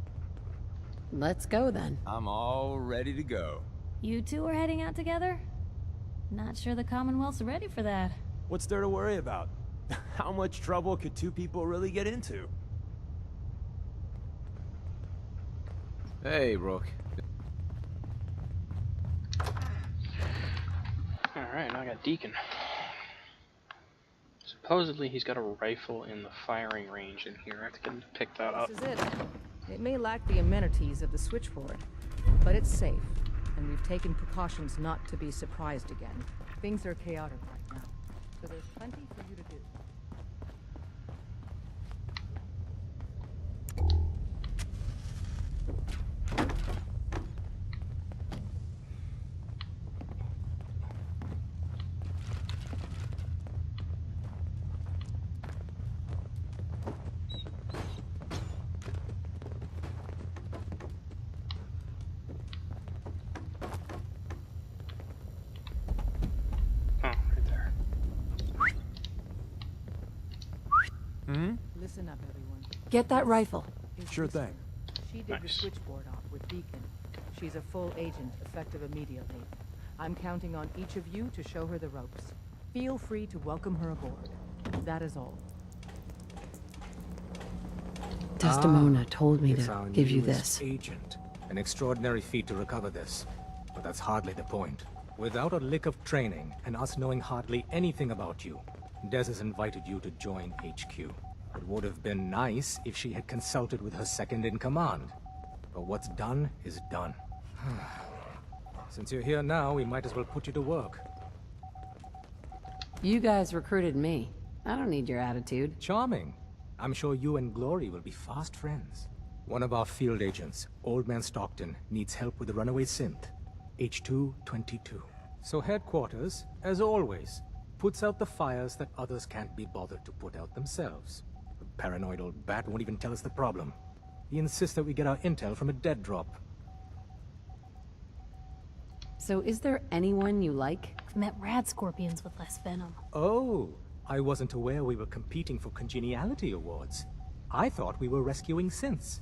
Let's go then. I'm all ready to go. You two are heading out together? Not sure the Commonwealth's ready for that. What's there to worry about? How much trouble could 2 people really get into? Hey, Rook. Alright, now I got Deacon. Supposedly he's got a rifle in the firing range in here. I have to get him to pick that up. This is it. It may lack the amenities of the switchboard, but it's safe, and we've taken precautions not to be surprised again. Things are chaotic right now, so there's plenty for you to do. Listen up, everyone. Get that rifle. Sure thing. She did the switchboard off with Deacon. She's a full agent, effective immediately. I'm counting on each of you to show her the ropes. Feel free to welcome her aboard. That is all. Desdemona told me It's to our give you newest this. Agent. An extraordinary feat to recover this. But that's hardly the point. Without a lick of training, and us knowing hardly anything about you, Des has invited you to join HQ. It would have been nice if she had consulted with her second-in-command. But what's done is done. Since you're here now, we might as well put you to work. You guys recruited me. I don't need your attitude. Charming. I'm sure you and Glory will be fast friends. One of our field agents, Old Man Stockton, needs help with the runaway synth. H222. So headquarters, as always, puts out the fires that others can't be bothered to put out themselves. The paranoid old bat won't even tell us the problem. He insists that we get our intel from a dead drop. So is there anyone you like? I've met rad scorpions with less venom. Oh, I wasn't aware we were competing for congeniality awards. I thought we were rescuing synths.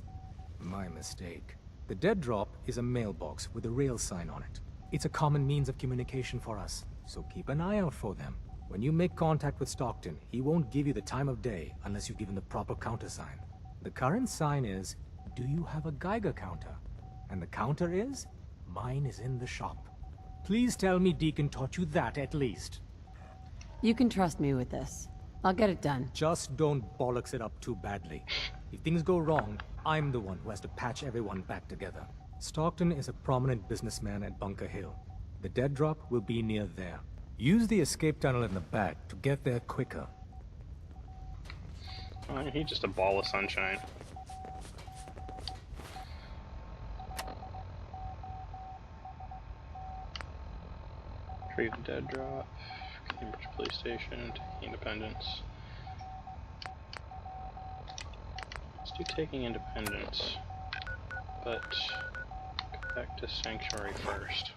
My mistake. The dead drop is a mailbox with a rail sign on it. It's a common means of communication for us, so keep an eye out for them. When you make contact with Stockton, he won't give you the time of day unless you give him the proper countersign. The current sign is, do you have a Geiger counter? And the counter is, mine is in the shop. Please tell me Deacon taught you that at least. You can trust me with this. I'll get it done. Just don't bollocks it up too badly. If things go wrong, I'm the one who has to patch everyone back together. Stockton is a prominent businessman at Bunker Hill. The dead drop will be near there. Use the escape tunnel in the back to get there quicker. He's just a ball of sunshine. Retrieve the dead drop. Cambridge Police Station. Taking Independence. Let's do Taking Independence. But go back to Sanctuary first.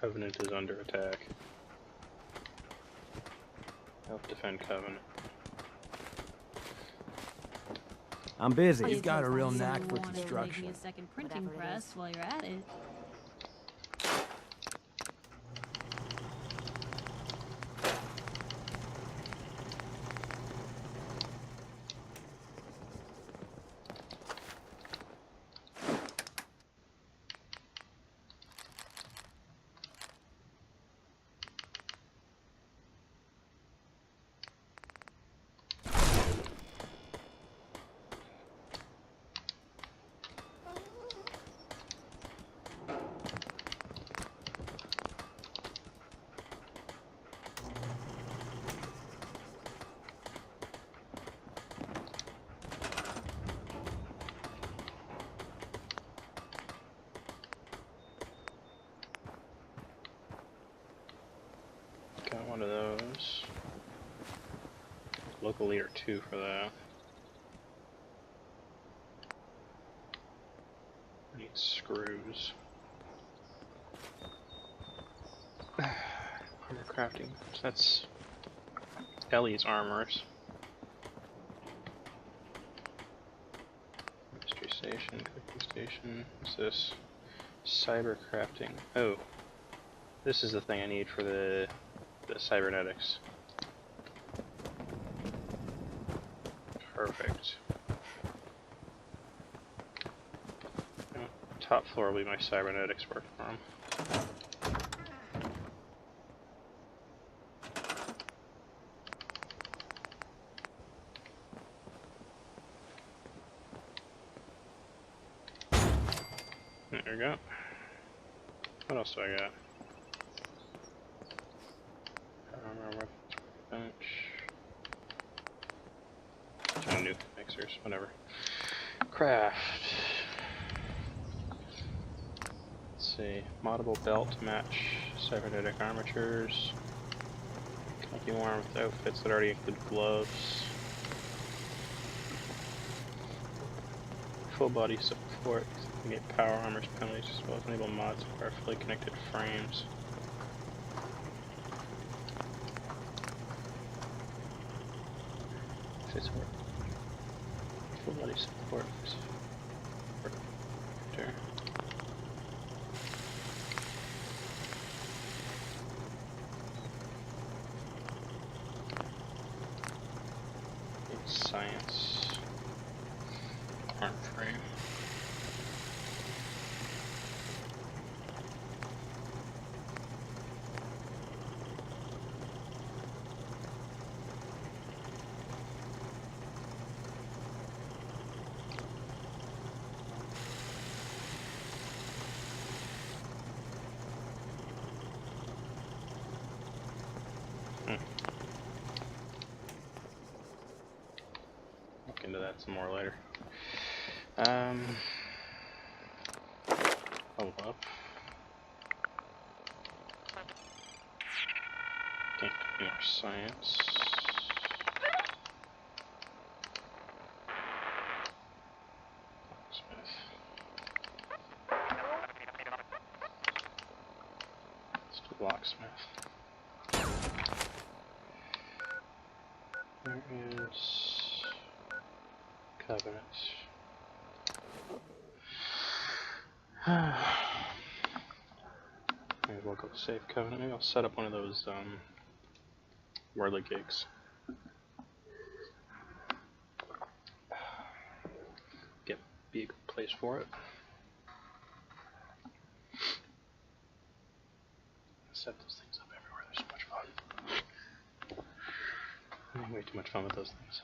Covenant is under attack. Help defend Covenant. I'm busy. He's got a real knack for Make me construction. a second printing press while you're at it. Got one of those. Local leader 2 for that. I need screws. Armor crafting. That's Ellie's armors. Mystery station, cooking station. What's this? Cyber crafting. Oh. This is the thing I need for the cybernetics. Perfect. Top floor will be my cybernetics work farm. There we go. What else do I got? Bench. Nuke mixers, whatever. Craft. Let's see. Moddable belt to match Cybernetic armatures. Copy one with outfits that already include gloves. Full body support. You get power armors penalties as well as enable mods for fully connected frames. Fits work. Full body support. There. Science. Arm frame. Look into that some more later. Hold up. Can't do more science. Locksmith. Let's do locksmith. There is Covenant. Maybe we'll go save Covenant. Maybe I'll set up one of those whirly gigs. Be a good place for it. Set those things up everywhere. They're so much fun. I'm having way too much fun with those things.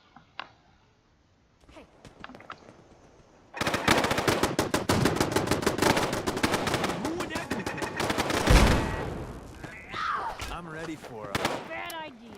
I'm ready for it. Bad idea.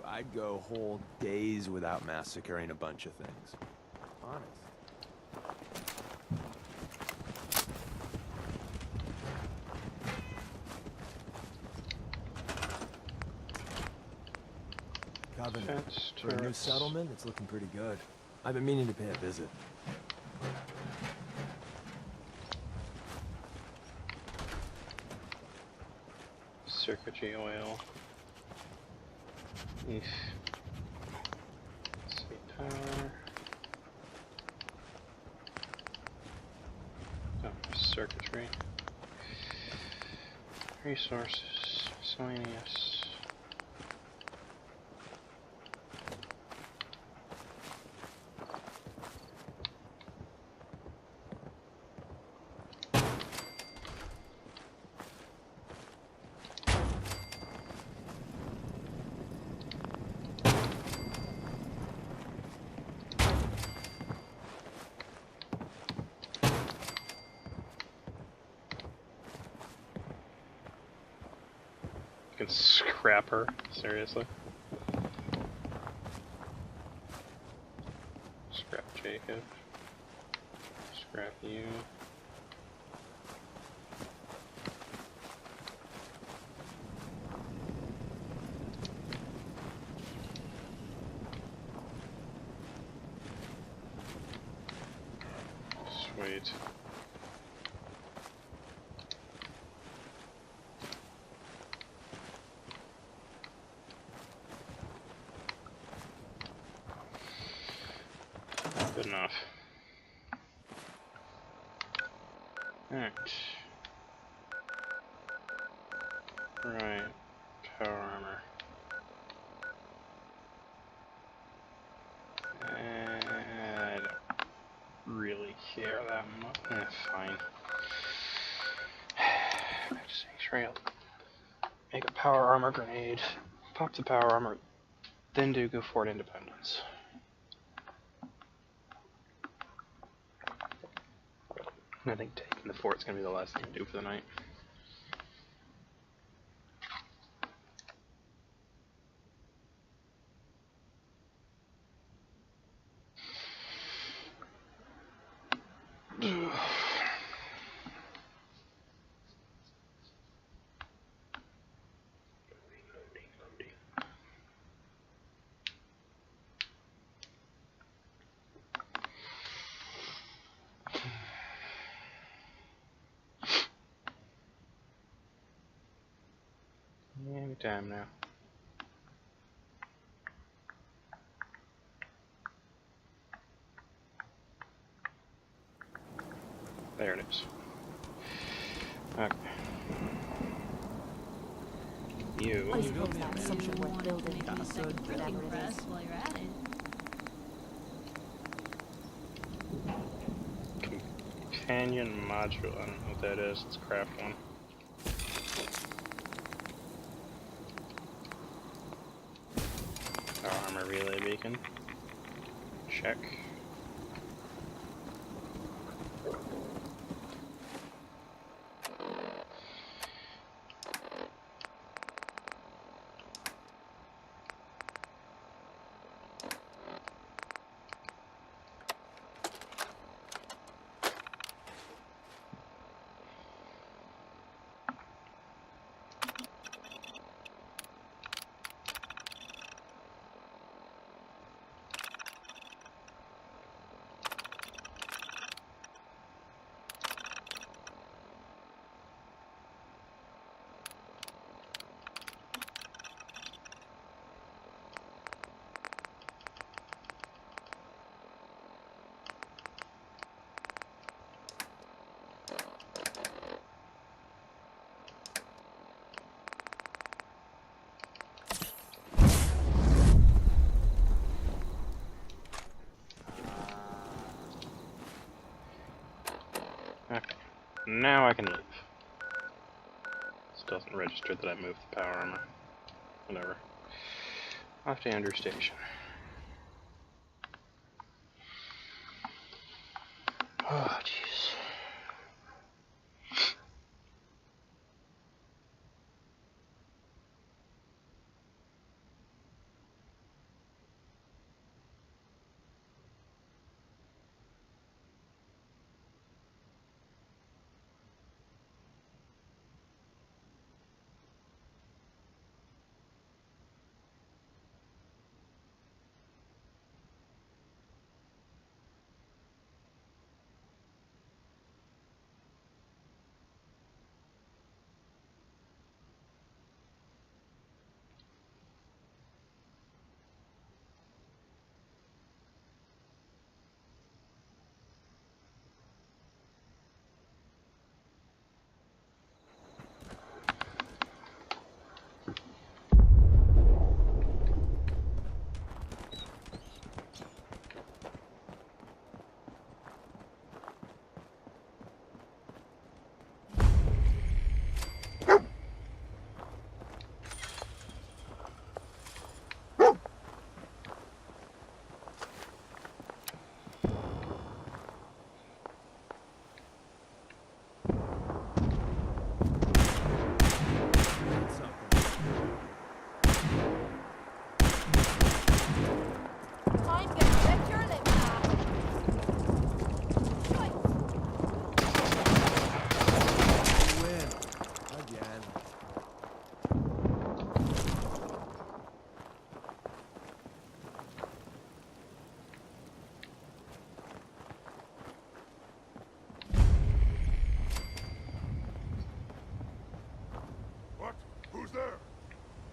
I'd go whole days without massacring a bunch of things. Honest. Covenant. For a new settlement, it's looking pretty good. I've been meaning to pay a visit. Circuitry oil. Sweet power. Oh, circuitry. Resources. Miscellaneous. Scrap her, seriously. Scrap Jacob. Scrap you. Sweet. Good enough. Alright. Right. Power armor. I don't really care that much. Fine. back to saying trail. Make a power armor grenade. Pop the power armor. Then do go Fort Independence. I think taking the fort's gonna be the last thing to do for the night. Anytime now. There it is. Okay. You. I suppose that's something worth building. Printing press while you're at it. Companion module. I don't know what that is. Let's craft one. Armor relay beacon. Check. Okay, now I can leave. This doesn't register that I moved the power armor. Whatever. Off to Andrew Station. Oh, jeez.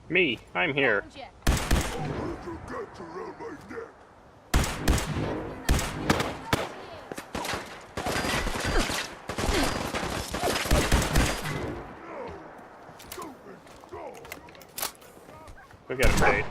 Me, I'm here. We got a date.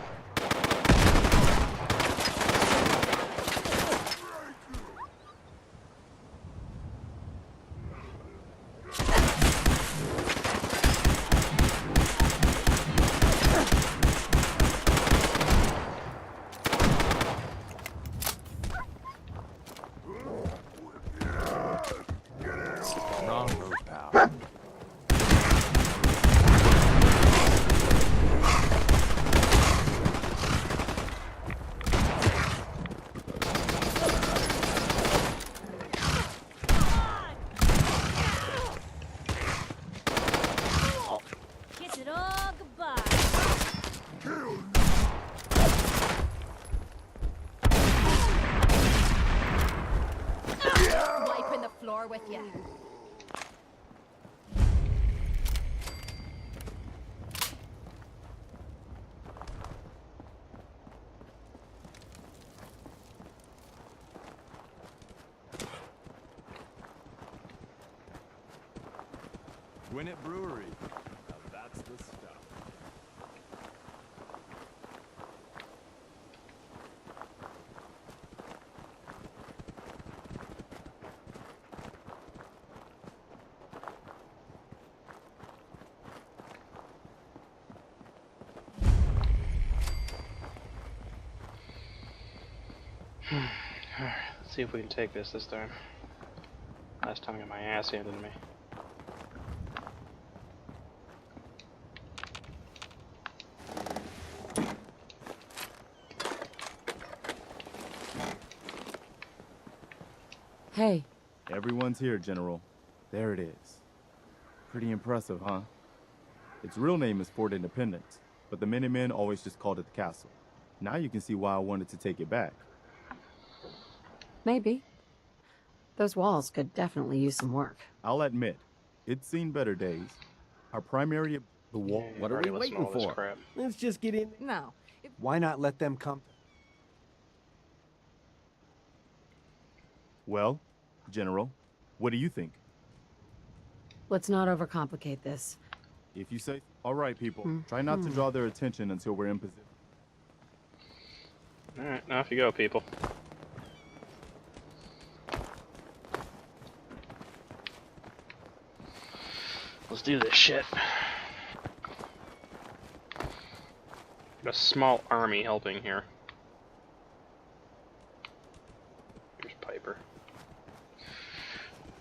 Gwinnett Brewery. Now that's the stuff. Alright, let's see if we can take this time. Last time I got my ass handed to me. Hey. Everyone's here, General. There it is. Pretty impressive, huh? Its real name is Fort Independence, but the Minutemen always just called it the castle. Now you can see why I wanted to take it back. Maybe. Those walls could definitely use some work. I'll admit, it's seen better days. Our primary... The wall. Yeah, what are we waiting for? Crap. Let's just get in. No. Why not let them come? Well, General, what do you think? Let's not overcomplicate this. If you say... All right, people. Try not to draw their attention until we're in position. Alright, now off you go, people. Let's do this shit. Got a small army helping here. Here's Piper.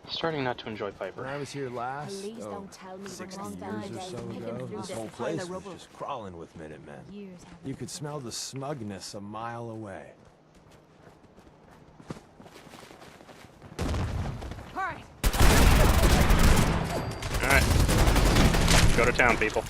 Starting not to enjoy Piper. When I was here last, Please don't tell me 60 we're years wrong or so Pick him ago, through this this whole pile of place was rubble. just crawling with Minutemen. Years haven't You could smell the smugness a mile away. Alright. Alright. Go to town, people.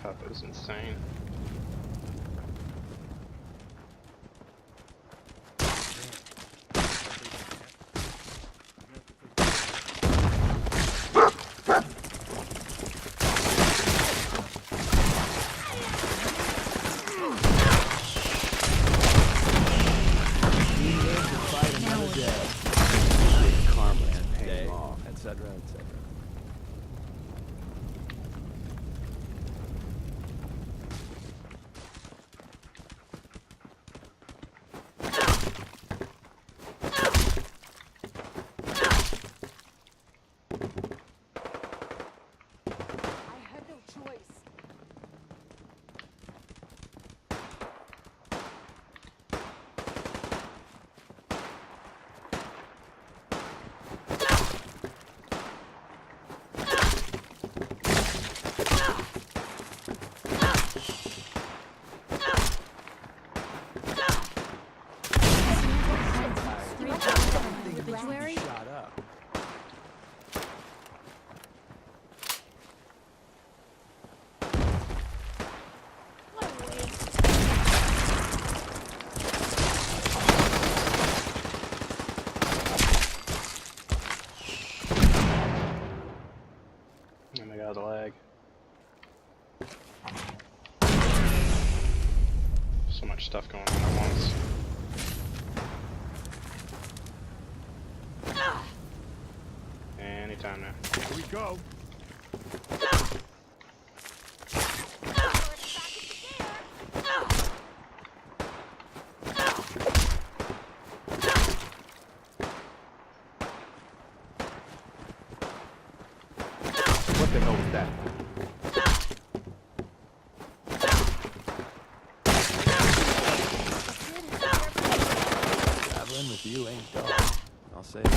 God, that was insane. Karma and paying off, etc., etc. obituary? Shot up. Oh my god, the lag. So much stuff going on at once. Anytime now. Here we go. What the hell was that? Traveling with you ain't dull. I'll say that.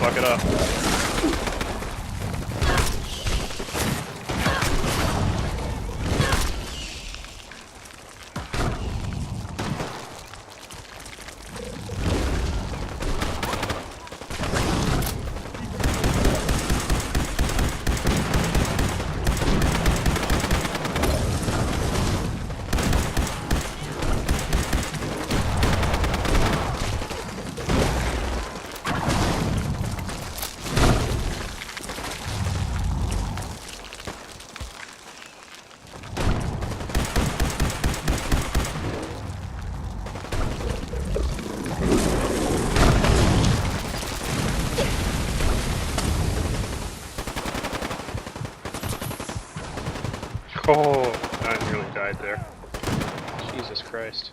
fuck it up. Oh, I nearly died there. Jesus Christ.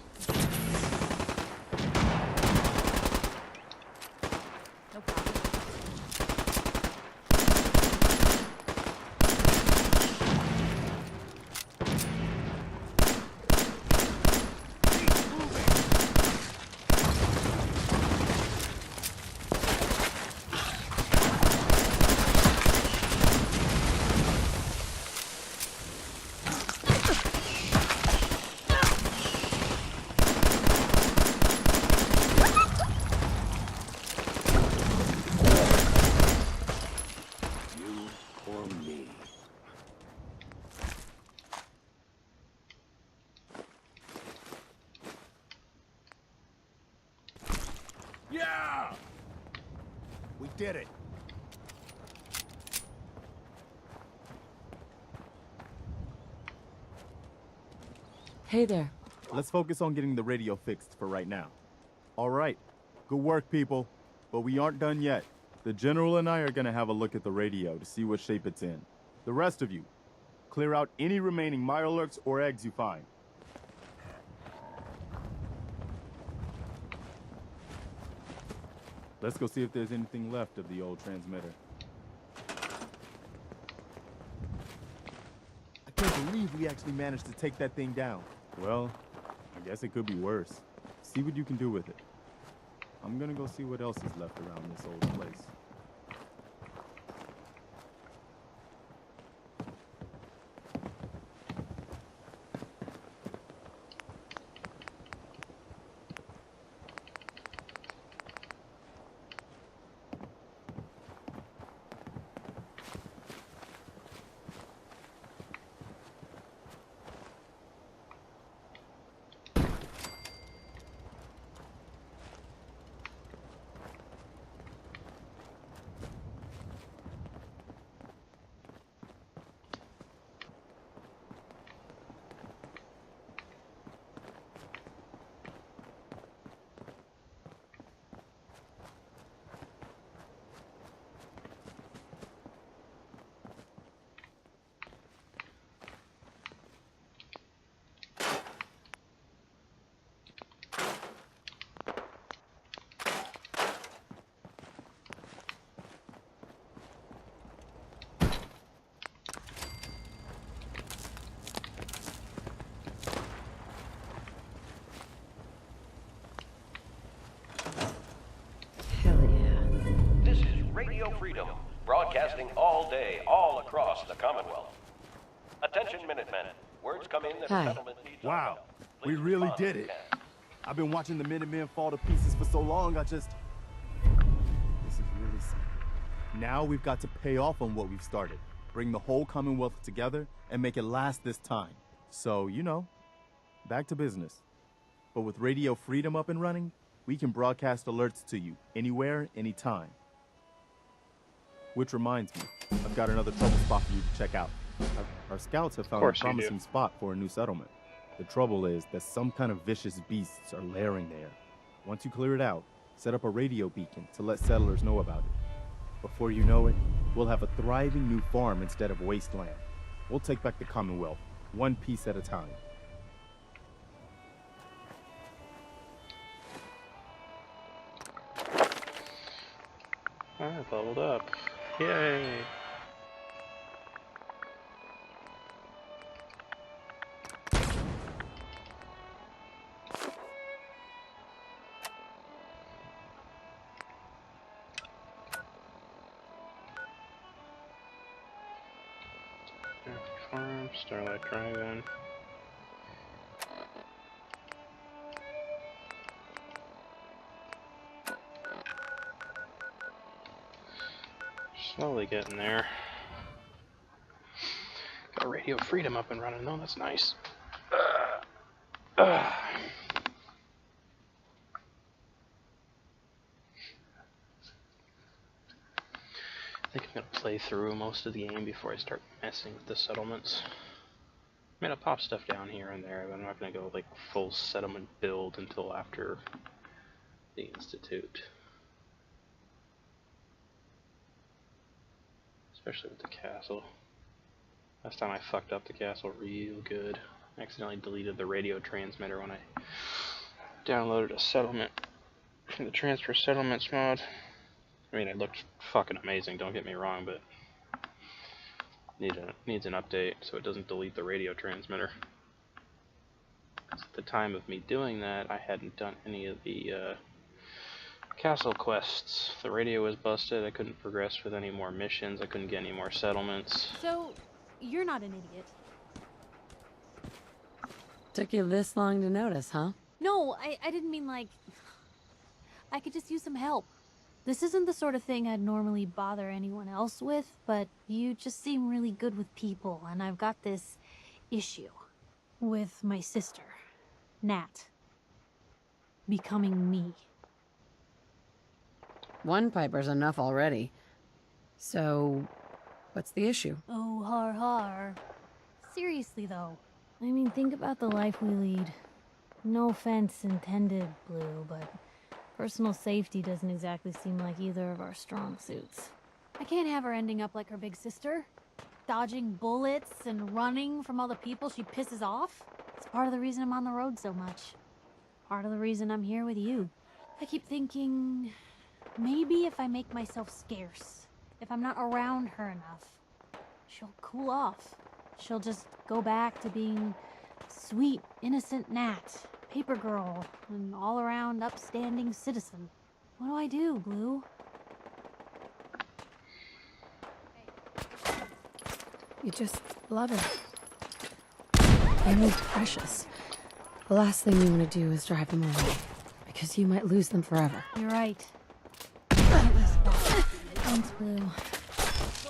Yeah! We did it. Hey there. Let's focus on getting the radio fixed for right now. All right. Good work, people. But we aren't done yet. The General and I are gonna have a look at the radio to see what shape it's in. The rest of you, clear out any remaining Mirelurks or eggs you find. Let's go see if there's anything left of the old transmitter. I can't believe we actually managed to take that thing down. Well, I guess it could be worse. See what you can do with it. I'm gonna go see what else is left around this old place. Radio Freedom, broadcasting all day, all across the Commonwealth. Attention, Minutemen. Words come in that a settlement needs... Wow, we really did it. I've been watching the Minutemen fall to pieces for so long, This is really something. Now we've got to pay off on what we've started. Bring the whole Commonwealth together and make it last this time. So, you know, back to business. But with Radio Freedom up and running, we can broadcast alerts to you, anywhere, anytime. Which reminds me, I've got another trouble spot for you to check out. Our scouts have found a promising spot for a new settlement. The trouble is that some kind of vicious beasts are lairing there. Once you clear it out, set up a radio beacon to let settlers know about it. Before you know it, we'll have a thriving new farm instead of wasteland. We'll take back the Commonwealth, one piece at a time. Alright, leveled up. Yay! Farm, Starlight Drive-In. Slowly getting there. Got Radio Freedom up and running though, that's nice. I think I'm gonna play through most of the game before I start messing with the settlements. I mean, I'll pop stuff down here and there, but I'm not gonna go like full settlement build until after the Institute. Especially with the castle. Last time I fucked up the castle real good. I accidentally deleted the radio transmitter when I downloaded a settlement from the transfer settlements mod. I mean, it looked fucking amazing, don't get me wrong, but needs an update so it doesn't delete the radio transmitter. At the time of me doing that, I hadn't done any of the castle quests. The radio was busted, I couldn't progress with any more missions, I couldn't get any more settlements. So, you're not an idiot. Took you this long to notice, huh? No, I didn't mean like... I could just use some help. This isn't the sort of thing I'd normally bother anyone else with, but you just seem really good with people, and I've got this issue with my sister, Nat, becoming me. One Piper's enough already. So, what's the issue? Oh, har har. Seriously, though. I mean, think about the life we lead. No offense intended, Blue, but personal safety doesn't exactly seem like either of our strong suits. I can't have her ending up like her big sister, dodging bullets and running from all the people she pisses off. It's part of the reason I'm on the road so much. Part of the reason I'm here with you. I keep thinking, maybe if I make myself scarce, if I'm not around her enough, she'll cool off. She'll just go back to being sweet, innocent Nat, paper girl, an all-around upstanding citizen. What do I do, Blue? You just love her. Family's precious. The last thing you want to do is drive them away, because you might lose them forever. You're right. Thanks, Blue.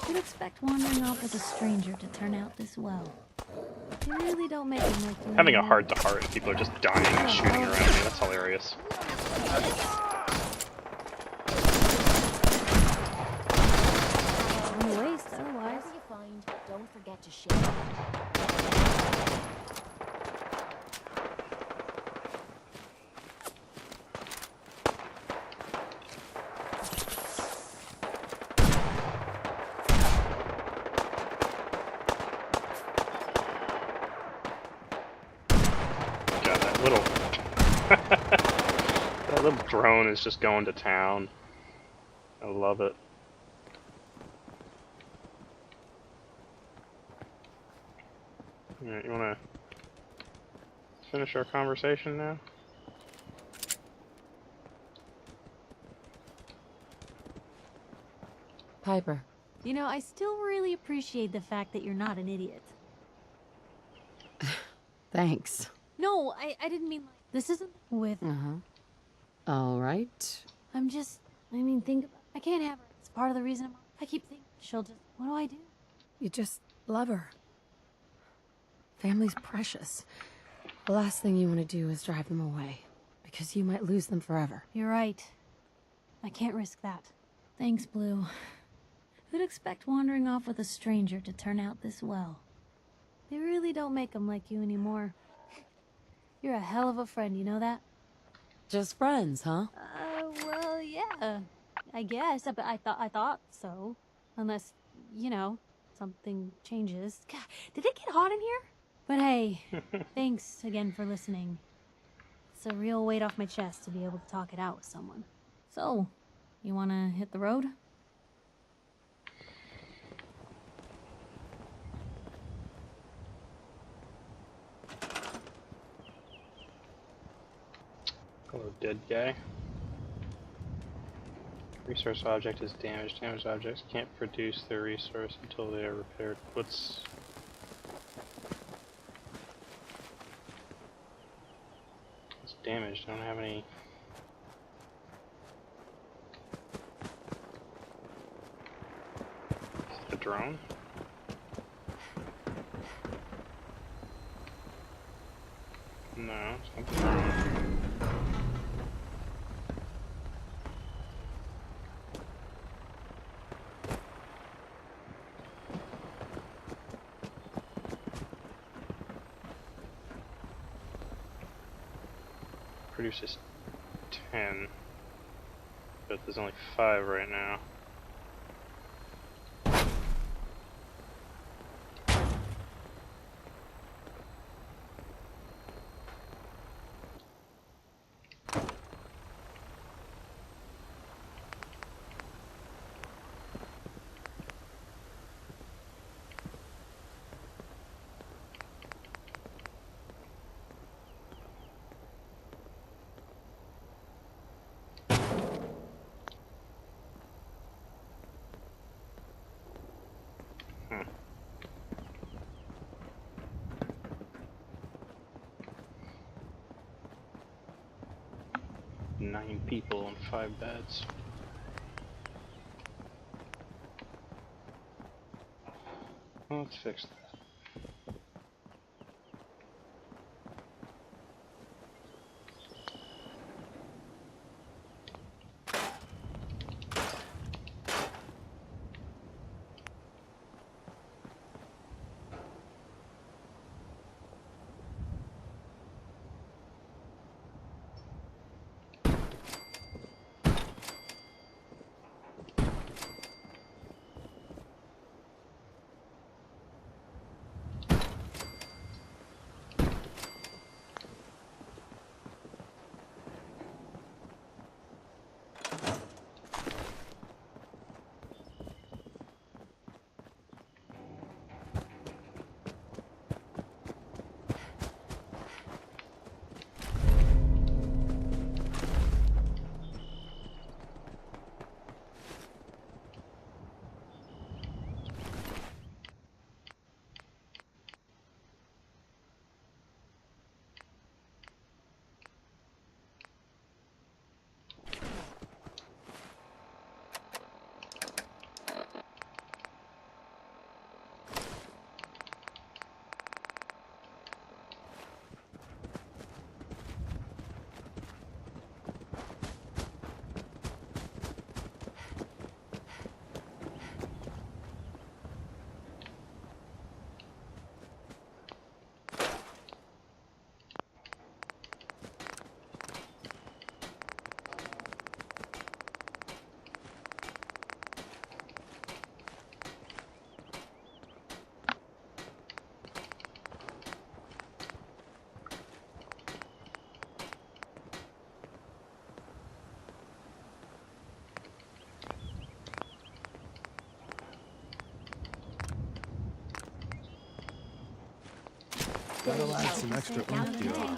You'd expect wandering off with a stranger to turn out this well. You really don't make it like you. Having a heart-to-heart and people are just dying and shooting around me, that's hilarious. No waste, otherwise. Whatever you find, don't forget to share. That little drone is just going to town. I love it. Alright, you wanna finish our conversation now? Piper. You know, I still really appreciate the fact that you're not an idiot. Thanks. No, I didn't mean like... This isn't with... All right. I'm just... I mean, think about... I can't have her. It's part of the reason I keep thinking she'll just... What do I do? You just love her. Family's precious. The last thing you want to do is drive them away, because you might lose them forever. You're right. I can't risk that. Thanks, Blue. Who'd expect wandering off with a stranger to turn out this well? They really don't make them like you anymore. You're a hell of a friend, you know that? Just friends, huh? Well, yeah. I guess, but I thought so. Unless, you know, something changes. God, did it get hot in here? But hey, thanks again for listening. It's a real weight off my chest to be able to talk it out with someone. So, you wanna hit the road? Hello, dead guy. Resource object is damaged. Damaged objects can't produce their resource until they are repaired. What's... damaged. I don't have any. Is it a drone? No, it's not the drone. Produces 10, but there's only 5 right now. Hmm. 9 people on 5 beds. Well, let's fix that. Gotta add some extra oomph to your armor.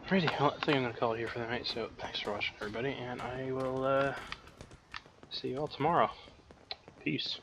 Alrighty, well, I think I'm going to call it here for the night, so thanks for watching everybody, and I will see you all tomorrow. Peace.